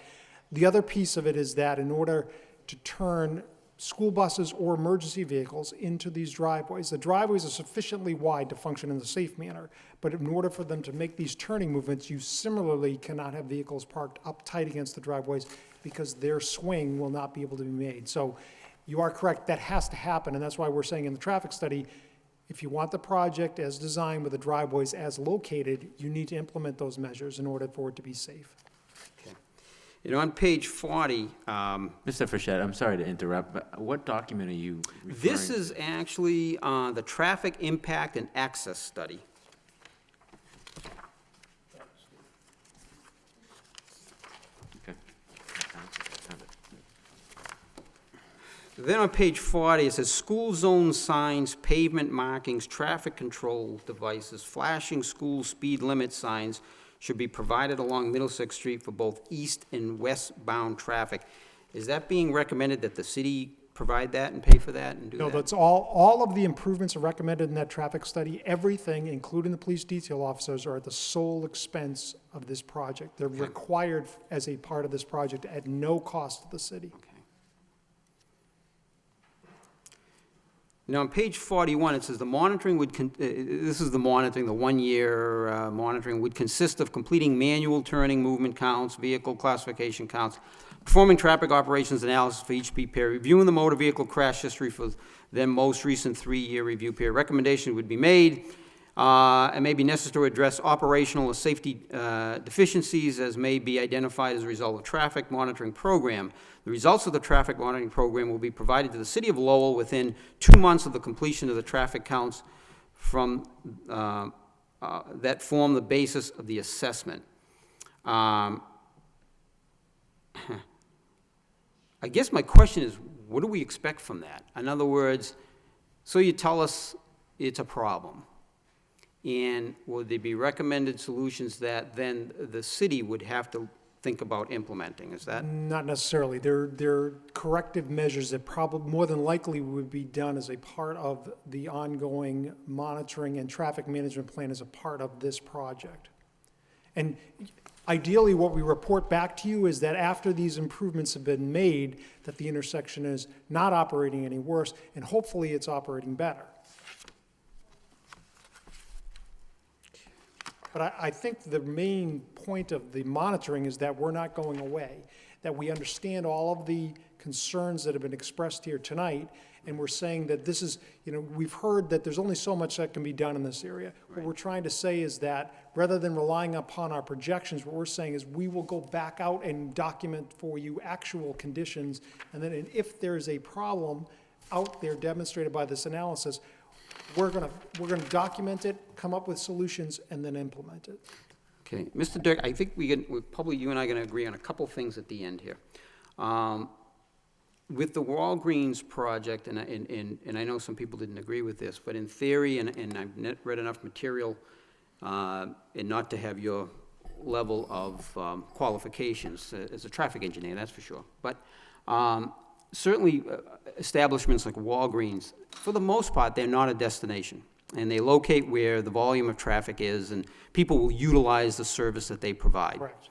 The other piece of it is that in order to turn school buses or emergency vehicles into these driveways, the driveways are sufficiently wide to function in a safe manner, but in order for them to make these turning movements, you similarly cannot have vehicles parked up tight against the driveways because their swing will not be able to be made. So you are correct, that has to happen, and that's why we're saying in the traffic study, If you want the project as designed with the driveways as located, you need to implement those measures in order for it to be safe. You know, on page 40, Mr. Frechette, I'm sorry to interrupt, but what document are you referring to? this is actually the traffic impact and access study. Okay. Then on page 40, it says, school zone signs, pavement markings, traffic control devices, flashing school speed limit signs should be provided along Middlesex Street for both east and westbound traffic. Is that being recommended that the city provide that and pay for that and do that? No, that's all of the improvements are recommended in that traffic study. Everything, including the police detail officers, are at the sole expense of this project. They're required as a part of this project at no cost to the city. Okay. Now, on page 41, it says the monitoring would, this is the monitoring, the one-year monitoring would consist of completing manual turning movement counts, vehicle classification counts, performing traffic operations analysis for each P period, reviewing the motor vehicle crash history for the most recent 3-year review period. Recommendation would be made and may be necessary to address operational or safety deficiencies as may be identified as a result of traffic monitoring program. The results of the traffic monitoring program will be provided to the City of Lowell within 2 months of the completion of the traffic counts from, that form the basis of the assessment. I guess my question is, what do we expect from that? In other words, so you tell us it's a problem, and would there be recommended solutions that then the city would have to think about implementing? Is that? Not necessarily. They're corrective measures that probably more than likely would be done as a part of the ongoing monitoring and traffic management plan as a part of this project. And ideally, what we report back to you is that after these improvements have been made, that the intersection is not operating any worse, and hopefully it's operating better. But I think the main point of the monitoring is that we're not going away, that we understand all of the concerns that have been expressed here tonight, and we're saying that this is, we've heard that there's only so much that can be done in this area. Right. What we're trying to say is that rather than relying upon our projections, what we're saying is we will go back out and document for you actual conditions, and then if there's a problem out there demonstrated by this analysis, we're gonna document it, come up with solutions, and then implement it. Okay, Mr. Dirk, I think probably you and I are going to agree on a couple things at the end here. With the Walgreens project, and I know some people didn't agree with this, but in theory, and I've read enough material, and not to have your level of qualifications as a traffic engineer, that's for sure. But certainly, establishments like Walgreens, for the most part, they're not a destination. And they locate where the volume of traffic is, and people will utilize the service that they provide. Correct.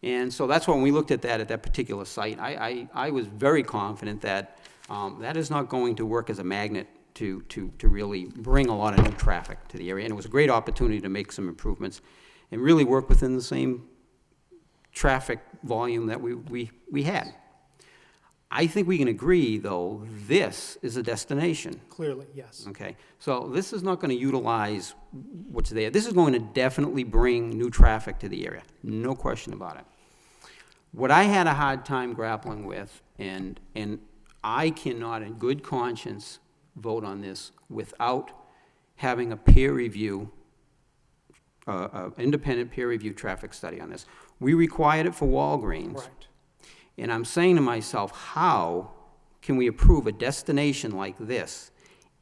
And so that's why when we looked at that particular site, I was very confident that that is not going to work as a magnet to really bring a lot of new traffic to the area. And it was a great opportunity to make some improvements and really work within the same traffic volume that we had. I think we can agree, though, this is a destination. Clearly, yes. Okay, so this is not going to utilize what's there. This is going to definitely bring new traffic to the area, no question about it. What I had a hard time grappling with, and I cannot in good conscience vote on this without having a peer review, independent peer review traffic study on this. We required it for Walgreens. Right. And I'm saying to myself, how can we approve a destination like this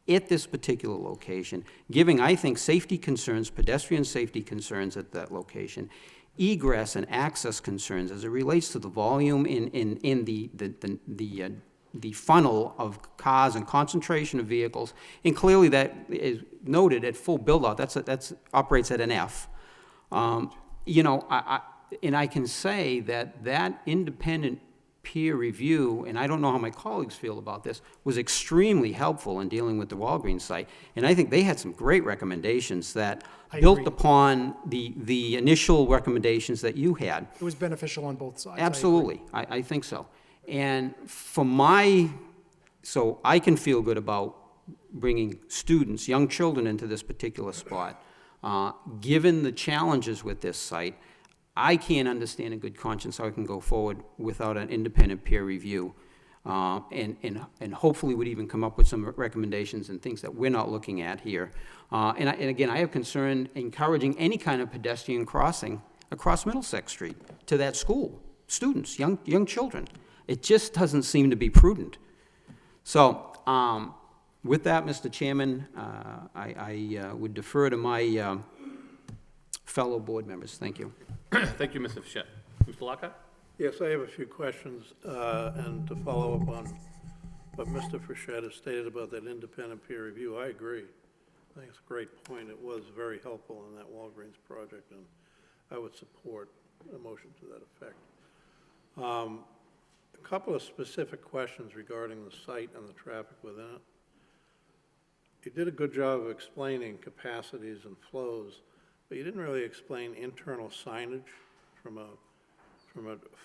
at this particular location, giving, I think, safety concerns, pedestrian safety concerns at that location, egress and access concerns as it relates to the volume in the funnel of cars and concentration of vehicles, and clearly that is noted at full build-out. That's operates at an F. And I can say that independent peer review, and I don't know how my colleagues feel about this, was extremely helpful in dealing with the Walgreens site. And I think they had some great recommendations that built upon the initial recommendations that you had. It was beneficial on both sides. Absolutely, I think so. And so I can feel good about bringing students, young children into this particular spot. Given the challenges with this site, I can't understand in good conscience how it can go forward without an independent peer review. And hopefully would even come up with some recommendations and things that we're not looking at here. And again, I have concern encouraging any kind of pedestrian crossing across Middlesex Street to that school, students, young children. It just doesn't seem to be prudent. So, with that, Mr. Chairman, I would defer to my fellow board members. Thank you. Thank you, Mr. Fischett. Mr. Lockhart? Yes, I have a few questions, and to follow up on what Mr. Fischett has stated about that independent peer review, I agree. I think it's a great point. It was very helpful in that Walgreens project, and I would support a motion to that effect. A couple of specific questions regarding the site and the traffic within it. You did a good job of explaining capacities and flows, but you didn't really explain internal signage from a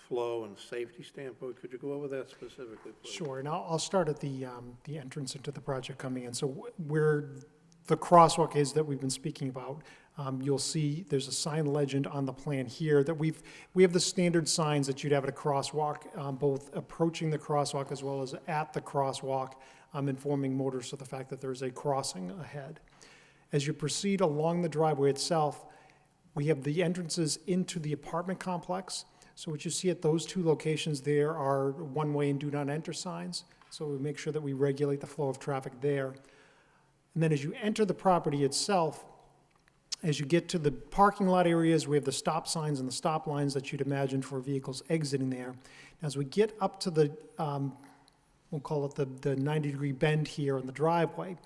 flow and safety standpoint. Could you go over that specifically, please? Sure, and I'll start at the entrance into the project coming in. So where the crosswalk is that we've been speaking about, you'll see there's a sign legend on the plan here that we have the standard signs that you'd have at a crosswalk, both approaching the crosswalk as well as at the crosswalk, informing motorists of the fact that there's a crossing ahead. As you proceed along the driveway itself, we have the entrances into the apartment complex. So what you see at those two locations there are one-way and do not enter signs. So we make sure that we regulate the flow of traffic there. And then as you enter the property itself, as you get to the parking lot areas, we have the stop signs and the stop lines that you'd imagine for vehicles exiting there. As we get up to the, we'll call it the 90-degree bend here in the driveway,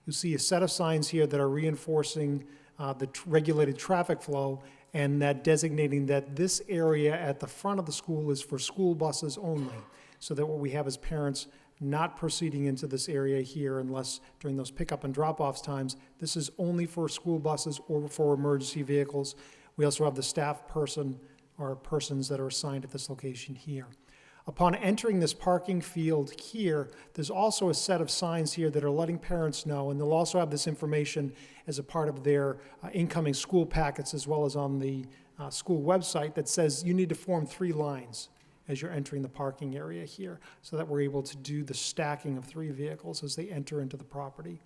you'll see a set of signs here that are reinforcing the regulated traffic flow, and that designating that this area at the front of the school is for school buses only, so that what we have is parents not proceeding into this area here unless during those pickup and drop-offs times. This is only for school buses or for emergency vehicles. We also have the staff person or persons that are assigned at this location here. Upon entering this parking field here, there's also a set of signs here that are letting parents know, and they'll also have this information as a part of their incoming school packets as well as on the school website that says you need to form 3 lines as you're entering the parking area here so that we're able to do the stacking of 3 vehicles as they enter into the property.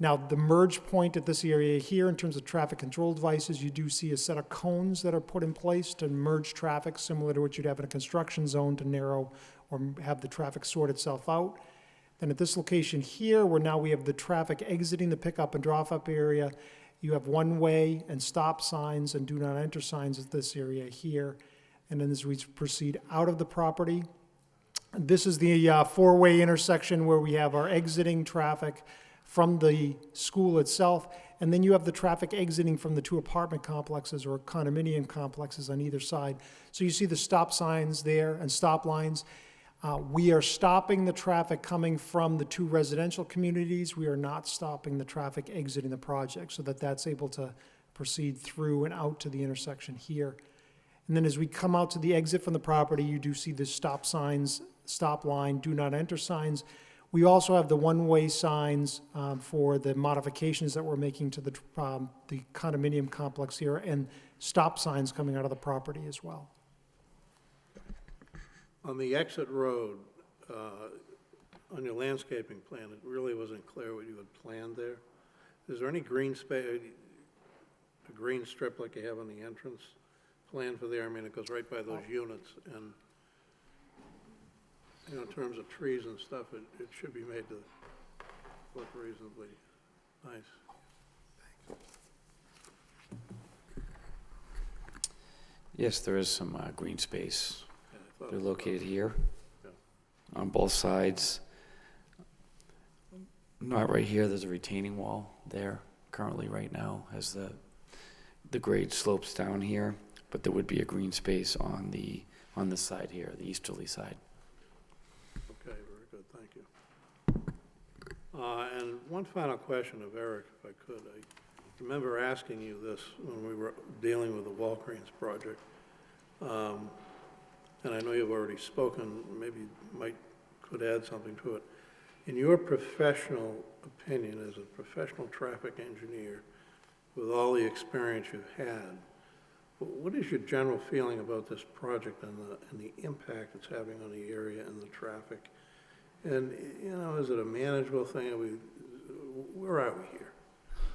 Now, the merge point at this area here, in terms of traffic control devices, you do see a set of cones that are put in place to merge traffic, similar to what you'd have in a construction zone to narrow or have the traffic sort itself out. Then at this location here, where now we have the traffic exiting the pickup and drop-up area, you have one-way and stop signs and do not enter signs at this area here. And then as we proceed out of the property, this is the 4-way intersection where we have our exiting traffic from the school itself, and then you have the traffic exiting from the 2 apartment complexes or condominium complexes on either side. So you see the stop signs there and stop lines. We are stopping the traffic coming from the 2 residential communities. We are not stopping the traffic exiting the project so that that's able to proceed through and out to the intersection here. And then as we come out to the exit from the property, you do see the stop signs, stop line, do not enter signs. We also have the one-way signs for the modifications that we're making to the condominium complex here, and stop signs coming out of the property as well. On the exit road, on your landscaping plan, it really wasn't clear what you had planned there. Is there any green space, a green strip like you have on the entrance plan for there? I mean, it goes right by those units, and you know, in terms of trees and stuff, it should be made to look reasonably nice. Yes, there is some green space. Yeah, They're located here Yeah. on both sides. Not right here, there's a retaining wall there currently right now as the grade slopes down here, but there would be a green space on the side here, the easterly side. Okay, very good, thank you. And one final question of Eric, if I could. I remember asking you this when we were dealing with the Walgreens project. And I know you've already spoken, maybe you could add something to it. In your professional opinion, as a professional traffic engineer, with all the experience you've had, what is your general feeling about this project and the impact it's having on the area and the traffic? And, is it a manageable thing? Where are we here?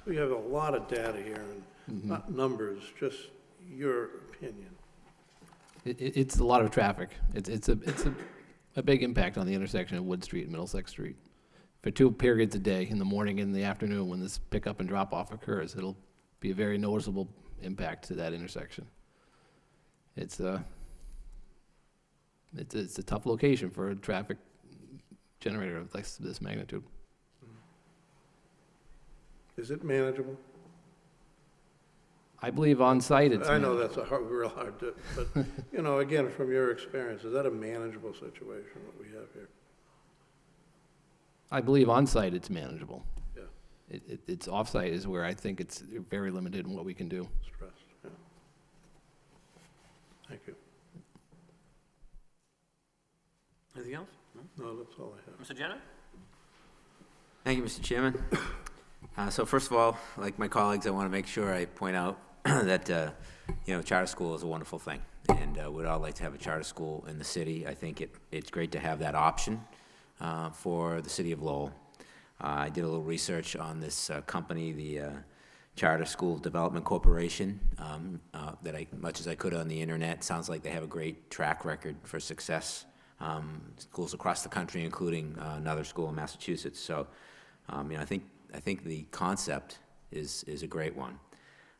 We have a lot of data here, and not numbers, just your opinion. It's a lot of traffic. It's a big impact on the intersection of Wood Street and Middlesex Street. For 2 periods a day, in the morning and in the afternoon, when this pickup and drop-off occurs, it'll be a very noticeable impact to that intersection. It's a tough location for a traffic generator of this magnitude. Is it manageable? I believe on-site it's I know manageable. that's real hard to, but, again, from your experience, is that a manageable situation, what we have here? I believe on-site it's manageable. Yeah. It's off-site is where I think it's very limited in what we can do. Stress, yeah. Thank you. Anything else? No, that's all I have. Mr. Jenner? Thank you, Mr. Chairman. So first of all, like my colleagues, I want to make sure I point out that, charter school is a wonderful thing, and we'd all like to have a charter school in the city. I think it's great to have that option for the city of Lowell. I did a little research on this company, the Charter School Development Corporation, much as I could on the internet. Sounds like they have a great track record for success. Schools across the country, including another school in Massachusetts. So, I think the concept is a great one.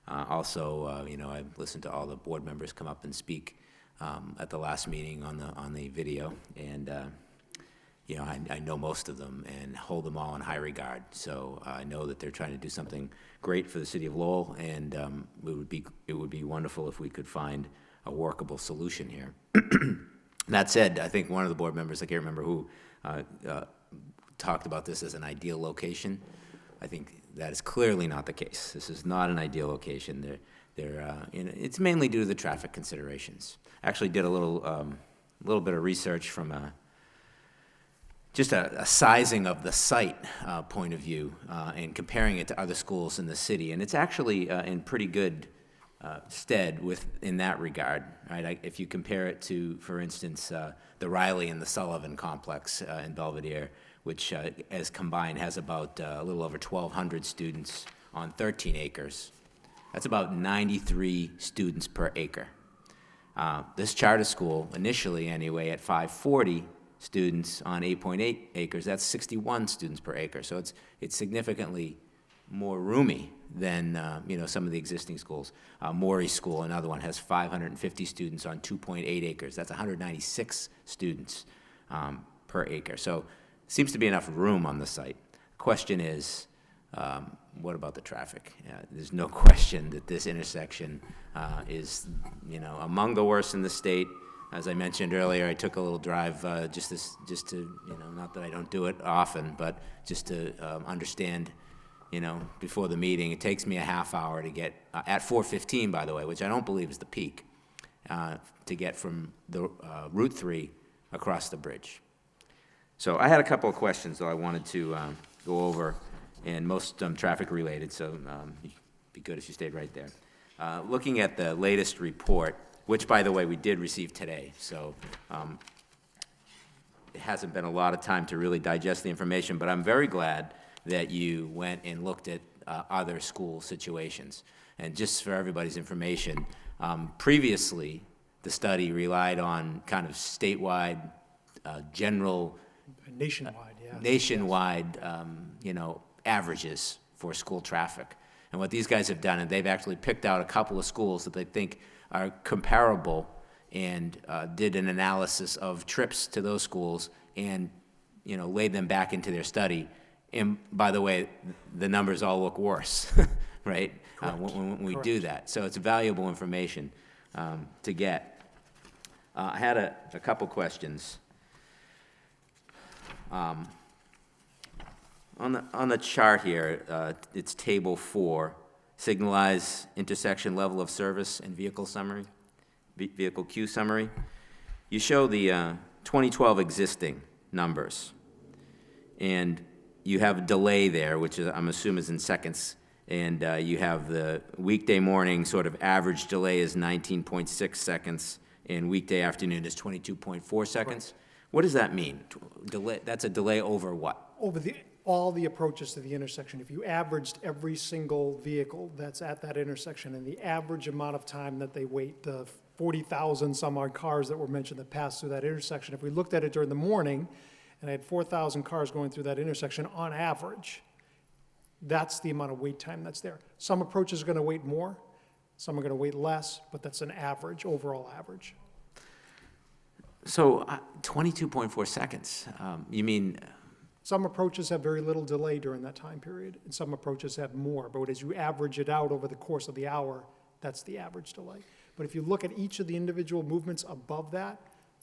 Also, I've listened to all the board members come up and speak at the last meeting on the video, and I know most of them and hold them all in high regard. So I know that they're trying to do something great for the city of Lowell, and it would be wonderful if we could find a workable solution here. That said, I think one of the board members, I can't remember who, talked about this as an ideal location. I think that is clearly not the case. This is not an ideal location. It's mainly due to the traffic considerations. I actually did a little bit of research from just a sizing of the site point of view and comparing it to other schools in the city, and it's actually in pretty good stead in that regard, right? If you compare it to, for instance, the Riley and the Sullivan complex in Belvedere, which as combined has about a little over 1,200 students on 13 acres. That's about 93 students per acre. This charter school, initially anyway, at 540 students on 8.8 acres, that's 61 students per acre. So it's significantly more roomy than some of the existing schools. Morey School, another one, has 550 students on 2.8 acres. That's 196 students per acre. So seems to be enough room on the site. Question is, what about the traffic? There's no question that this intersection is, among the worst in the state. As I mentioned earlier, I took a little drive just to, not that I don't do it often, but just to understand, before the meeting. It takes me a half hour to get, at 4:15, by the way, which I don't believe is the peak, to get from the Route 3 across the bridge. So I had a couple of questions, though, I wanted to go over, and most traffic related, so it'd be good if you stayed right there. Looking at the latest report, which, by the way, we did receive today, so it hasn't been a lot of time to really digest the information, but I'm very glad that you went and looked at other school situations. And just for everybody's information, previously, the study relied on kind of statewide, general, Nationwide, yeah. nationwide, averages for school traffic. And what these guys have done, and they've actually picked out a couple of schools that they think are comparable, and did an analysis of trips to those schools and, laid them back into their study. And by the way, the numbers all look worse, right? When we do that. So it's valuable information to get. I had a couple questions. On the chart here, it's table 4, signalized intersection level of service and vehicle summary, vehicle queue summary. You show the 2012 existing numbers, and you have a delay there, which is, I'm assuming is in seconds, and you have the weekday morning sort of average delay is 19.6 seconds, and weekday afternoon is 22.4 seconds. What does that mean? Delay, that's a delay over what? Over all the approaches to the intersection. If you averaged every single vehicle that's at that intersection and the average amount of time that they wait, the 40,000 some odd cars that were mentioned that pass through that intersection, if we looked at it during the morning and I had 4,000 cars going through that intersection on average, that's the amount of wait time that's there. Some approaches are going to wait more, some are going to wait less, but that's an average, overall average. So 22.4 seconds, you mean, Some approaches have very little delay during that time period, and some approaches have more. But as you average it out over the course of the hour, that's the average delay. But if you look at each of the individual movements above that,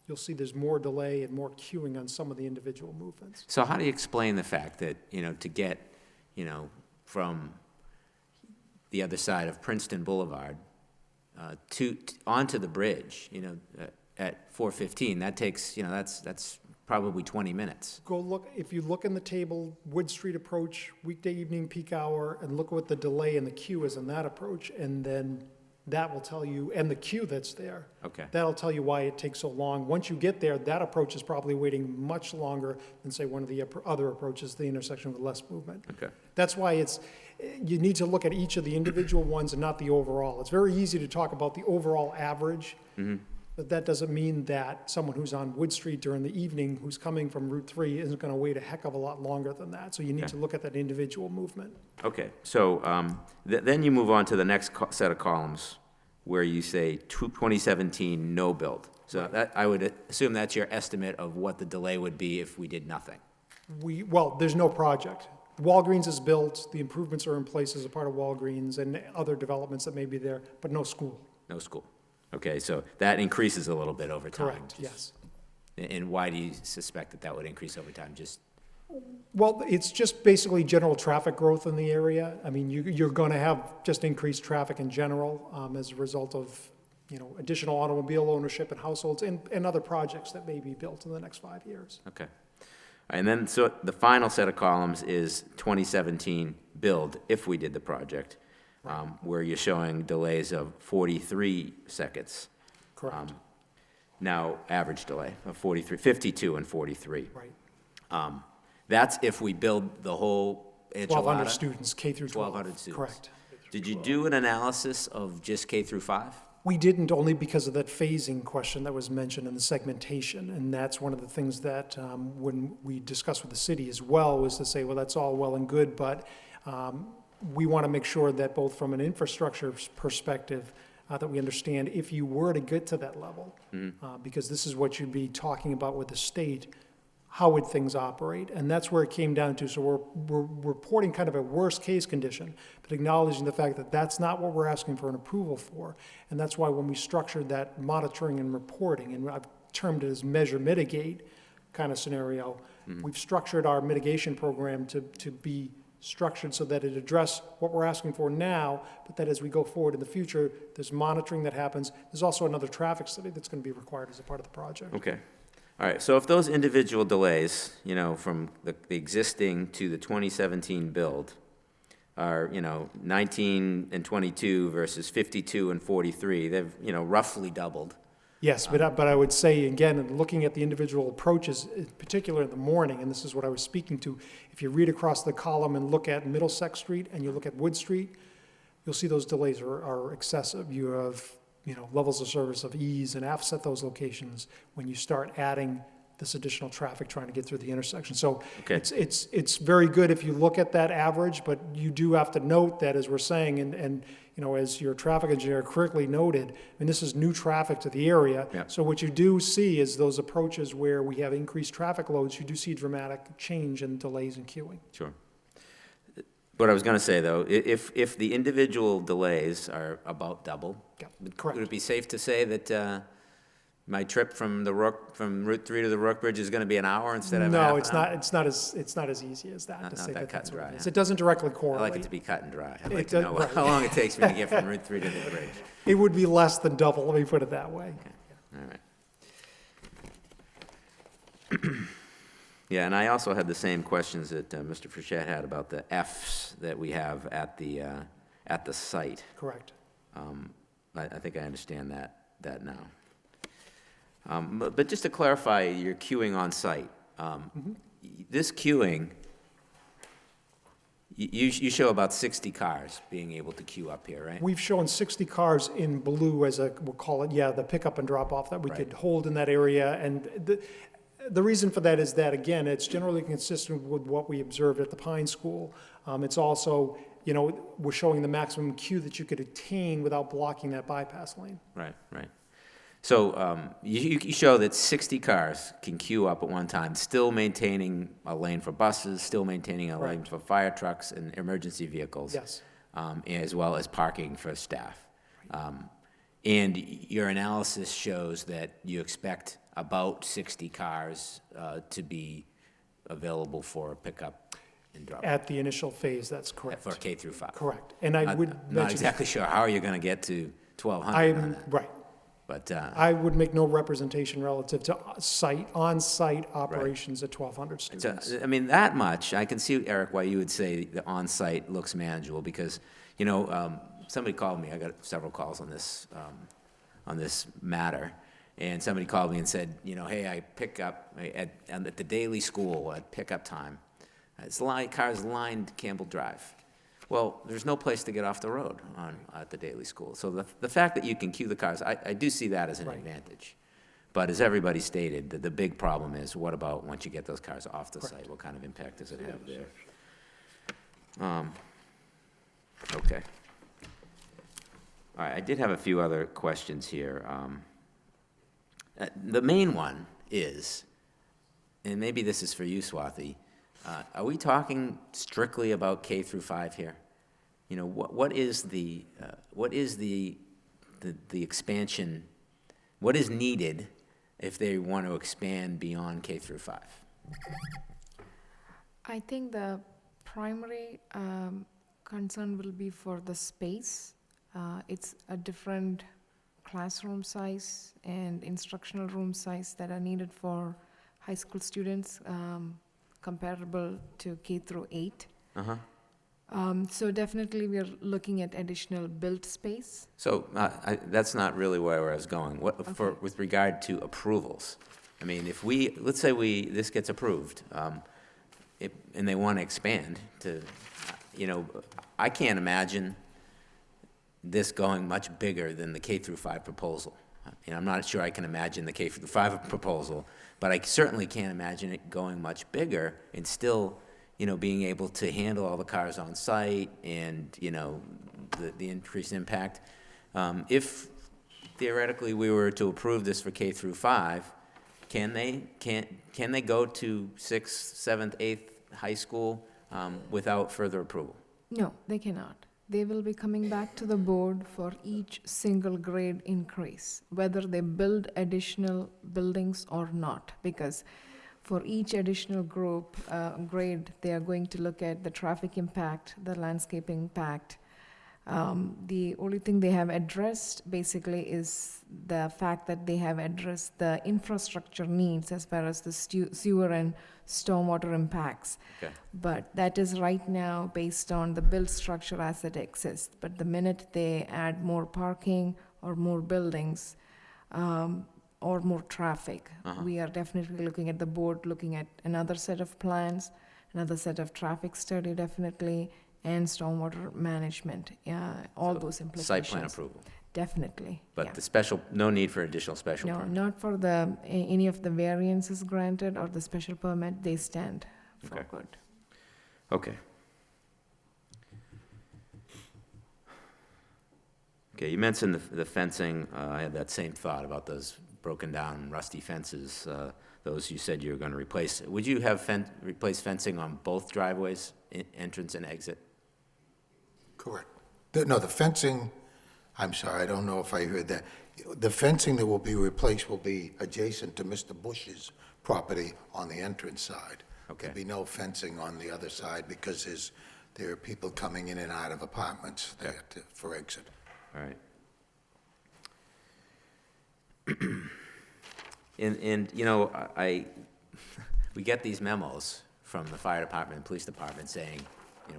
you'll see there's more delay and more queuing on some of the individual movements. so how do you explain the fact that, to get, from the other side of Princeton Boulevard onto the bridge, at 4:15, that takes, that's probably 20 minutes. Go look, if you look in the table, Wood Street approach, weekday evening peak hour, and look what the delay and the queue is in that approach, and then that will tell you, and the queue that's there. Okay. That'll tell you why it takes so long. Once you get there, that approach is probably waiting much longer than, say, one of the other approaches, the intersection with less movement. Okay. That's why you need to look at each of the individual ones and not the overall. It's very easy to talk about the overall average, but that doesn't mean that someone who's on Wood Street during the evening who's coming from Route 3 isn't going to wait a heck of a lot longer than that. So you need Okay. to look at that individual movement. Okay, so then you move on to the next set of columns where you say 2017 no build. So that, I would assume that's your estimate of what the delay would be if we did nothing. Well, there's no project. Walgreens is built, the improvements are in place as a part of Walgreens and other developments that may be there, but no school. No school. Okay, so that increases a little bit over time. Correct, yes. And why do you suspect that that would increase over time? Just, Well, it's just basically general traffic growth in the area. I mean, you're going to have just increased traffic in general as a result of, additional automobile ownership in households and other projects that may be built in the next 5 years. okay. And then, so the final set of columns is 2017 build, if we did the project, where you're showing delays of 43 seconds. Correct. Now, average delay of 52 and 43. Right. That's if we build the whole enchilada? 1,200 students, K through 12. 1,200 students. Correct. Did you do an analysis of just K through 5? We didn't, only because of that phasing question that was mentioned in the segmentation. And that's one of the things that, when we discussed with the city as well, was to say, well, that's all well and good, but we want to make sure that both from an infrastructure perspective, that we understand if you were to get to that level, because this is what you'd be talking about with the state, how would things operate? And that's where it came down to. So we're reporting kind of a worst-case condition, but acknowledging the fact that that's not what we're asking for an approval for. And that's why when we structured that monitoring and reporting, and I've termed it as measure, mitigate kind of scenario, we've structured our mitigation program to be structured so that it address what we're asking for now, but that as we go forward in the future, there's monitoring that happens. There's also another traffic study that's going to be required as a part of the project. Okay. All right, so if those individual delays, from the existing to the 2017 build are, 19 and 22 versus 52 and 43, they've, roughly doubled. Yes, but I would say, again, looking at the individual approaches, in particular in the morning, and this is what I was speaking to, if you read across the column and look at Middlesex Street and you look at Wood Street, you'll see those delays are excessive. You have, levels of service of ease and Fs at those locations when you start adding this additional traffic trying to get through the intersection. So Okay. it's very good if you look at that average, but you do have to note that, as we're saying, and as your traffic engineer correctly noted, this is new traffic to the area. Yeah. So what you do see is those approaches where we have increased traffic loads, you do see dramatic change in delays and queuing. Sure. What I was going to say, though, if the individual delays are about double, Yeah, correct. would it be safe to say that my trip from Route 3 to the Rook Bridge is going to be an hour instead of half No, an it's hour? not. It's not as easy as that. Not to say that that cut that's and what it dry, is. huh? It doesn't directly I correlate. like it to be cut and dry. I'd It like to does- know right. how long it takes me to get from Route 3 to the bridge. It would be less than double. Let me put it that way. All right. Yeah, and I also had the same questions that Mr. Frechette had about the Fs that we have at the site. Correct. I think I understand that now. But just to clarify, your queuing on site. This queuing, you show about 60 cars being able to queue up here, right? We've shown 60 cars in blue as we'll call it, the pickup and drop off that we could hold in that area. And the reason for that is that, again, it's generally consistent with what we observed at the Pine School. It's also, we're showing the maximum queue that you could attain without blocking that bypass lane. Right. So you show that 60 cars can queue up at one time, still maintaining a lane for buses, still maintaining a lane for fire trucks and emergency vehicles. Yes. As well as parking for staff. And your analysis shows that you expect about 60 cars to be available for pickup and drop. At the initial phase, that's correct. For K through 5. Correct. And I would mention... Not exactly sure how you're going to get to 1,200 on that. Right. But I would make no representation relative to on-site operations at 1,200 students. I mean, that much, I can see, Eric, why you would say the on-site looks manageable, because, somebody called me, I got several calls on this matter, and somebody called me and said, hey, I pick up at the daily school at pickup time. Cars lined Campbell Drive. Well, there's no place to get off the road at the daily school. So the fact that you can queue the cars, I do see that as an advantage. But as everybody stated, the big problem is, what about once you get those cars off the site? What kind of impact does it have there? Okay. All right, I did have a few other questions here. The main one is, and maybe this is for you, Swathi, are we talking strictly about K through 5 here? What is the expansion? What is needed if they want to expand beyond K through 5? I think the primary concern will be for the space. It's a different classroom size and instructional room size that are needed for high school students, comparable to K through 8. So definitely we are looking at additional built space. So that's not really where I was going. With regard to approvals, I mean, if let's say this gets approved, and they want to expand to, I can't imagine this going much bigger than the K through 5 proposal. I'm not sure I can imagine the K through 5 proposal, but I certainly can't imagine it going much bigger and still, being able to handle all the cars on site and, the increased impact. If theoretically we were to approve this for K through 5, can they go to 6th, 7th, 8th high school without further approval? No, they cannot. They will be coming back to the board for each single grade increase, whether they build additional buildings or not, because for each additional grade, they are going to look at the traffic impact, the landscape impact. The only thing they have addressed basically is the fact that they have addressed the infrastructure needs as far as the sewer and stormwater impacts. Okay. But that is right now based on the built structure as it exists. But the minute they add more parking or more buildings, or more traffic, we are definitely looking at the board, looking at another set of plans, another set of traffic study definitely, and stormwater management, all those implications. Site plan approval. Definitely. But no need for additional special permit? No, not for any of the variances granted or the special permit, they stand for good. Okay. Okay, you mentioned the fencing. I had that same thought about those broken down rusty fences. Those you said you were going to replace. Would you have replace fencing on both driveways, entrance and exit? Correct. No, the fencing, I'm sorry, I don't know if I heard that. The fencing that will be replaced will be adjacent to Mr. Bush's property on the entrance side. Okay. There'll be no fencing on the other side because there are people coming in and out of apartments there for exit. All right. And we get these memos from the fire department and police department saying,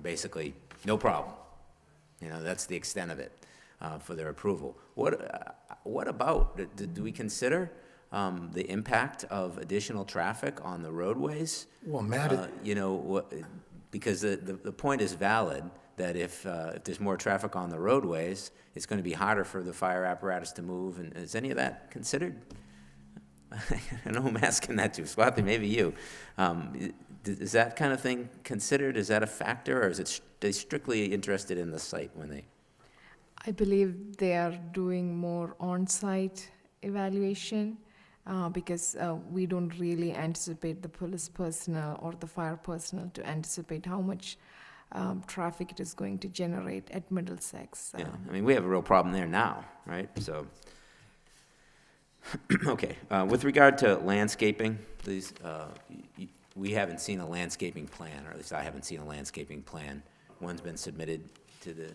basically, no problem. That's the extent of it for their approval. What about, do we consider the impact of additional traffic on the roadways? Well, Matt, Because the point is valid, that if there's more traffic on the roadways, it's going to be harder for the fire apparatus to move, and is any of that considered? I know who I'm asking that to, Swati, maybe you. Is that kind of thing considered? Is that a factor, or is it they strictly interested in the site when they? I believe they are doing more on-site evaluation because we don't really anticipate the police personnel or the fire personnel to anticipate how much traffic it is going to generate at Middlesex. Yeah, I mean, we have a real problem there now, right? So, okay. With regard to landscaping, please, we haven't seen a landscaping plan, or at least I haven't seen a landscaping plan. One's been submitted to the.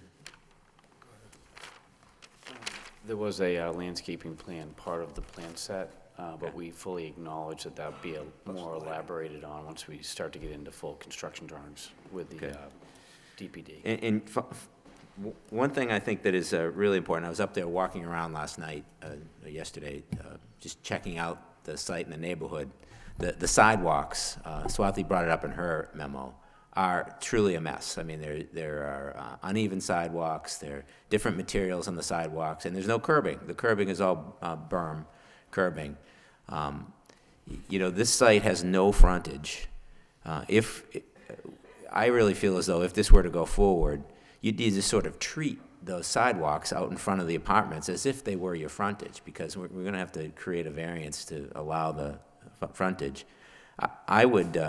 There was a landscaping plan, part of the plan set, but we fully acknowledge that would be more elaborated on once we start to get into full construction drawings with the DPD. And one thing I think that is really important, I was up there walking around last night, yesterday, just checking out the site and the neighborhood. The sidewalks, Swati brought it up in her memo, are truly a mess. I mean, there are uneven sidewalks, there are different materials on the sidewalks, and there's no curbing. The curbing is all berm curbing. This site has no frontage. I really feel as though if this were to go forward, you'd need to sort of treat those sidewalks out in front of the apartments as if they were your frontage, because we're going to have to create a variance to allow the frontage. I would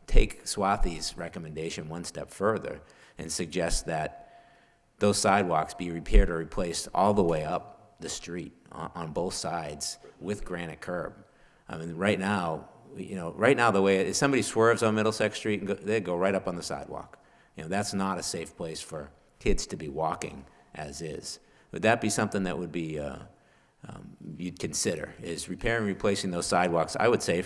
take Swathi's recommendation one step further and suggest that those sidewalks be repaired or replaced all the way up the street on both sides with granite curb. I mean, right now the way if somebody swerves on Middlesex Street, they go right up on the sidewalk. That's not a safe place for kids to be walking as is. Would that be something that would be you'd consider, is repairing and replacing those sidewalks? I would say,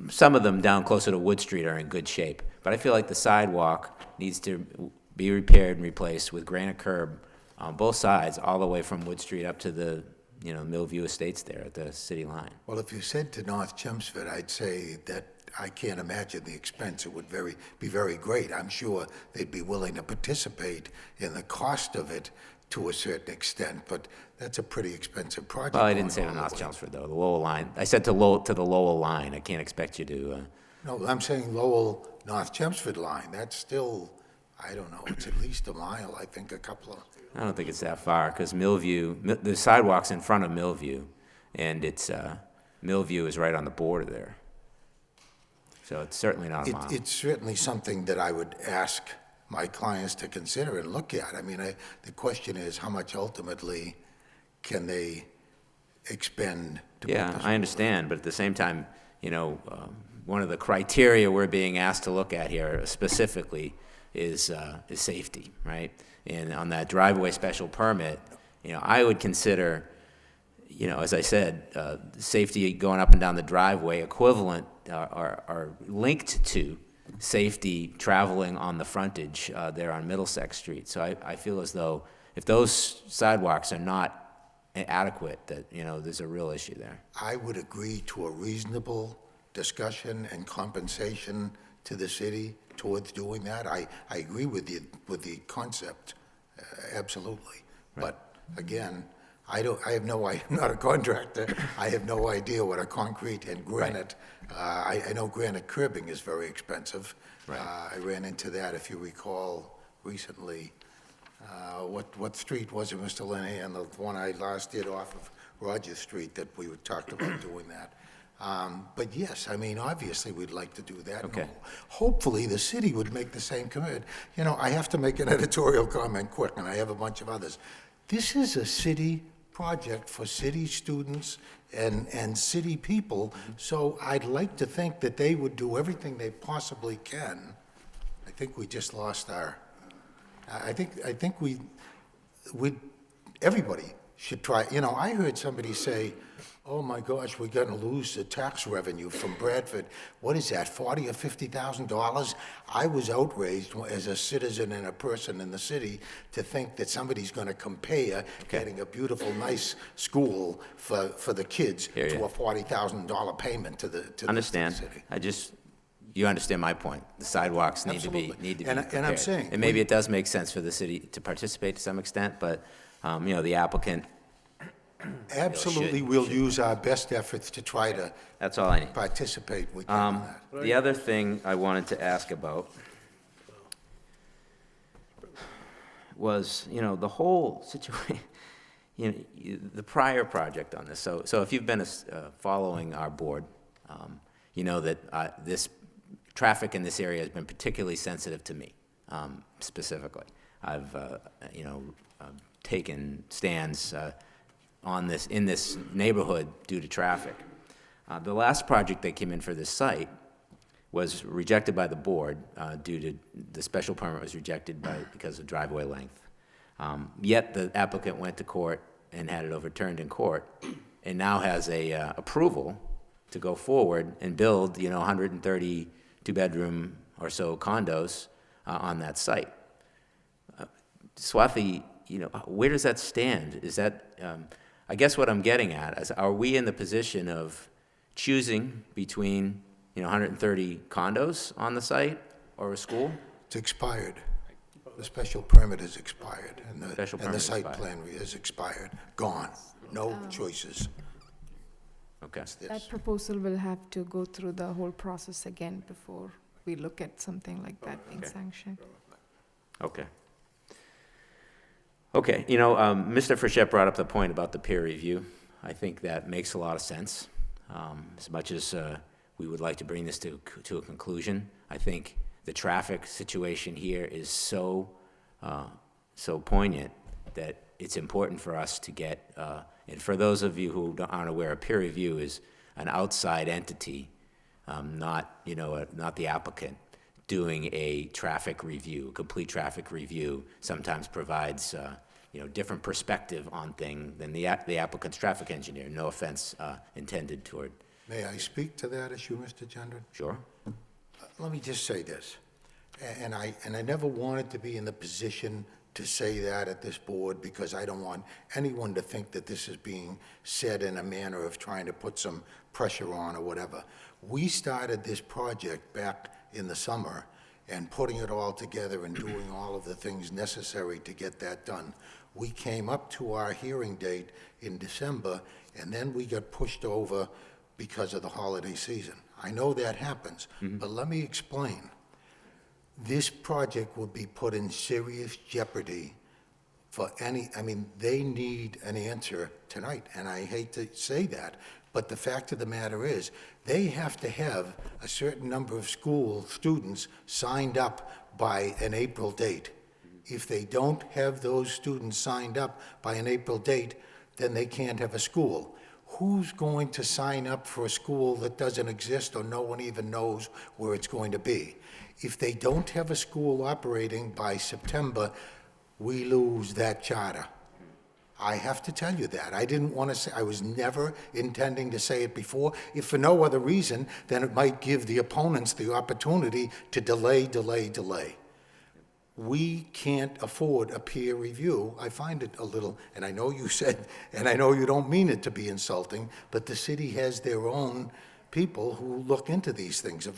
some of them down closer to Wood Street are in good shape, but I feel like the sidewalk needs to be repaired and replaced with granite curb on both sides, all the way from Wood Street up to the Millview Estates there at the city line. well, if you said to North Chelmsford, I'd say that I can't imagine the expense. It would be very great. I'm sure they'd be willing to participate in the cost of it to a certain extent, but that's a pretty expensive project. Well, I didn't say to North Chelmsford, though, the Lowell line. I said to the Lowell line. I can't expect you to. No, I'm saying Lowell, North Chelmsford line. That's still, I don't know, it's at least a mile, I think, a couple of. I don't think it's that far, because Millview, the sidewalk's in front of Millview, and it's, Millview is right on the border there. So it's certainly not a mile. It's certainly something that I would ask my clients to consider and look at. I mean, the question is, how much ultimately can they expend to put Yeah, this I understand, but at the same time, one of the criteria we're being asked to look at here specifically is safety, right? And on that driveway special permit, I would consider, as I said, safety going up and down the driveway equivalent are linked to safety traveling on the frontage there on Middlesex Street. So I feel as though if those sidewalks are not adequate, that, there's a real issue there. I would agree to a reasonable discussion and compensation to the city towards doing that. I agree with the concept, absolutely. Right. But again, I'm not a contractor. I have no idea what a concrete and granite, I know granite curbing is very expensive. Right. I ran into that, if you recall, recently. What street was it, Mr. Linehan, the one I last did off of Rogers Street that we talked about doing that? But yes, I mean, obviously, we'd like to do that. Okay. Hopefully, the city would make the same commitment. I have to make an editorial comment quick, and I have a bunch of others. This is a city project for city students and city people, so I'd like to think that they would do everything they possibly can. I think we just lost our, I think everybody should try, you know, I heard somebody say, oh my gosh, we're gonna lose the tax revenue from Bradford. What is that, $40,000 or $50,000? I was outraged as a citizen and a person in the city to think that somebody's gonna compare getting a beautiful, nice school for the kids Hear to ya. a $40,000 payment to the Understand. city. You understand my point. The sidewalks need to be Absolutely. repaired. And I'm saying, And maybe it does make sense for the city to participate to some extent, but, you know, the applicant, absolutely, we'll use our best efforts to try to that's all I need. participate. We can do that. The other thing I wanted to ask about was, you know, the whole situation, you know, the prior project on this. So if you've been following our board, you know that this traffic in this area has been particularly sensitive to me, specifically. I've, you know, taken stands on this, in this neighborhood due to traffic. The last project that came in for this site was rejected by the board due to, the special permit was rejected because of driveway length. Yet the applicant went to court and had it overturned in court, and now has a approval to go forward and build, you know, 130 two-bedroom or so condos on that site. Swathi, you know, where does that stand? Is that, I guess what I'm getting at is, are we in the position of choosing between, you know, 130 condos on the site or a school? It's expired. The special permit is expired, and the site plan is expired, gone, no choices. Okay. That proposal will have to go through the whole process again before we look at something like that being sanctioned. Okay. Okay, you know, Mr. Frechette brought up the point about the peer review. I think that makes a lot of sense. As much as we would like to bring this to a conclusion, I think the traffic situation here is so poignant that it's important for us to get, and for those of you who aren't aware, a peer review is an outside entity, not, you know, not the applicant, doing a traffic review. A complete traffic review sometimes provides, you know, different perspective on things than the applicant's traffic engineer. No offense intended toward. May I speak to that issue, Mr. Gendron? Sure. Let me just say this, and I never wanted to be in the position to say that at this board, because I don't want anyone to think that this is being said in a manner of trying to put some pressure on or whatever. We started this project back in the summer and putting it all together and doing all of the things necessary to get that done. We came up to our hearing date in December, and then we got pushed over because of the holiday season. I know that happens, but let me explain. This project will be put in serious jeopardy for they need an answer tonight, and I hate to say that, but the fact of the matter is, they have to have a certain number of school students signed up by an April date. If they don't have those students signed up by an April date, then they can't have a school. Who's going to sign up for a school that doesn't exist or no one even knows where it's going to be? If they don't have a school operating by September, we lose that charter. I have to tell you that. I didn't want to say, I was never intending to say it before, if for no other reason than it might give the opponents the opportunity to delay. We can't afford a peer review. I find it a little, and I know you said, and I know you don't mean it to be insulting, but the city has their own people who look into these things.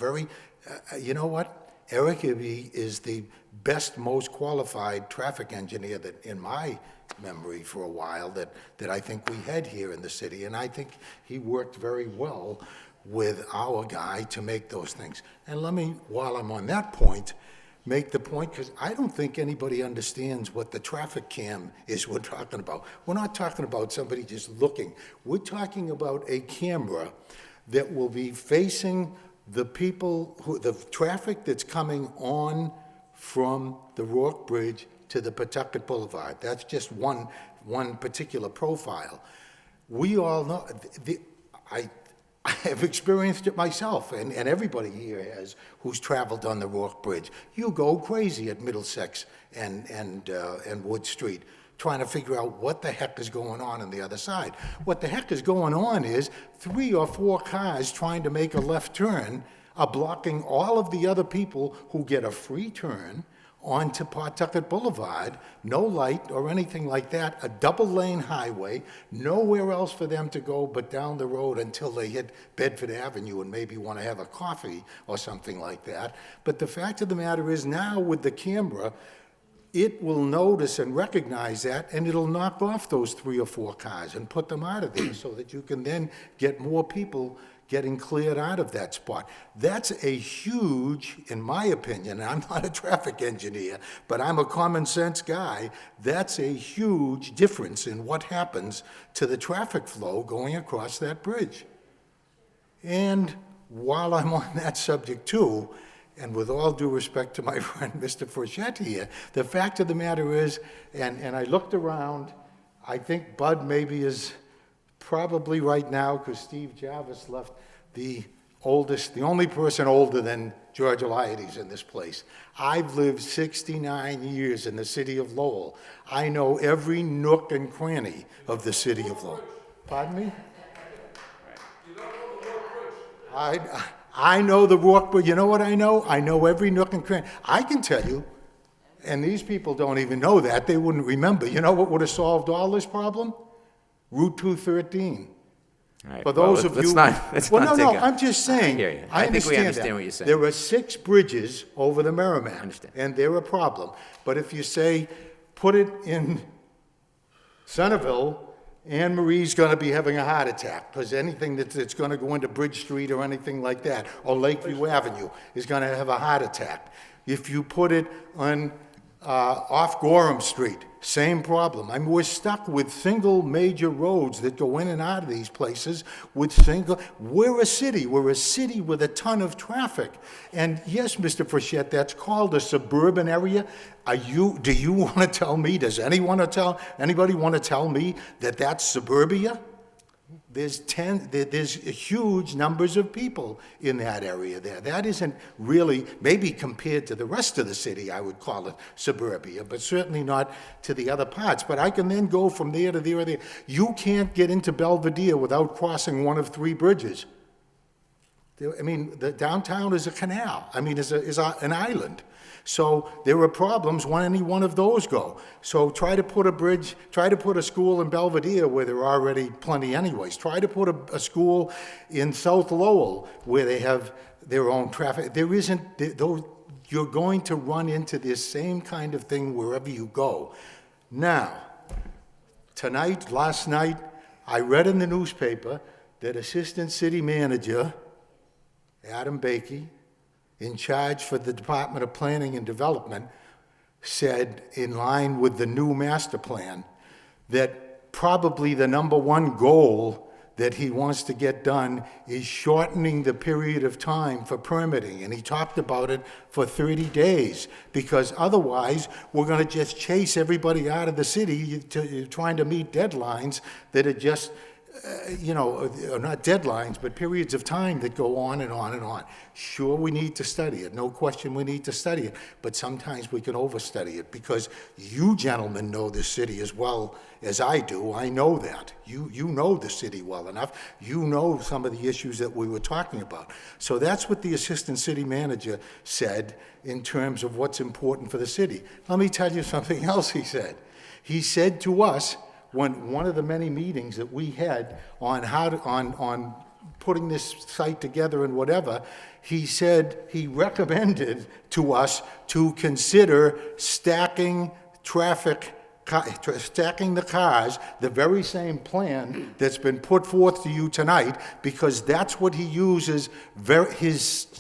You know what? Eric Ibby is the best, most qualified traffic engineer that, in my memory for a while, that I think we had here in the city, and I think he worked very well with our guy to make those things. And let me, while I'm on that point, make the point, because I don't think anybody understands what the traffic cam is we're talking about. We're not talking about somebody just looking. We're talking about a camera that will be facing the people, the traffic that's coming on from the Rourke Bridge to the Pawtucket Boulevard. That's just one particular profile. We all know, I have experienced it myself, and everybody here has, who's traveled on the Rourke Bridge. You go crazy at Middlesex and Wood Street trying to figure out what the heck is going on the other side. What the heck is going on is 3 or 4 cars trying to make a left turn are blocking all of the other people who get a free turn onto Pawtucket Boulevard, no light or anything like that, a double-lane highway, nowhere else for them to go but down the road until they hit Bedford Avenue and maybe want to have a coffee or something like that. But the fact of the matter is now with the camera, it will notice and recognize that, and it'll knock off those 3 or 4 cars and put them out of there so that you can then get more people getting cleared out of that spot. That's a huge, in my opinion, and I'm not a traffic engineer, but I'm a common sense guy, that's a huge difference in what happens to the traffic flow going across that bridge. And while I'm on that subject too, and with all due respect to my friend Mr. Frechette here, the fact of the matter is, and I looked around, I think Bud maybe is probably right now, because Steve Jarvis left, the only person older than George Eliades in this place. I've lived 69 years in the city of Lowell. I know every nook and cranny of the city of Lowell. Pardon me? I know the walk, but you know what I know? I know every nook and cranny. I can tell you, and these people don't even know that, they wouldn't remember. You know what would have solved all this problem? Route 213. All right, For those of you... I'm just saying. I hear you. I think we understand that. what you're saying. There are 6 bridges over the Merrimack. Understand. And they're a problem. But if you say, put it in Centerville, Anne Marie's going to be having a heart attack, because anything that's going to go into Bridge Street or anything like that, or Lakeview Avenue, is going to have a heart attack. If you put it on off Gorham Street, same problem. I mean, we're stuck with single major roads that go in and out of these places with we're a city with a ton of traffic. And yes, Mr. Frechette, that's called a suburban area. Do you want to tell me, anybody want to tell me that that's suburbia? There's huge numbers of people in that area there. That isn't really, maybe compared to the rest of the city, I would call it suburbia, but certainly not to the other parts. But I can then go from there to there or there. You can't get into Belvedere without crossing one of 3 bridges. I mean, the downtown is a canal. I mean, is an island. So there are problems when any one of those go. So try to put a school in Belvedere where there are already plenty anyways. Try to put a school in South Lowell where they have their own traffic. You're going to run into this same kind of thing wherever you go. Now, last night, I read in the newspaper that Assistant City Manager Adam Bakey, in charge for the Department of Planning and Development, said, in line with the new master plan, that probably the #1 goal that he wants to get done is shortening the period of time for permitting. And he talked about it for 30 days, because otherwise we're going to just chase everybody out of the city trying to meet deadlines that are just not deadlines, but periods of time that go on and on and on. Sure, we need to study it. No question we need to study it. But sometimes we can overstudy it, because you gentlemen know this city as well as I do. I know that. You know the city well enough. You know some of the issues that we were talking about. So that's what the Assistant City Manager said in terms of what's important for the city. Let me tell you something else he said. He said to us, one of the many meetings that we had on putting this site together and whatever, he said he recommended to us to consider stacking the cars, the very same plan that's been put forth to you tonight, because that's what he uses.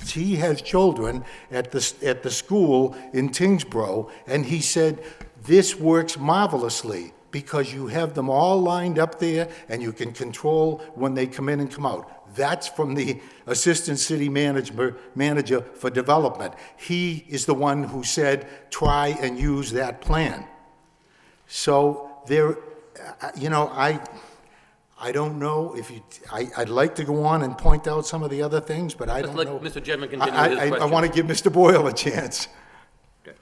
He has children at the school in Tingsboro, and he said this works marvelously, because you have them all lined up there and you can control when they come in and come out. That's from the Assistant City Manager for Development. He is the one who said, try and use that plan. So there, I don't know if I'd like to go on and point out some of the other things, but I don't know. Mr. Jedman continue with his question. I want to give Mr. Boyle a chance. Okay.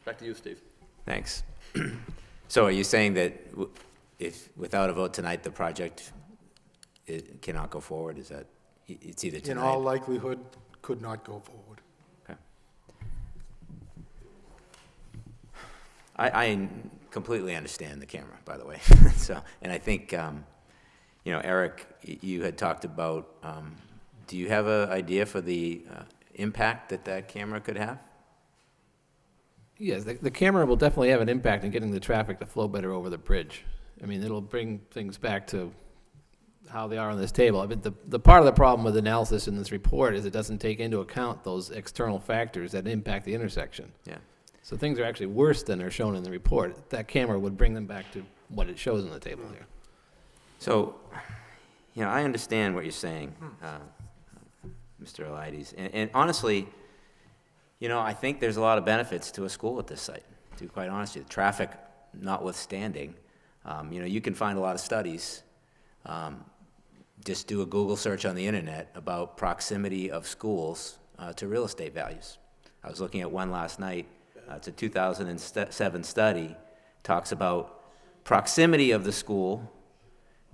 Back to you, Steve. Thanks. So are you saying that if, without a vote tonight, the project it cannot go forward? Is that, it's either In tonight? all likelihood, could not go forward. Okay. I completely understand the camera, by the way. So, and I think, you know, Eric, you had talked about, do you have an idea for the impact that that camera could have? Yes, the camera will definitely have an impact in getting the traffic to flow better over the bridge. I mean, it'll bring things back to how they are on this table. I mean, the part of the problem with analysis in this report is it doesn't take into account those external factors that impact the intersection. Yeah. So things are actually worse than are shown in the report. That camera would bring them back to what it shows on the table here. So, you know, I understand what you're saying, Mr. Elides. And honestly, you know, I think there's a lot of benefits to a school at this site, to be quite honest with you. Traffic notwithstanding, you know, you can find a lot of studies. Just do a Google search on the internet about proximity of schools to real estate values. I was looking at one last night. It's a 2007 study, talks about proximity of the school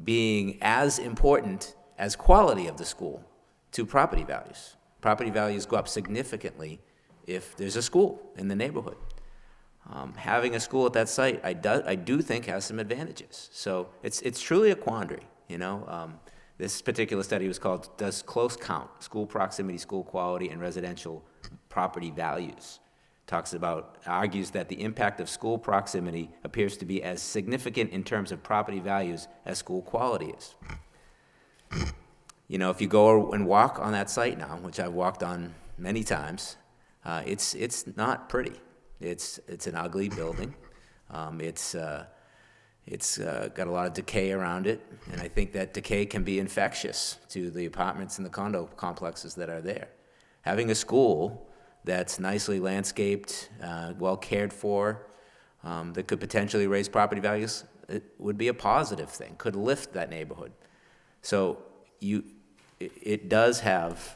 being as important as quality of the school to property values. Property values go up significantly if there's a school in the neighborhood. Having a school at that site, I do think has some advantages. So it's truly a quandary, you know. This particular study was called, Does Close Count? School Proximity, School Quality, and Residential Property Values. Argues that the impact of school proximity appears to be as significant in terms of property values as school quality is. You know, if you go and walk on that site now, which I've walked on many times, it's not pretty. It's an ugly building. It's got a lot of decay around it, and I think that decay can be infectious to the apartments and the condo complexes that are there. Having a school that's nicely landscaped, well cared for, that could potentially raise property values, it would be a positive thing, could lift that neighborhood. So it does have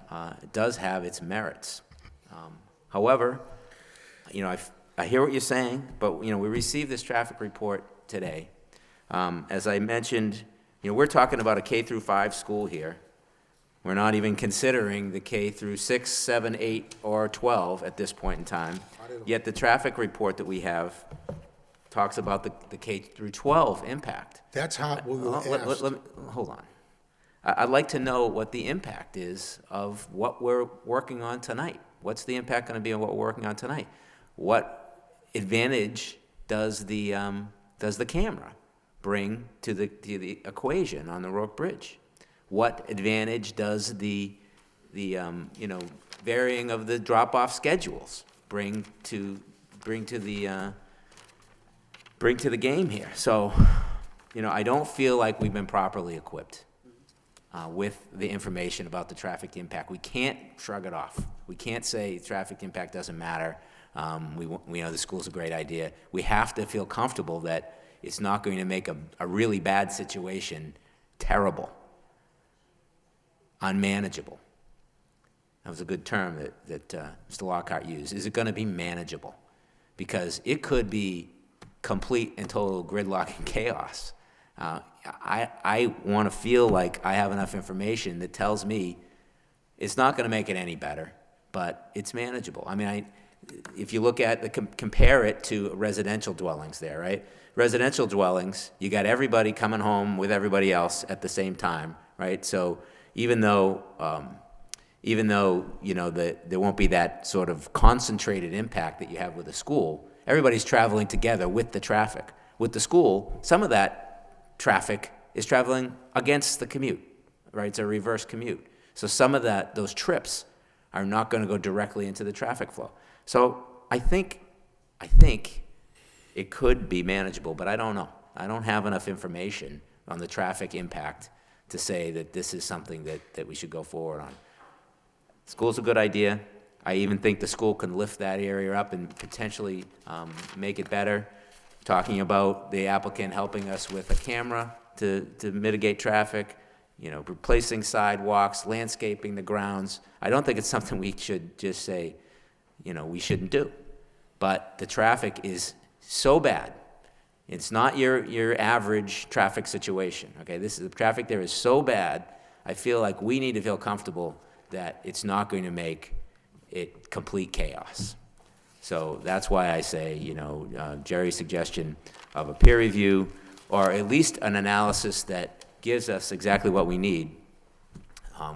its merits. However, you know, I hear what you're saying, but you know, we received this traffic report today. As I mentioned, you know, we're talking about a K through 5 school here. We're not even considering the K through 6, 7, 8, or 12 at this point in time. Yet the traffic report that we have talks about the K through 12 impact. That's how we were asked. Hold on. I'd like to know what the impact is of what we're working on tonight. What's the impact going to be on what we're working on tonight? What advantage does the camera bring to the equation on the Rourke Bridge? What advantage does the you know, varying of the drop-off schedules bring to the game here? So, you know, I don't feel like we've been properly equipped with the information about the traffic impact. We can't shrug it off. We can't say traffic impact doesn't matter. We know the school's a great idea. We have to feel comfortable that it's not going to make a really bad situation terrible, unmanageable. That was a good term that Mr. Lockhart used. Is it going to be manageable? Because it could be complete and total gridlock and chaos. I want to feel like I have enough information that tells me it's not going to make it any better, but it's manageable. I mean, if you look at compare it to residential dwellings there, right? Residential dwellings, you got everybody coming home with everybody else at the same time, right? So even though you know that there won't be that sort of concentrated impact that you have with a school, everybody's traveling together with the traffic. With the school, some of that traffic is traveling against the commute, right? It's a reverse commute. So some of those trips are not going to go directly into the traffic flow. So I think it could be manageable, but I don't know. I don't have enough information on the traffic impact to say that this is something that we should go forward on. School's a good idea. I even think the school can lift that area up and potentially make it better. Talking about the applicant helping us with a camera to mitigate traffic, you know, replacing sidewalks, landscaping the grounds. I don't think it's something we should just say, you know, we shouldn't do. But the traffic is so bad It's not your average traffic situation, okay? The traffic there is so bad, I feel like we need to feel comfortable that it's not going to make it complete chaos. So that's why I say, Jerry's suggestion of a peer review, or at least an analysis that gives us exactly what we need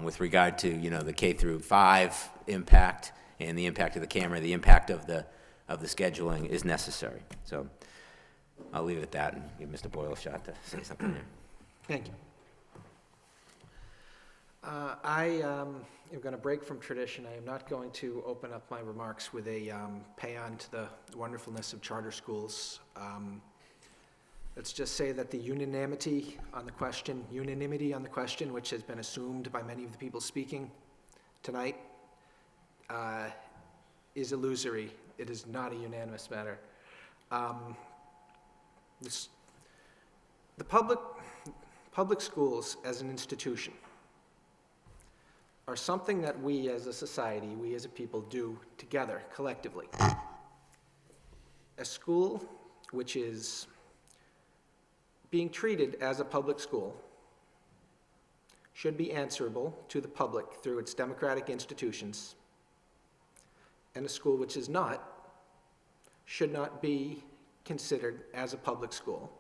with regard to, the K through 5 impact and the impact of the camera, the impact of the scheduling is necessary. So I'll leave it at that and give Mr. Boyle a shot to say something there. Thank you. I am going to break from tradition. I am not going to open up my remarks with a paean to the wonderfulness of charter schools. Let's just say that the unanimity on the question, which has been assumed by many of the people speaking tonight, is illusory. It is not a unanimous matter. The public schools as an institution are something that we as a society, we as a people do together, collectively. A school which is being treated as a public school should be answerable to the public through its democratic institutions, and a school which is not should not be considered as a public school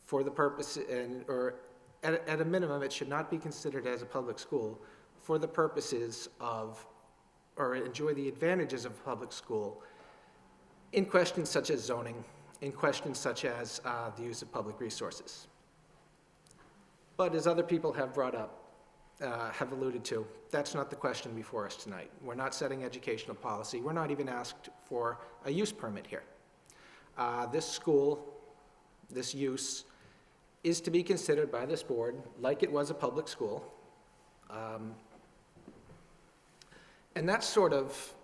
for the purpose, or at a minimum, it should not be considered as a public school for the purposes of, or enjoy the advantages of public school in questions such as zoning, in questions such as the use of public resources. But as other people have brought up, have alluded to, that's not the question before us tonight. We're not setting educational policy. We're not even asked for a use permit here. This school, this use, is to be considered by this board like it was a public school. And that sort of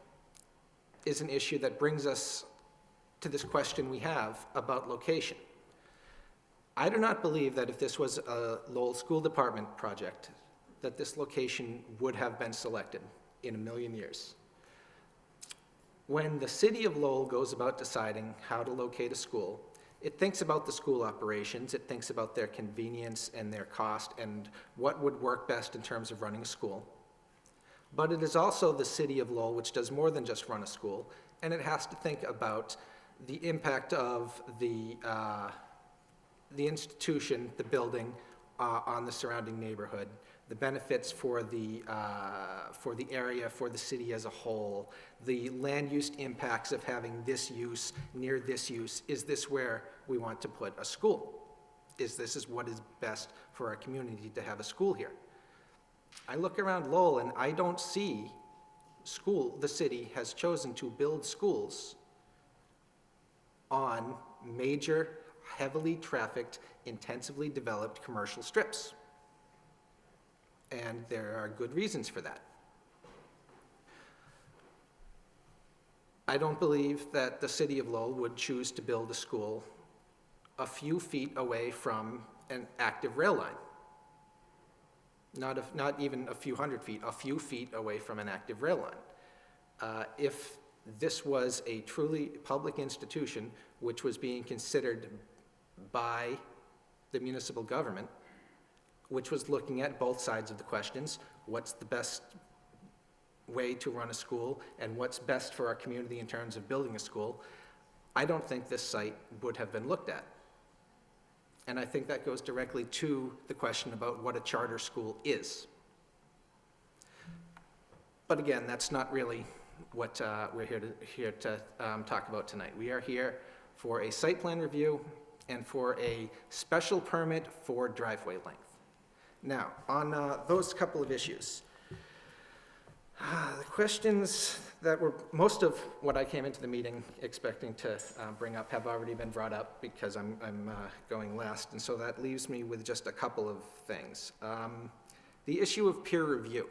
is an issue that brings us to this question we have about location. I do not believe that if this was a Lowell School Department project, that this location would have been selected in a million years. When the city of Lowell goes about deciding how to locate a school, it thinks about the school operations, it thinks about their convenience and their cost and what would work best in terms of running a school. But it is also the city of Lowell which does more than just run a school, and it has to think about the impact of the institution, the building, on the surrounding neighborhood, the benefits for the area, for the city as a whole, the land use impacts of having this use near this use. Is this where we want to put a school? This is what is best for our community to have a school here? I look around Lowell and I don't see the city has chosen to build schools on major, heavily trafficked, intensively developed commercial strips. And there are good reasons for that. I don't believe that the city of Lowell would choose to build a school a few feet away from an active rail line. Not even a few hundred feet, a few feet away from an active rail line. If this was a truly public institution which was being considered by the municipal government, which was looking at both sides of the questions, what's the best way to run a school and what's best for our community in terms of building a school, I don't think this site would have been looked at. And I think that goes directly to the question about what a charter school is. But again, that's not really what we're here to talk about tonight. We are here for a site plan review and for a special permit for driveway length. Now, on those couple of issues, the questions that were most of what I came into the meeting expecting to bring up have already been brought up because I'm going last, and so that leaves me with just a couple of things. The issue of peer review.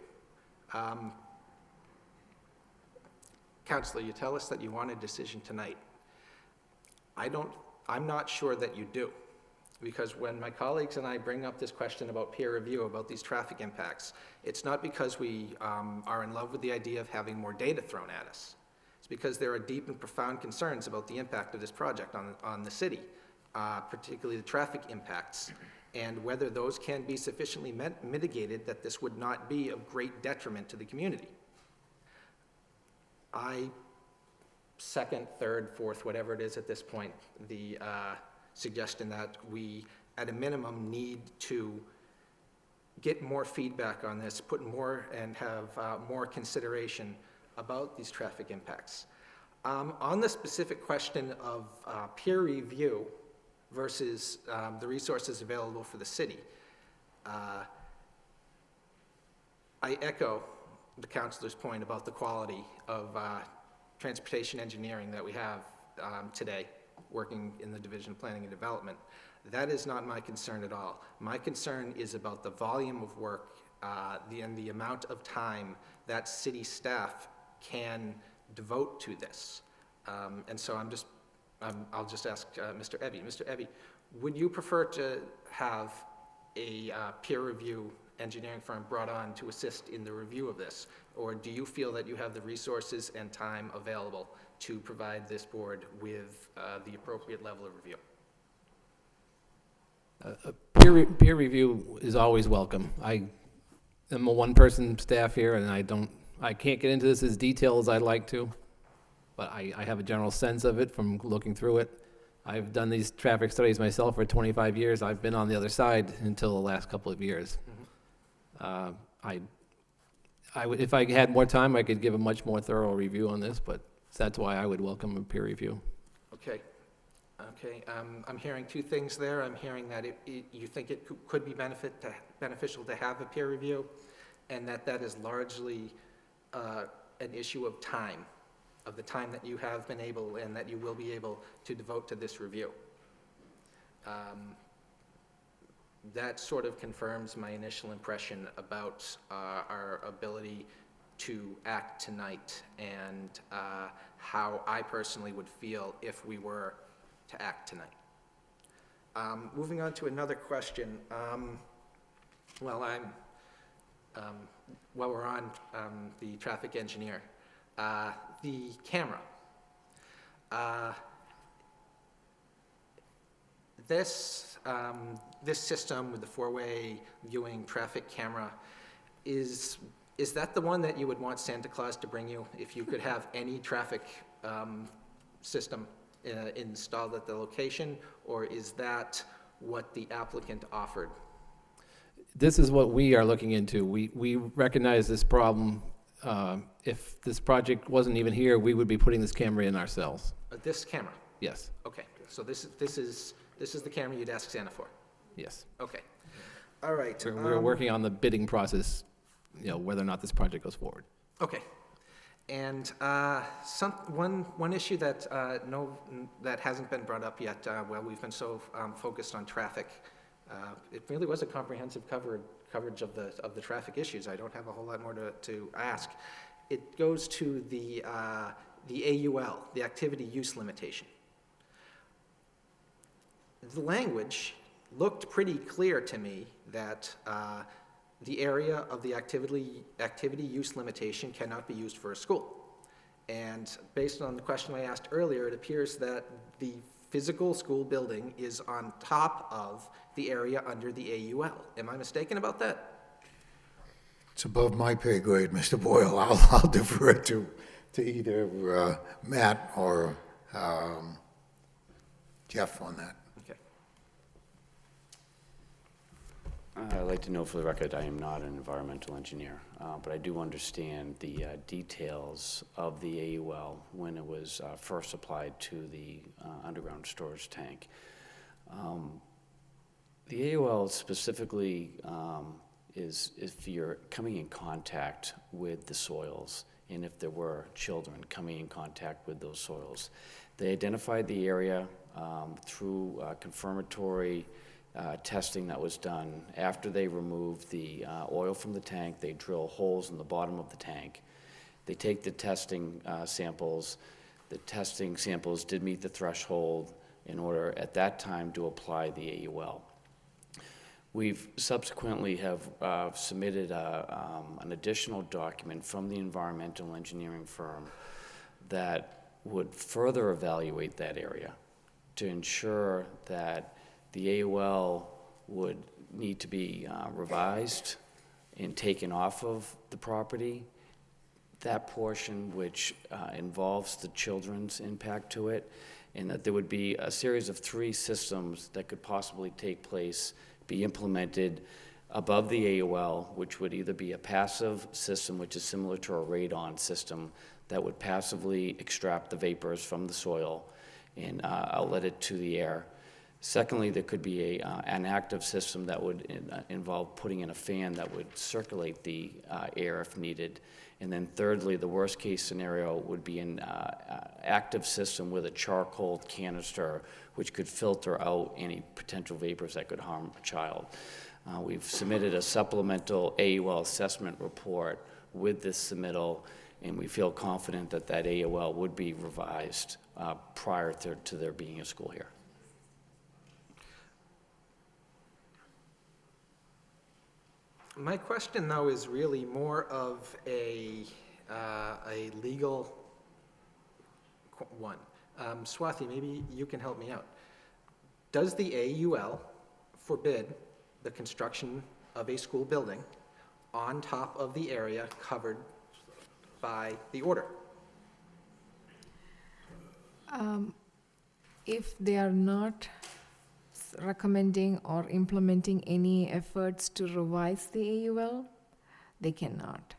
Counselor, you tell us that you want a decision tonight. I'm not sure that you do, because when my colleagues and I bring up this question about peer review, about these traffic impacts, it's not because we are in love with the idea of having more data thrown at us. It's because there are deep and profound concerns about the impact of this project on the city, particularly the traffic impacts, and whether those can be sufficiently mitigated that this would not be of great detriment to the community. I second, third, fourth, whatever it is at this point, the suggestion that we, at a minimum, need to get more feedback on this, put more and have more consideration about these traffic impacts. On the specific question of peer review versus the resources available for the city, I echo the councilor's point about the quality of transportation engineering that we have today, working in the Division of Planning and Development. That is not my concern at all. My concern is about the volume of work and the amount of time that city staff can devote to this. And so I'll just ask Mr. Ebby. Mr. Ebby, would you prefer to have a peer review engineering firm brought on to assist in the review of this? Or do you feel that you have the resources and time available to provide this board with the appropriate level of review? Peer review is always welcome. I am a one-person staff here, and I can't get into this as detailed as I'd like to, but I have a general sense of it from looking through it. I've done these traffic studies myself for 25 years. I've been on the other side until the last couple of years. If I had more time, I could give a much more thorough review on this, but that's why I would welcome a peer review. Okay. Okay, I'm hearing two things there. I'm hearing that you think it could be beneficial to have a peer review, and that is largely an issue of time, of the time that you have been able and that you will be able to devote to this review. That sort of confirms my initial impression about our ability to act tonight and how I personally would feel if we were to act tonight. Moving on to another question. While we're on the traffic engineer, the camera. This system with the four-way viewing traffic camera, is that the one that you would want Santa Claus to bring you if you could have any traffic system installed at the location, or is that what the applicant offered? This is what we are looking into. We recognize this problem. If this project wasn't even here, we would be putting this camera in ourselves. This camera? Yes. Okay, so this is the camera you'd ask Santa for? Yes. Okay. All right. We're working on the bidding process, whether or not this project goes forward. Okay. And one issue that that hasn't been brought up yet, while we've been so focused on traffic, it really was a comprehensive coverage of the traffic issues. I don't have a whole lot more to ask. It goes to the AUL, the activity use limitation. The language looked pretty clear to me that the area of the activity use limitation cannot be used for a school. And based on the question I asked earlier, it appears that the physical school building is on top of the area under the AUL. Am I mistaken about that? It's above my pay grade, Mr. Boyle. I'll defer to either Matt or Jeff on that. Okay. I'd like to know for the record, I am not an environmental engineer, but I do understand the details of the AUL when it was first applied to the underground storage tank. The AUL specifically is if you're coming in contact with the soils, and if there were children coming in contact with those soils. They identified the area through confirmatory testing that was done. After they removed the oil from the tank, they drill holes in the bottom of the tank. They take the testing samples. The testing samples did meet the threshold in order at that time to apply the AUL. We've subsequently have submitted an additional document from the environmental engineering firm that would further evaluate that area to ensure that the AUL would need to be revised and taken off of the property. That portion which involves the children's impact to it, and that there would be a series of 3 systems that could possibly take place, be implemented above the AUL, which would either be a passive system, which is similar to a radon system, that would passively extract the vapors from the soil and outlet it to the air. Secondly, there could be an active system that would involve putting in a fan that would circulate the air if needed. And then thirdly, the worst case scenario would be an active system with a charcoal canister which could filter out any potential vapors that could harm a child. We've submitted a supplemental AUL assessment report with this submittal, and we feel confident that that AUL would be revised prior to there being a school here. My question, though, is really more of a legal one. Swathi, maybe you can help me out. Does the AUL forbid the construction of a school building on top of the area covered by the order? If they are not recommending or implementing any efforts to revise the AUL, they cannot.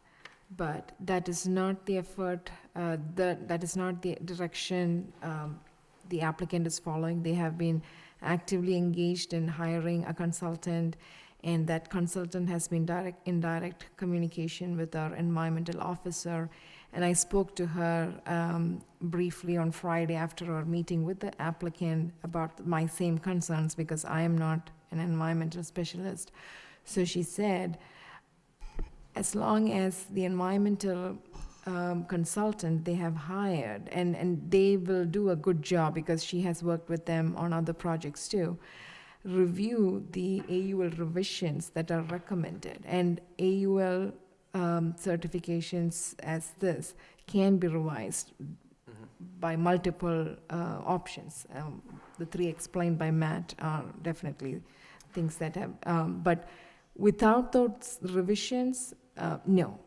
But that is not the effort, that is not the direction the applicant is following. They have been actively engaged in hiring a consultant, and that consultant has been in direct communication with our environmental officer. And I spoke to her briefly on Friday after our meeting with the applicant about my same concerns, because I am not an environmental specialist. So she said, as long as the environmental consultant they have hired, and they will do a good job because she has worked with them on other projects too, review the AUL revisions that are recommended. And AUL certifications as this can be revised by multiple options. The 3 explained by Matt are definitely things that have, but without those revisions, no,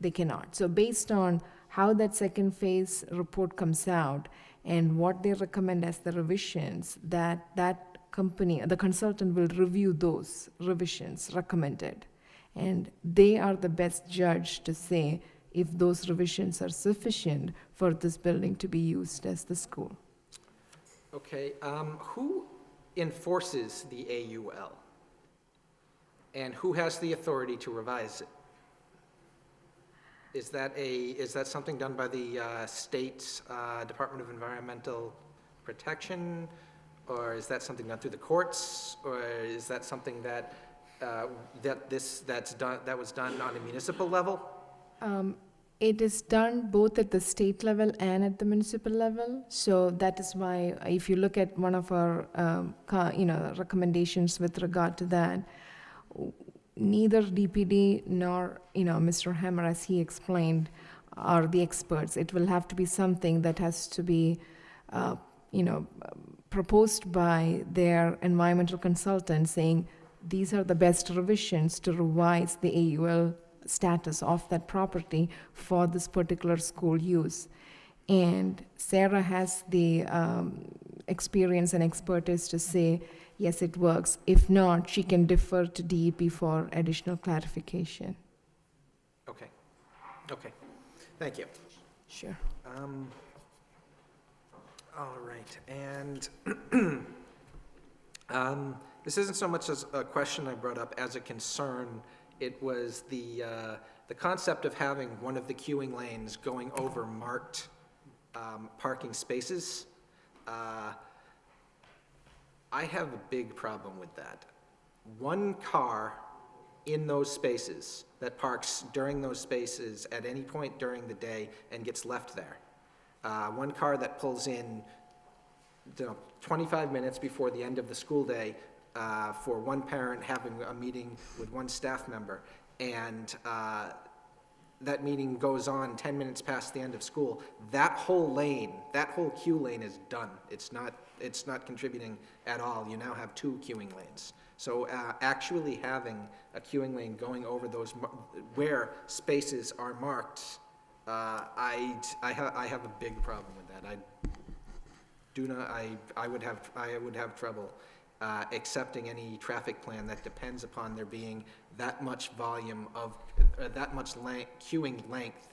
they cannot. So based on how that second phase report comes out and what they recommend as the revisions, that company, the consultant will review those revisions recommended. And they are the best judge to say if those revisions are sufficient for this building to be used as the school. Okay, who enforces the AUL? And who has the authority to revise it? Is that something done by the state's Department of Environmental Protection? Or is that something done through the courts? Or is that something that that was done on a municipal level? It is done both at the state level and at the municipal level. So that is why, if you look at one of our recommendations with regard to that, neither DPD nor Mr. Hammer, as he explained, are the experts. It will have to be something that has to be proposed by their environmental consultant, saying these are the best revisions to revise the AUL status of that property for this particular school use. And Sarah has the experience and expertise to say, yes, it works. If not, she can defer to DEP for additional clarification. Okay. Okay. Thank you. Sure. All right. And this isn't so much as a question I brought up as a concern. It was the concept of having one of the queuing lanes going over marked parking spaces. I have a big problem with that. One car in those spaces that parks during those spaces at any point during the day and gets left there. One car that pulls in 25 minutes before the end of the school day for one parent having a meeting with one staff member, and that meeting goes on 10 minutes past the end of school, that whole lane, that whole queue lane is done. It's not contributing at all. You now have 2 queuing lanes. So actually having a queuing lane going over those, where spaces are marked, I have a big problem with that. I would have trouble accepting any traffic plan that depends upon there being that much volume of, that much queuing length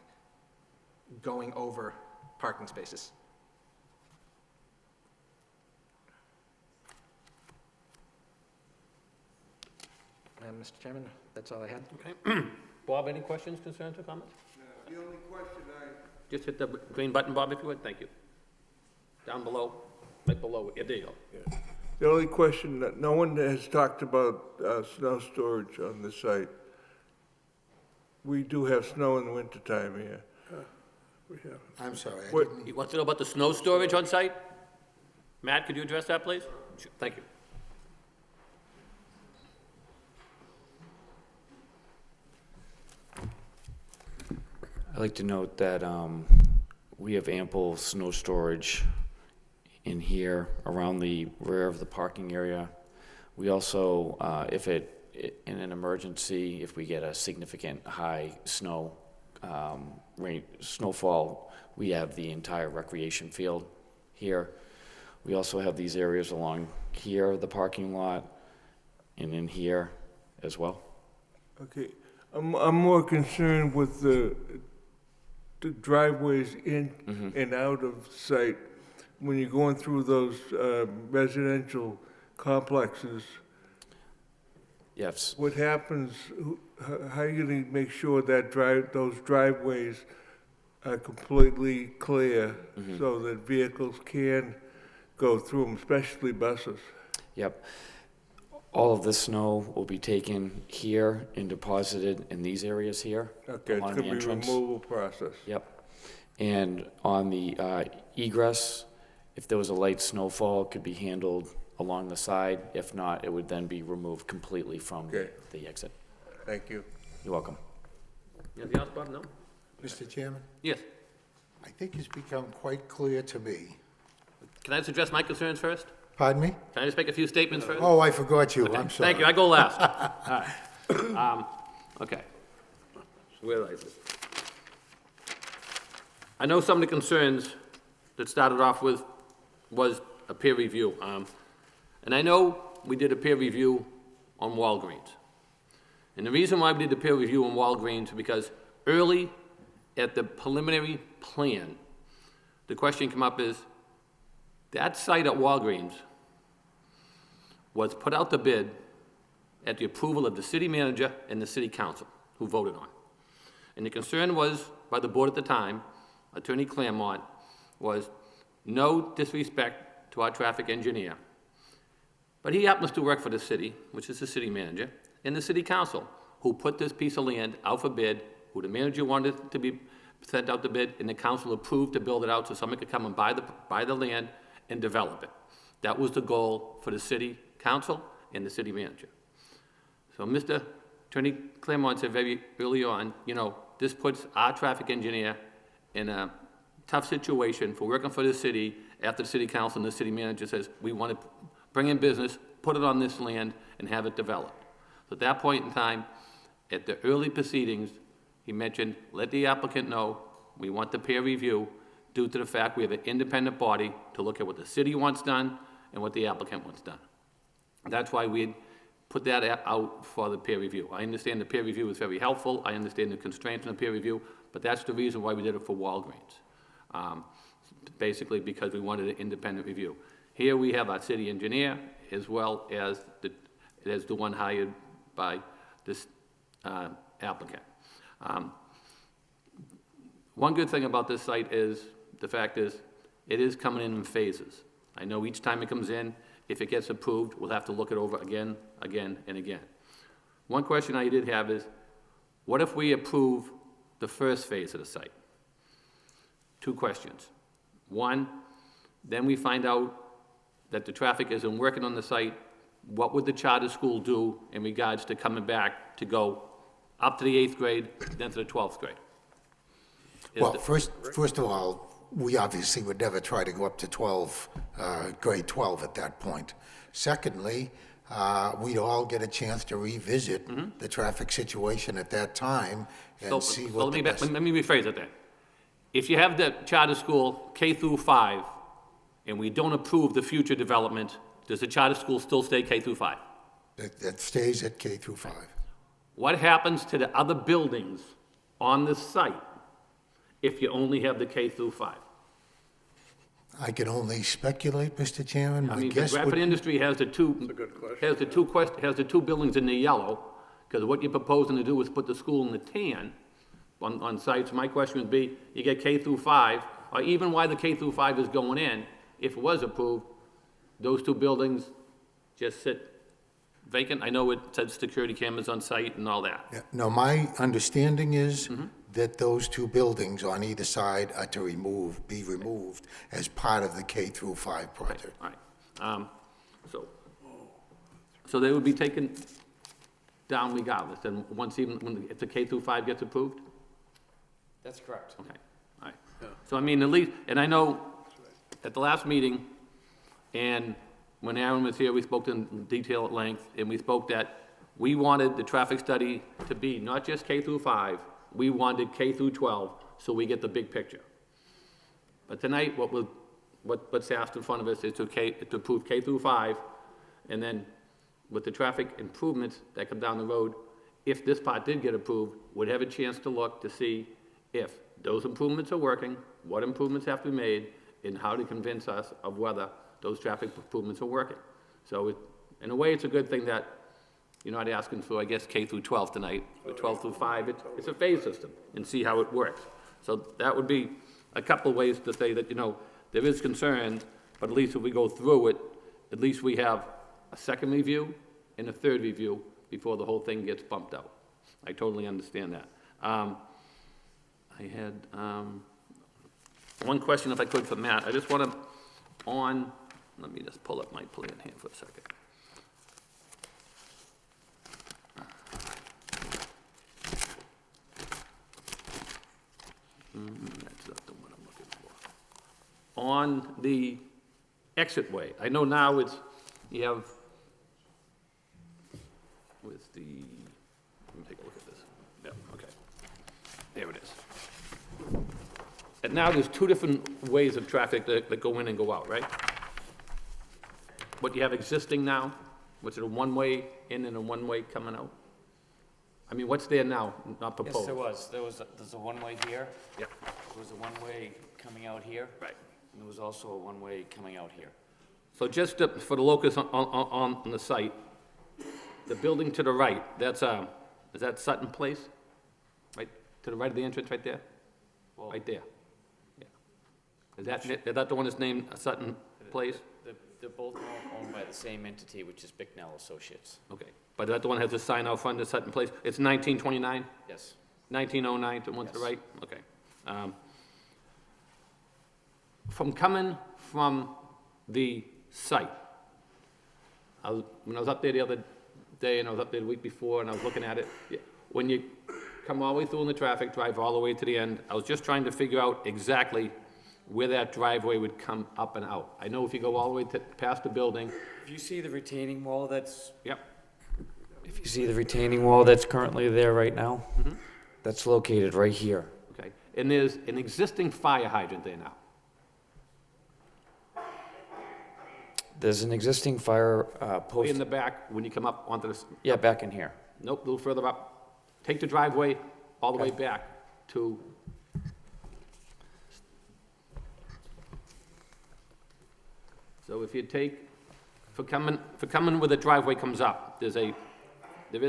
going over parking spaces. Mr. Chairman, that's all I had. Okay. Bob, any questions, concerns, or comments? The only question Just hit the green button, Bob, if you would. Thank you. Down below, right below. Yeah, there you go. the only question that no one has talked about snow storage on the site. We do have snow in the wintertime here. We have. I'm sorry, I What- didn't, He wants to know about the snow storage on site? Matt, could you address that, please? Sure. Thank you. I'd like to note that we have ample snow storage in here around the rear of the parking area. We also, in an emergency, if we get a significant high snowfall, we have the entire recreation field here. We also have these areas along here, the parking lot, and in here as well. Okay, I'm more concerned with the driveways in and out of sight. When you're going through those residential complexes, Yes. what happens, how are you gonna make sure that those driveways are completely clear so that vehicles can go through them, especially buses? Yep. All of this snow will be taken here and deposited in these areas here. Okay, it's along gonna the be a entrance. removal process. Yep. And on the egress, if there was a light snowfall, it could be handled along the side. If not, it would then be removed completely from Okay. the exit. Thank you. You're welcome. Anything else, Bob? No? Mr. Chairman, Yes. I think it's become quite clear to me. Can I just address my concerns first? Pardon me? Can I just make a few statements first? Oh, I forgot you, I'm sorry. Thank you, I go last. All right. Okay. So where is it? I know some of the concerns that started off with was a peer review. And I know we did a peer review on Walgreens. And the reason why we did the peer review on Walgreens is because early at the preliminary plan, the question came up is, that site at Walgreens was put out to bid at the approval of the city manager and the city council, who voted on it. And the concern was, by the board at the time, Attorney Claremont, was no disrespect to our traffic engineer, but he happens to work for the city, which is the city manager, and the city council, who put this piece of land out for bid, who the manager wanted to be sent out to bid, and the council approved to build it out so someone could come and buy the land and develop it. That was the goal for the city council and the city manager. So Mr. Attorney Claremont said very early on, you know, this puts our traffic engineer in a tough situation for working for the city after the city council and the city manager says, we want to bring in business, put it on this land, and have it developed. So at that point in time, at the early proceedings, he mentioned, let the applicant know, we want the peer review due to the fact we have an independent body to look at what the city wants done and what the applicant wants done. That's why we put that out for the peer review. I understand the peer review is very helpful. I understand the constraints in the peer review, but that's the reason why we did it for Walgreens. Basically because we wanted an independent review. Here we have our city engineer as well as the one hired by this applicant. One good thing about this site is, the fact is, it is coming in phases. I know each time it comes in, if it gets approved, we'll have to look it over again, and again. One question I did have is, what if we approve the first phase of the site? Two questions. One, then we find out that the traffic isn't working on the site. What would the charter school do in regards to coming back to go up to the 8th grade, then to the 12th grade? Well, first of all, we obviously would never try to go up to 12, grade 12 at that point. Secondly, we'd all get a chance to revisit the traffic situation at that time and see what the best... Let me rephrase it then. If you have the charter school K through 5, and we don't approve the future development, does the charter school still stay K through 5? That stays at K through 5. What happens to the other buildings on the site if you only have the K through 5? I can only speculate, Mr. Chairman. I My mean, the guess Bradford would... Industry has the two, has the two buildings in the yellow, because what you're proposing to do is put the school in the tan on sites. My question would be, you get K through 5, or even why the K through 5 is going in, if it was approved, those two buildings just sit vacant. I know it said security cameras on site and all that. Yeah. No, my understanding is that those two buildings on either side are to be removed as part of the K through 5 project. All right. So they would be taken down regardless, and if the K through 5 gets approved? That's correct. Okay, all right. So I mean, at least, and I know at the last meeting, and when Aaron was here, we spoke in detail at length, and we spoke that we wanted the traffic study to be not just K through 5, we wanted K through 12, so we get the big picture. But tonight, what's asked in front of us is to approve K through 5, and then with the traffic improvements that come down the road, if this part did get approved, would have a chance to look to see if those improvements are working, what improvements have to be made, and how to convince us of whether those traffic improvements are working. So in a way, it's a good thing that you're not asking for, I guess, K through 12 tonight. With 12 through 5, it's a phase system, and see how it works. So that would be a couple of ways to say that, there is concern, but at least if we go through it, at least we have a second review and a third review before the whole thing gets bumped out. I totally understand that. I had one question, if I could, for Matt. I just want to, let me just pull up my plan here for a second. That's not the one I'm looking for. On the exit way, I know now you have, with the, let me take a look at this. Yeah, okay. There it is. And now there's two different ways of traffic that go in and go out, right? What you have existing now, was it a one-way in and a one-way coming out? I mean, what's there now, not proposed? Yes, there was. There's a one-way here. Yep. There was a one-way coming out here. Right. And there was also a one-way coming out here. So just for the locus on the site, the building to the right, is that Sutton Place? Right, to the right of the entrance, right there? Right there. Yeah. Is that the one that's named Sutton Place? They're both owned by the same entity, which is Bicknell Associates. Okay, but that the one has a sign out front of Sutton Place? It's 1929? Yes. 1909, the one to the right? Okay. Coming from the site, when I was up there the other day, and I was up there the week before, and I was looking at it, when you come all the way through in the traffic, drive all the way to the end, I was just trying to figure out exactly where that driveway would come up and out. I know if you go all the way past the building. If you see the retaining wall that's... Yep. If you see the retaining wall that's currently there right now, that's located right here. Okay, and there's an existing fire hydrant there now. There's an existing fire post... In the back, when you come up onto this... Yeah, back in here. Nope, a little further up. Take the driveway all the way back to... So if you take, for coming where the driveway comes up, there is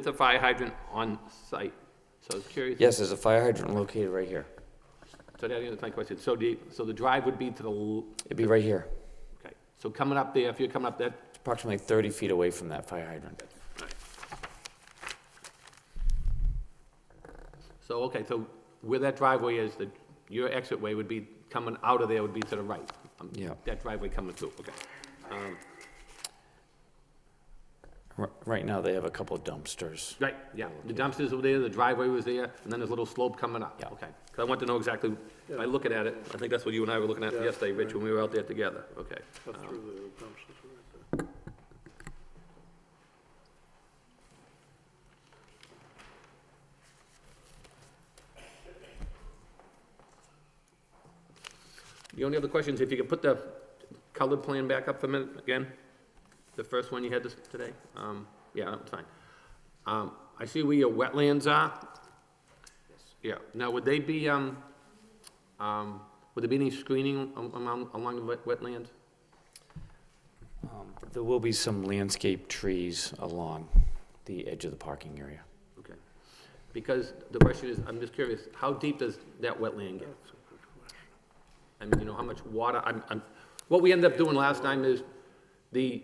a fire hydrant on site. So I was curious. Yes, there's a fire hydrant located right here. So that answers my question. So the drive would be to the... It'd be right here. Okay, so coming up there, if you're coming up that... It's approximately 30 feet away from that fire hydrant. Right. So, okay, so where that driveway is, your exit way would be, coming out of there would be to the right. Yeah. That driveway coming through, okay. Right now, they have a couple of dumpsters. Right, yeah, the dumpsters were there, the driveway was there, and then there's a little slope coming up. Yeah. Okay, 'cause I want to know exactly, by looking at it, I think that's what you and I were looking at Yeah, yesterday, Rich, right. when we were out there together, okay. That's true, the dumpsters are right there. The only other question is if you could put the colored plan back up for a minute again? The first one you had this today? Yeah, that's fine. I see where your wetlands are. Yeah, now would they be, would there be any screening along the wetlands? There will be some landscape trees along the edge of the parking area. Okay. Because the question is, I'm just curious, how deep does that wetland get? I mean, you know, how much water, what we ended up doing last time is, the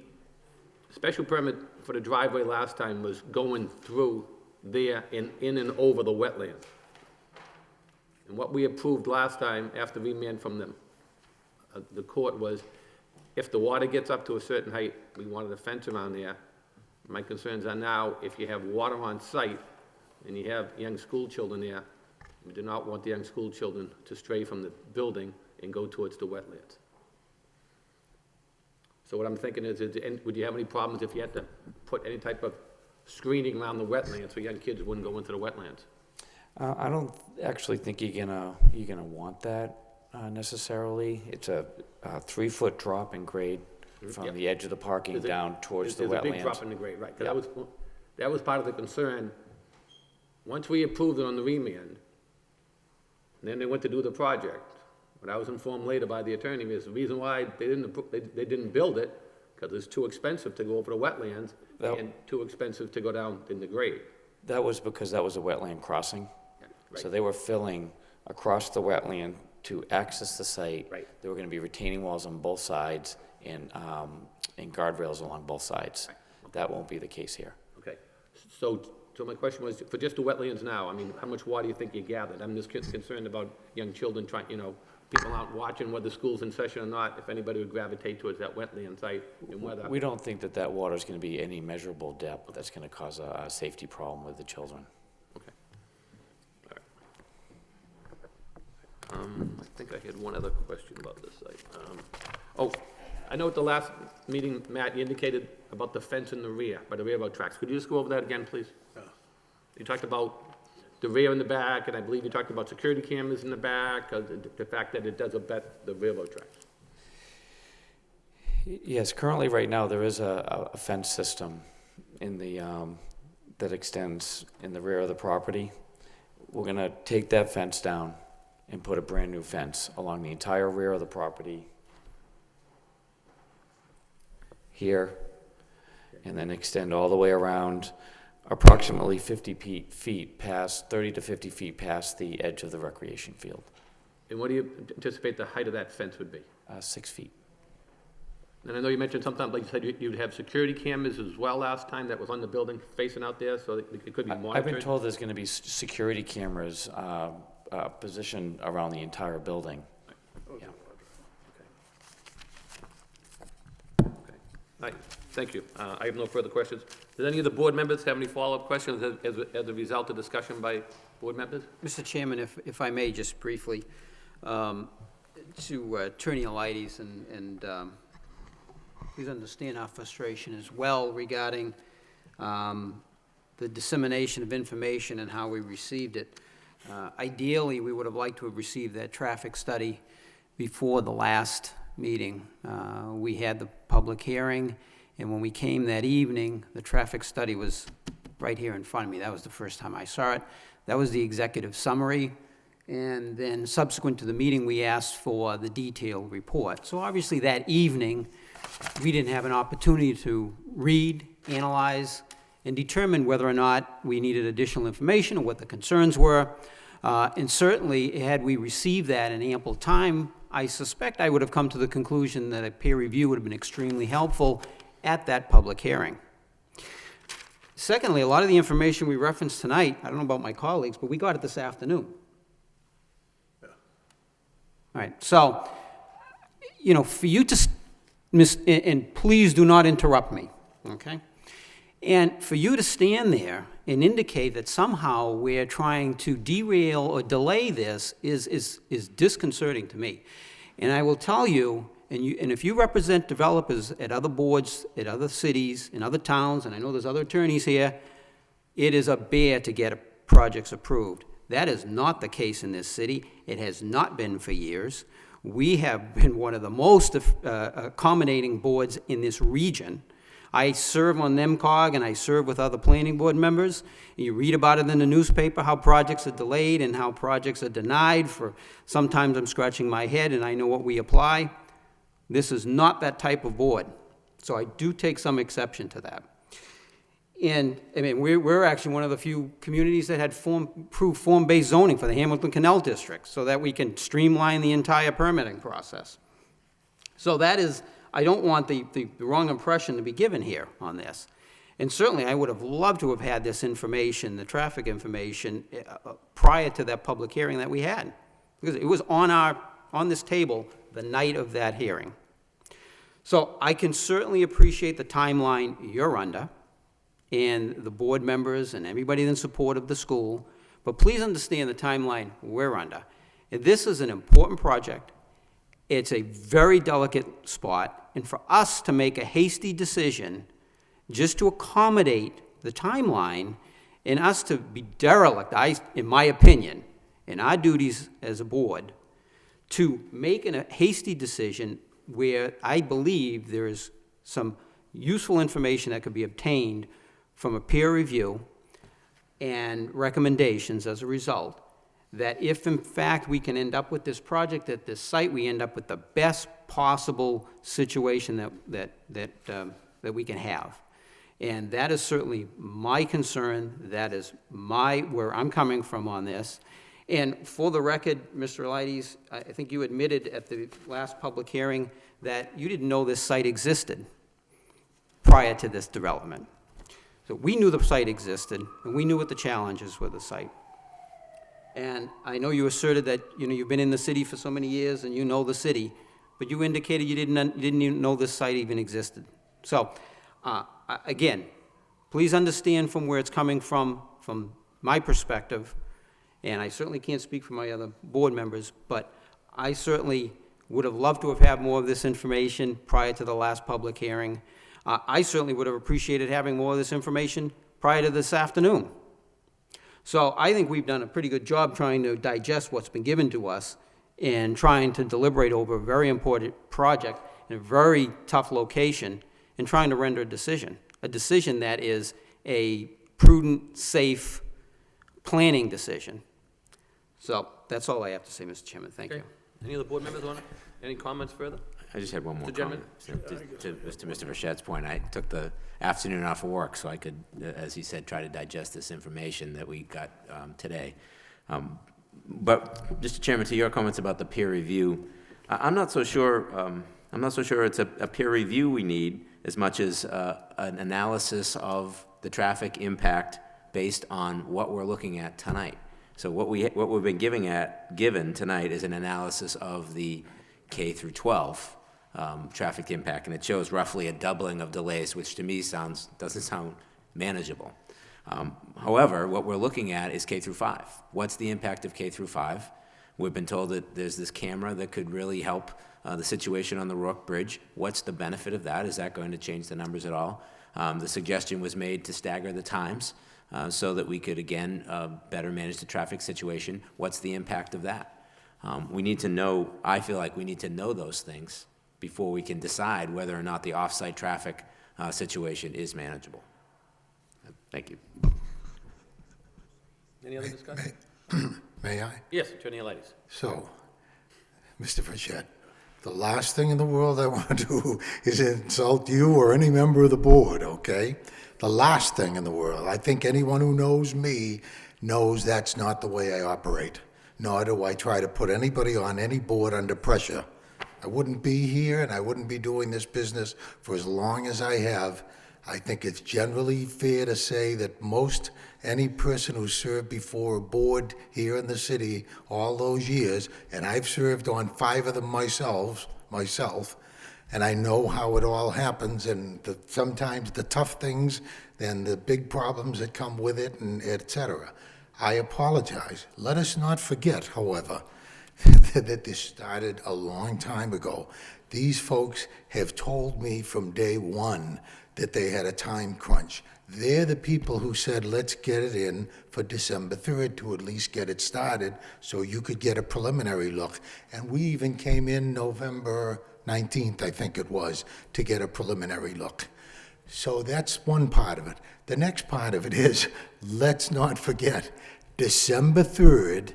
special permit for the driveway last time was going through there and in and over the wetland. And what we approved last time, after remand from the court, was if the water gets up to a certain height, we wanted a fence around there. My concerns are now, if you have water on site and you have young school children there, we do not want the young school children to stray from the building and go towards the wetlands. So what I'm thinking is, would you have any problems if you had to put any type of screening around the wetlands so young kids wouldn't go into the wetlands? I don't actually think you're gonna want that necessarily. It's a 3-foot drop in grade from Yep. the edge of the parking down towards the There's a big wetlands. drop in the grade, right, 'cause Yeah. that was part of the concern. Once we approved it on the remand, then they went to do the project. But I was informed later by the attorney, is the reason why they didn't build it, because it's too expensive to go over the wetlands and too expensive to go down in the grade. That was because that was a wetland crossing. So they were filling across the wetland to access the site. Right. There were gonna be retaining walls on both sides and guardrails along both sides. That won't be the case here. Okay, so my question was, for just the wetlands now, I mean, how much water do you think you gathered? I'm just concerned about young children trying, you know, people aren't watching whether school's in session or not, if anybody would gravitate towards that wetland site and whether. We don't think that that water's gonna be any measurable depth that's gonna cause a safety problem with the children. Okay. All right. I think I had one other question about this site. I know at the last meeting, Matt, you indicated about the fence in the rear, by the railroad tracks. Could you just go over that again, please? Yeah. You talked about the rear and the back, and I believe you talked about security cameras in the back, the fact that it does abut the railroad tracks. Yes, currently, right now, there is a fence system in the, that extends in the rear of the property. We're gonna take that fence down and put a brand-new fence along the entire rear of the property here, and then extend all the way around approximately 50 feet past, 30 to 50 feet past the edge of the recreation field. And what do you anticipate the height of that fence would be? 6 feet. And I know you mentioned sometime, like you said, you'd have security cameras as well last time that was on the building facing out there, so that it could be monitored? I've been told there's gonna be security cameras positioned around the entire building. Yeah. Okay. All right, thank you. I have no further questions. Does any of the board members have any follow-up questions as a result of discussion by board members? Mr. Chairman, if I may, just briefly, to Attorney Alides, and please understand our frustration as well regarding the dissemination of information and how we received it. Ideally, we would have liked to have received that traffic study before the last meeting. We had the public hearing, and when we came that evening, the traffic study was right here in front of me. That was the first time I saw it. That was the executive summary, and then subsequent to the meeting, we asked for the detailed report. So obviously that evening, we didn't have an opportunity to read, analyze, and determine whether or not we needed additional information or what the concerns were. And certainly, had we received that in ample time, I suspect I would have come to the conclusion that a peer review would have been extremely helpful at that public hearing. Secondly, a lot of the information we referenced tonight, I don't know about my colleagues, but we got it this afternoon. Yeah. All right, so, you know, for you to, and please do not interrupt me, okay? And for you to stand there and indicate that somehow we're trying to derail or delay this is disconcerting to me. And I will tell you, and if you represent developers at other boards, at other cities, in other towns, and I know there's other attorneys here, it is a bear to get projects approved. That is not the case in this city. It has not been for years. We have been one of the most accommodating boards in this region. I serve on NEMCOG, and I serve with other planning board members. You read about it in the newspaper, how projects are delayed and how projects are denied. Sometimes I'm scratching my head, and I know what we apply. This is not that type of board. So I do take some exception to that. And, I mean, we're actually one of the few communities that had approved form-based zoning for the Hamilton Canal District, so that we can streamline the entire permitting process. So that is, I don't want the wrong impression to be given here on this. And certainly, I would have loved to have had this information, the traffic information, prior to that public hearing that we had. Because it was on this table the night of that hearing. So I can certainly appreciate the timeline you're under, and the board members and everybody in support of the school, but please understand the timeline we're under. And this is an important project. It's a very delicate spot, and for us to make a hasty decision just to accommodate the timeline and us to be derelict, in my opinion, in our duties as a board, to make a hasty decision where I believe there is some useful information that could be obtained from a peer review and recommendations as a result, that if in fact we can end up with this project at this site, we end up with the best possible situation that we can have. And that is certainly my concern. That is where I'm coming from on this. And for the record, Mr. Elides, I think you admitted at the last public hearing that you didn't know this site existed prior to this development. So we knew the site existed, and we knew what the challenges were the site. And I know you asserted that you've been in the city for so many years and you know the city, but you indicated you didn't even know this site even existed. So again, please understand from where it's coming from my perspective, and I certainly can't speak for my other board members, but I certainly would have loved to have had more of this information prior to the last public hearing. I certainly would have appreciated having more of this information prior to this afternoon. So I think we've done a pretty good job trying to digest what's been given to us and trying to deliberate over a very important project in a very tough location and trying to render a decision that is a prudent, safe planning decision. So that's all I have to say, Mr. Chairman. Thank you. Any other board members want any comments further? I just had one more Mr. Chairman? comment. To Mr. Verchette's point, I took the afternoon off of work so I could, as he said, try to digest this information that we got today. But, Mr. Chairman, to your comments about the peer review, I'm not so sure it's a peer review we need as much as an analysis of the traffic impact based on what we're looking at tonight. So what we've been given tonight is an analysis of the K through 12 traffic impact, and it shows roughly a doubling of delays, which to me doesn't sound manageable. However, what we're looking at is K through 5. What's the impact of K through 5? We've been told that there's this camera that could really help the situation on the Rourke Bridge. What's the benefit of that? Is that going to change the numbers at all? The suggestion was made to stagger the times so that we could, again, better manage the traffic situation. What's the impact of that? We need to know, I feel like we need to know those things before we can decide whether or not the off-site traffic situation is manageable. Thank you. Any other discussion? May I? Yes, Attorney Elides. So, Mr. Verchette, the last thing in the world I want to do is insult you or any member of the board, okay? The last thing in the world. I think anyone who knows me knows that's not the way I operate. Nor do I try to put anybody on any board under pressure. I wouldn't be here and I wouldn't be doing this business for as long as I have. I think it's generally fair to say that any person who served before a board here in the city all those years, and I've served on 5 of them myself, and I know how it all happens, and sometimes the tough things, then the big problems that come with it, and et cetera. I apologize. Let us not forget, however, that this started a long time ago. These folks have told me from day one that they had a time crunch. They're the people who said, let's get it in for December 3rd to at least get it started so you could get a preliminary look. And we even came in November 19th, I think it was, to get a preliminary look. So that's one part of it. The next part of it is, let's not forget, December 3rd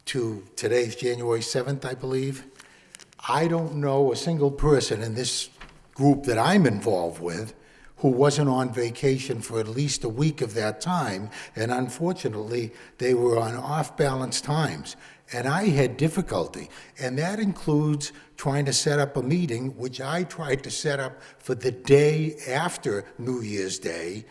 to today's January 7th, I believe. I don't know a single person in this group that I'm involved with who wasn't on vacation for at least a week of that time, and unfortunately, they were on off-balance times. And I had difficulty, and that includes trying to set up a meeting, which I tried to set up for the day after New Year's Day.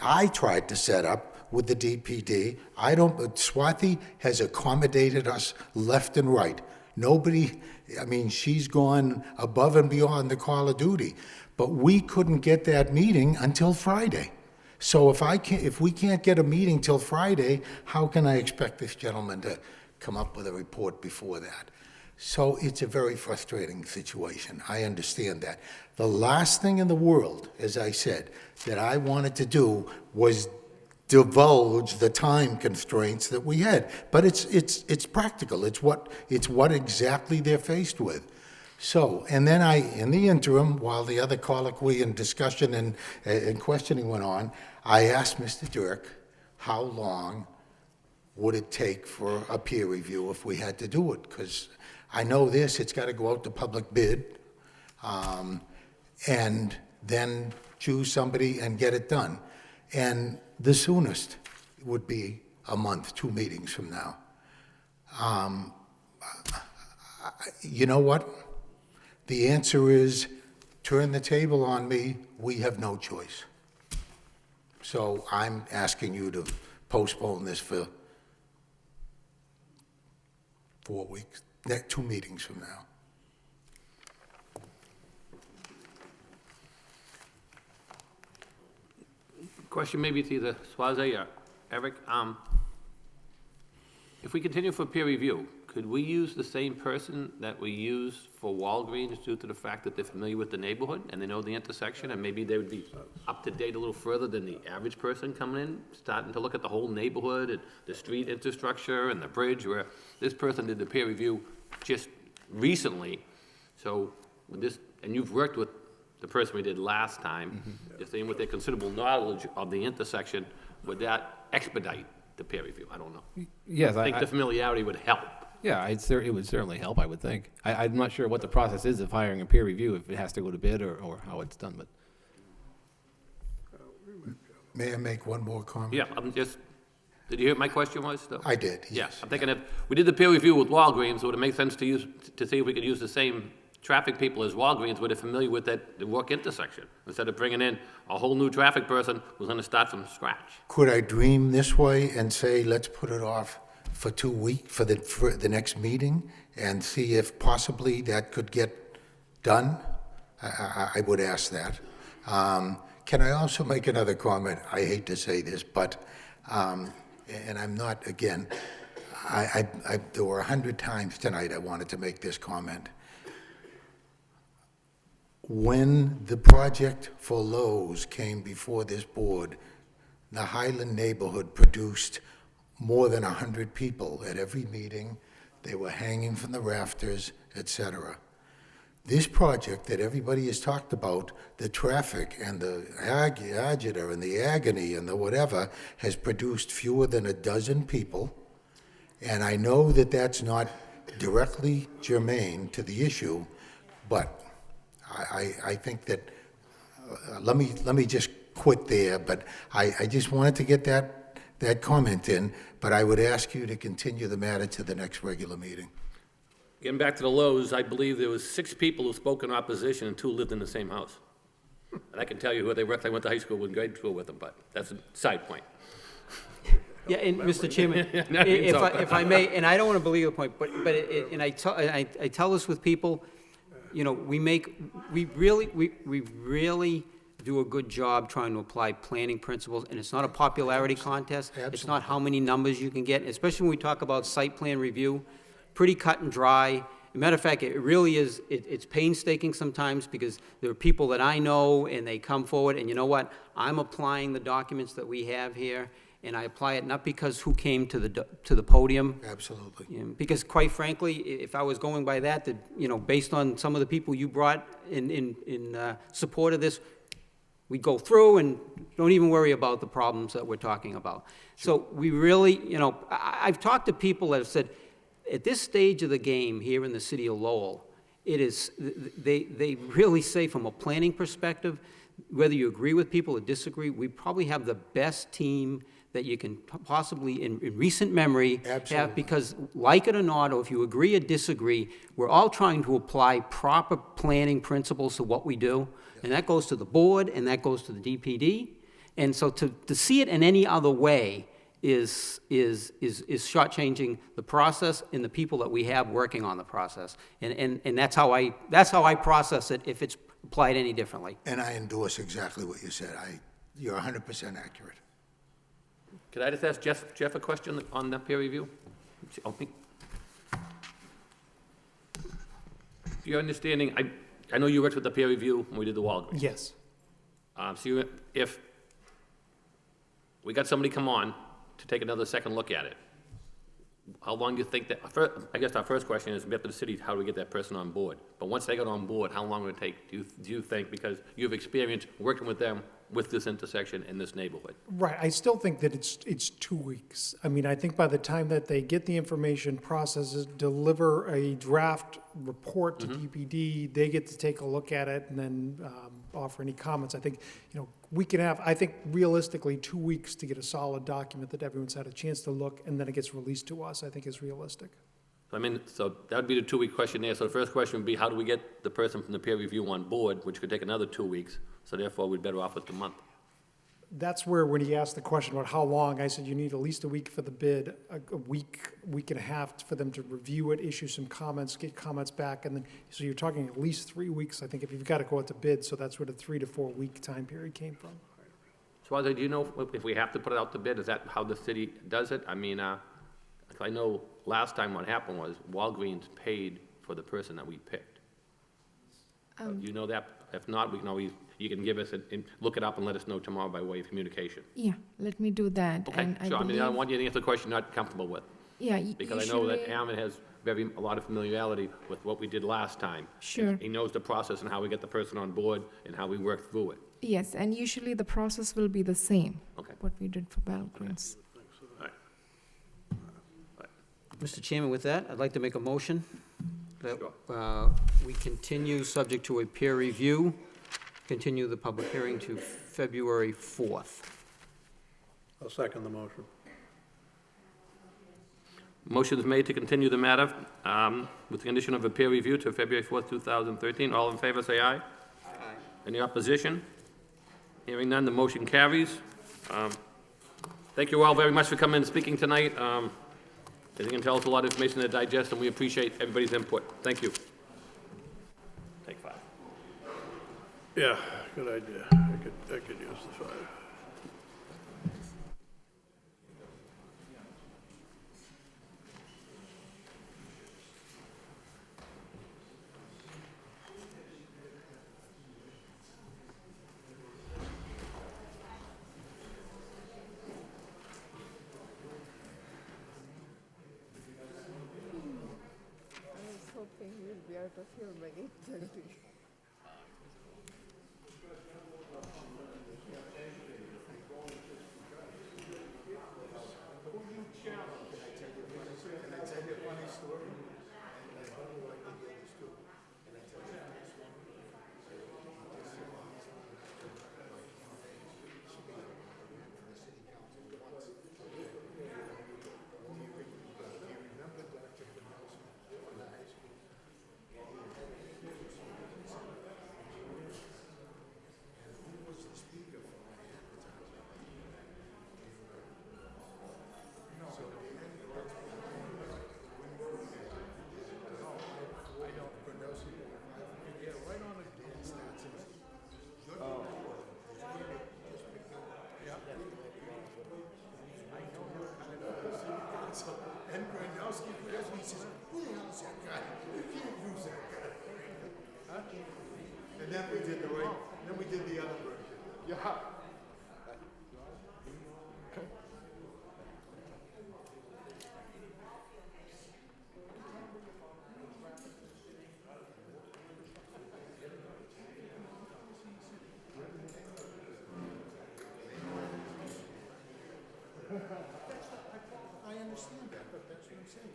I tried to set up with the DPD. Swati has accommodated us left and right. Nobody, I mean, she's gone above and beyond the call of duty. But we couldn't get that meeting until Friday. So if we can't get a meeting till Friday, how can I expect this gentleman to come up with a report before that? So it's a very frustrating situation. I understand that. The last thing in the world, as I said, that I wanted to do was divulge the time constraints that we had. But it's practical. It's what exactly they're faced with. So, and then in the interim, while the other colloquy and discussion and questioning went on, I asked Mr. Dirk, how long would it take for a peer review if we had to do it? Because I know it's got to go out to public bid, and then choose somebody and get it done. And the soonest would be a month, 2 meetings from now. You know what? The answer is, turn the table on me, we have no choice. So I'm asking you to postpone this for 4 weeks, 2 meetings from now. Question maybe to either Swaze or Eric. If we continue for peer review, could we use the same person that we use for Walgreens due to the fact that they're familiar with the neighborhood and they know the intersection, and maybe they would be up to date a little further than the average person coming in, starting to look at the whole neighborhood and the street infrastructure and the bridge, where this person did the peer review just recently. So with this, and you've worked with the person we did last time, the same with their considerable knowledge of the intersection, would that expedite the peer review? I don't know. Yes, I think the familiarity would help. Yeah, it would certainly help, I would think. I'm not sure what the process is of hiring a peer review, if it has to go to bid or how it's done, but. May I make one more comment? Yeah, did you hear what my question was, though? I did, Yeah, yes. I'm thinking if we did the peer review with Walgreens, would it make sense to see if we could use the same traffic people as Walgreens, where they're familiar with the work intersection, instead of bringing in a whole new traffic person who's gonna start from scratch? Could I dream this way and say, let's put it off for 2 weeks, for the next meeting, and see if possibly that could get done? I would ask that. Can I also make another comment? I hate to say this, but, and I'm not, again, there were 100 times tonight I wanted to make this comment. When the project for Lowe's came before this board, the Highland neighborhood produced more than 100 people at every meeting. They were hanging from the rafters, etc. This project that everybody has talked about, the traffic and the agita and the agony and the whatever, has produced fewer than a dozen people. And I know that that's not directly germane to the issue, but I think that, let me just quit there, but I just wanted to get that comment in, but I would ask you to continue the matter to the next regular meeting. Getting back to the Lowe's, I believe there was 6 people who spoke in opposition and 2 lived in the same house. And I can tell you who they were. I went to high school and grade school with them, but that's a side point. Yeah, and Mr. Chairman, if I may, and I don't want to belabor the point, but and I tell this with people, you know, we really do a good job trying to apply planning principles, and it's not a popularity contest. It's not how many numbers you can get, especially when we talk about site plan review. Pretty cut and dry. As a matter of fact, it really is, it's painstaking sometimes, because there are people that I know, and they come forward, and you know what? I'm applying the documents that we have here, and I apply it not because who came to the podium. Absolutely. Because quite frankly, if I was going by that, you know, based on some of the people you brought in support of this, we go through and don't even worry about the problems that we're talking about. So we really, you know, I've talked to people that have said, at this stage of the game here in the city of Lowell, it is, they really say from a planning perspective, whether you agree with people or disagree, we probably have the best team that you can possibly, in recent memory, have, because like it or not, or if you agree or disagree, we're all trying to apply proper planning principles to what we do, and that goes to the board, and that goes to the DPD, and so to see it in any other way is shortchanging the process and the people that we have working on the process, and that's how I process it if it's applied any differently. And I endorse exactly what you said. You're 100% accurate. Could I just ask Jeff a question on the peer review? Your understanding, I know you worked with the peer review when we did the Walgreens. Yes. So if we got somebody come on to take another second look at it, how long do you think that, I guess our first question is, we have to the city, how do we get that person on board? But once they got on board, how long would it take, do you think, because you have experience working with them with this intersection in this neighborhood? Right, I still think that it's 2 weeks. I mean, I think by the time that they get the information, process it, deliver a draft report to DPD, they get to take a look at it and then offer any comments. I think, you know, we can have, I think realistically, 2 weeks to get a solid document that everyone's had a chance to look, and then it gets released to us, I think is realistic. I mean, so that would be the 2-week question there. So the first question would be, how do we get the person from the peer review on board, which could take another 2 weeks, so therefore we're better off with the month. That's where, when he asked the question about how long, I said you need at least a week for the bid, a week and a half for them to review it, issue some comments, get comments back, and then, so you're talking at least 3 weeks, I think, if you've got to go out to bid, so that's where the 3 to 4 week time period came from. So, do you know if we have to put it out to bid, is that how the city does it? I mean, I know last time what happened was Walgreens paid for the person that we picked. Do you know that? If not, we can always, you can give us, and look it up and let us know tomorrow by way of communication. Yeah, let me do that. Okay, And sure. I mean, I don't want you to answer the question you're not comfortable with. Yeah, Because I know that Ammon has a lot of familiarity with what we did last time. Sure. He knows the process and how we get the person on board and how we work through it. Yes, and usually the process will be the same. Okay. What we did for Walgreens. Mr. Chairman, with that, I'd like to make a motion that we continue, subject to a peer review, continue the public hearing to February 4th. I'll second the motion. Motion is made to continue the matter with the condition of a peer review to February 4th, 2013. All in favor, say aye. Aye. Any opposition? Hearing none, the motion carries. Thank you all very much for coming and speaking tonight. As you can tell, it's a lot of information to digest, and we appreciate everybody's input. Thank you. Take 5. Yeah, good idea. I could use the 5. then we did the right, then we did the other version. Yeah. I understand that, but that's what I'm saying.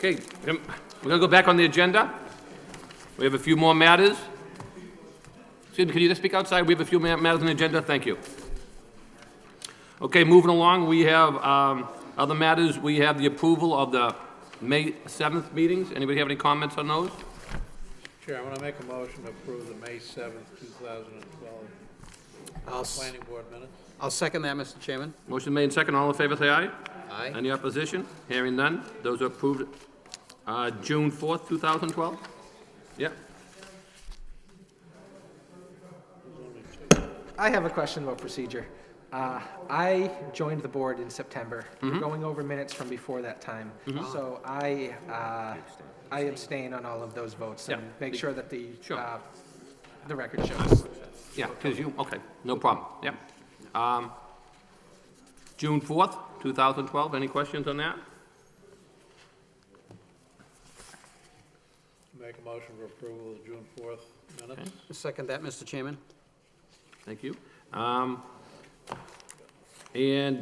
Okay, we're gonna go back on the agenda. We have a few more matters. Excuse me, can you just speak outside? We have a few matters on the agenda, thank you. Okay, moving along, we have, other matters, we have the approval of the May 7th meetings. Anybody have any comments on those? Chair, I want to make a motion to approve the May 7th, 2012 planning board minutes. I'll second that, Mr. Chairman. Motion made and second, all in favor, say aye. Aye. Any opposition? Hearing none, those are approved. June 4th, 2012? Yep. I have a question about procedure. I joined the board in September. We're going over minutes from before that time. So I abstain on all of those votes and make sure that the record shows. Yeah, because you, okay, no problem, yep. June 4th, 2012, any questions on that? Make a motion for approval of June 4th minutes. Second that, Mr. Chairman. Thank you. And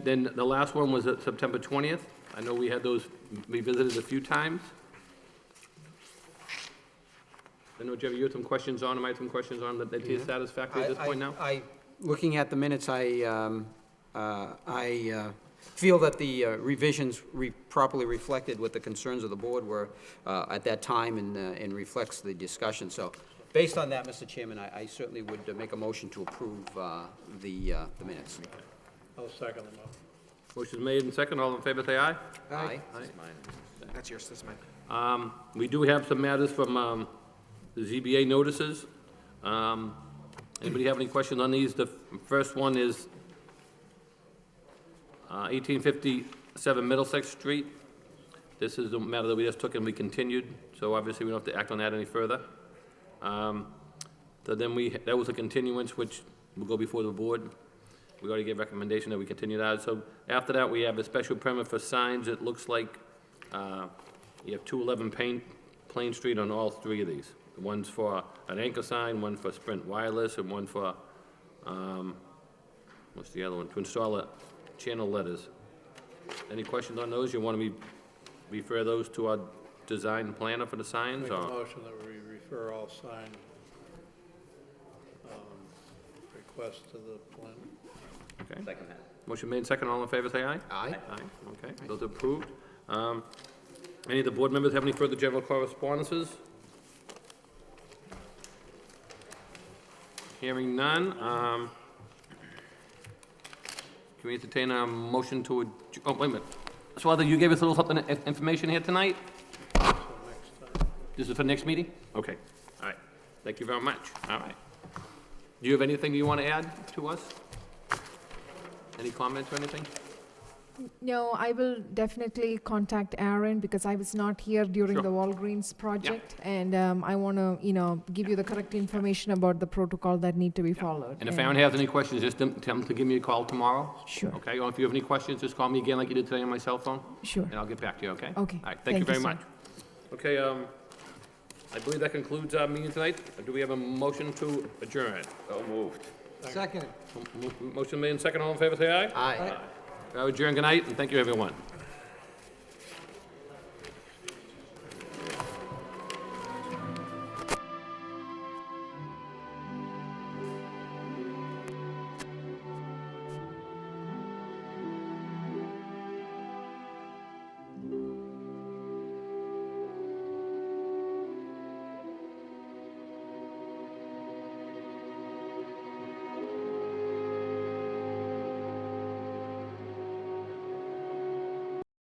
then the last one was at September 20th. I know we had those revisited a few times. I know, Jeff, you had some questions on them, I had some questions on that to your satisfactory at this point now? Looking at the minutes, I feel that the revisions properly reflected what the concerns of the board were at that time and reflects the discussion. So based on that, Mr. Chairman, I certainly would make a motion to approve the minutes. I'll second the motion. Motion's made and second, all in favor, say aye. Aye. That's yours, this is mine. We do have some matters from the ZBA notices. Anybody have any questions on these? The first one is 1857 Middlesex Street. This is the matter that we just took and we continued, so obviously we don't have to act on that any further. So then that was a continuance which will go before the board. We already gave recommendation that we continue that. So after that, we have a special permit for signs. It looks like you have 211 Plain Street on all three of these. One's for an anchor sign, one for Sprint Wireless, and one for, what's the other one? To install channel letters. Any questions on those? You want me refer those to our design planner for the signs? Make a Or? motion that we refer all sign requests to the plan. Okay. Second that. Motion made, second, all in favor, say aye. Aye. Aye, okay, those are approved. Any of the board members have any further general correspondences? Hearing none, can we entertain a motion to, oh, wait a minute. Swatha, you gave us a little something, information here tonight? This is for next meeting? Okay, all right. Thank you very much, all right. Do you have anything you want to add to us? Any comments or anything? No, I will definitely contact Aaron because I was not here during the Walgreens project. And I want to, give you the correct information about the protocol that need to be followed. And if Aaron has any questions, just tell him to give me a call tomorrow. Sure. Okay, or if you have any questions, just call me again like you did today on my cell phone. Sure. And I'll get back to you, okay? Okay. All right, thank you very sir. much. Okay, I believe that concludes our meeting tonight. Do we have a motion to adjourn? So moved. Second. Motion made and second, all in favor, say aye. Aye. Adjourn, good night, and thank you, everyone.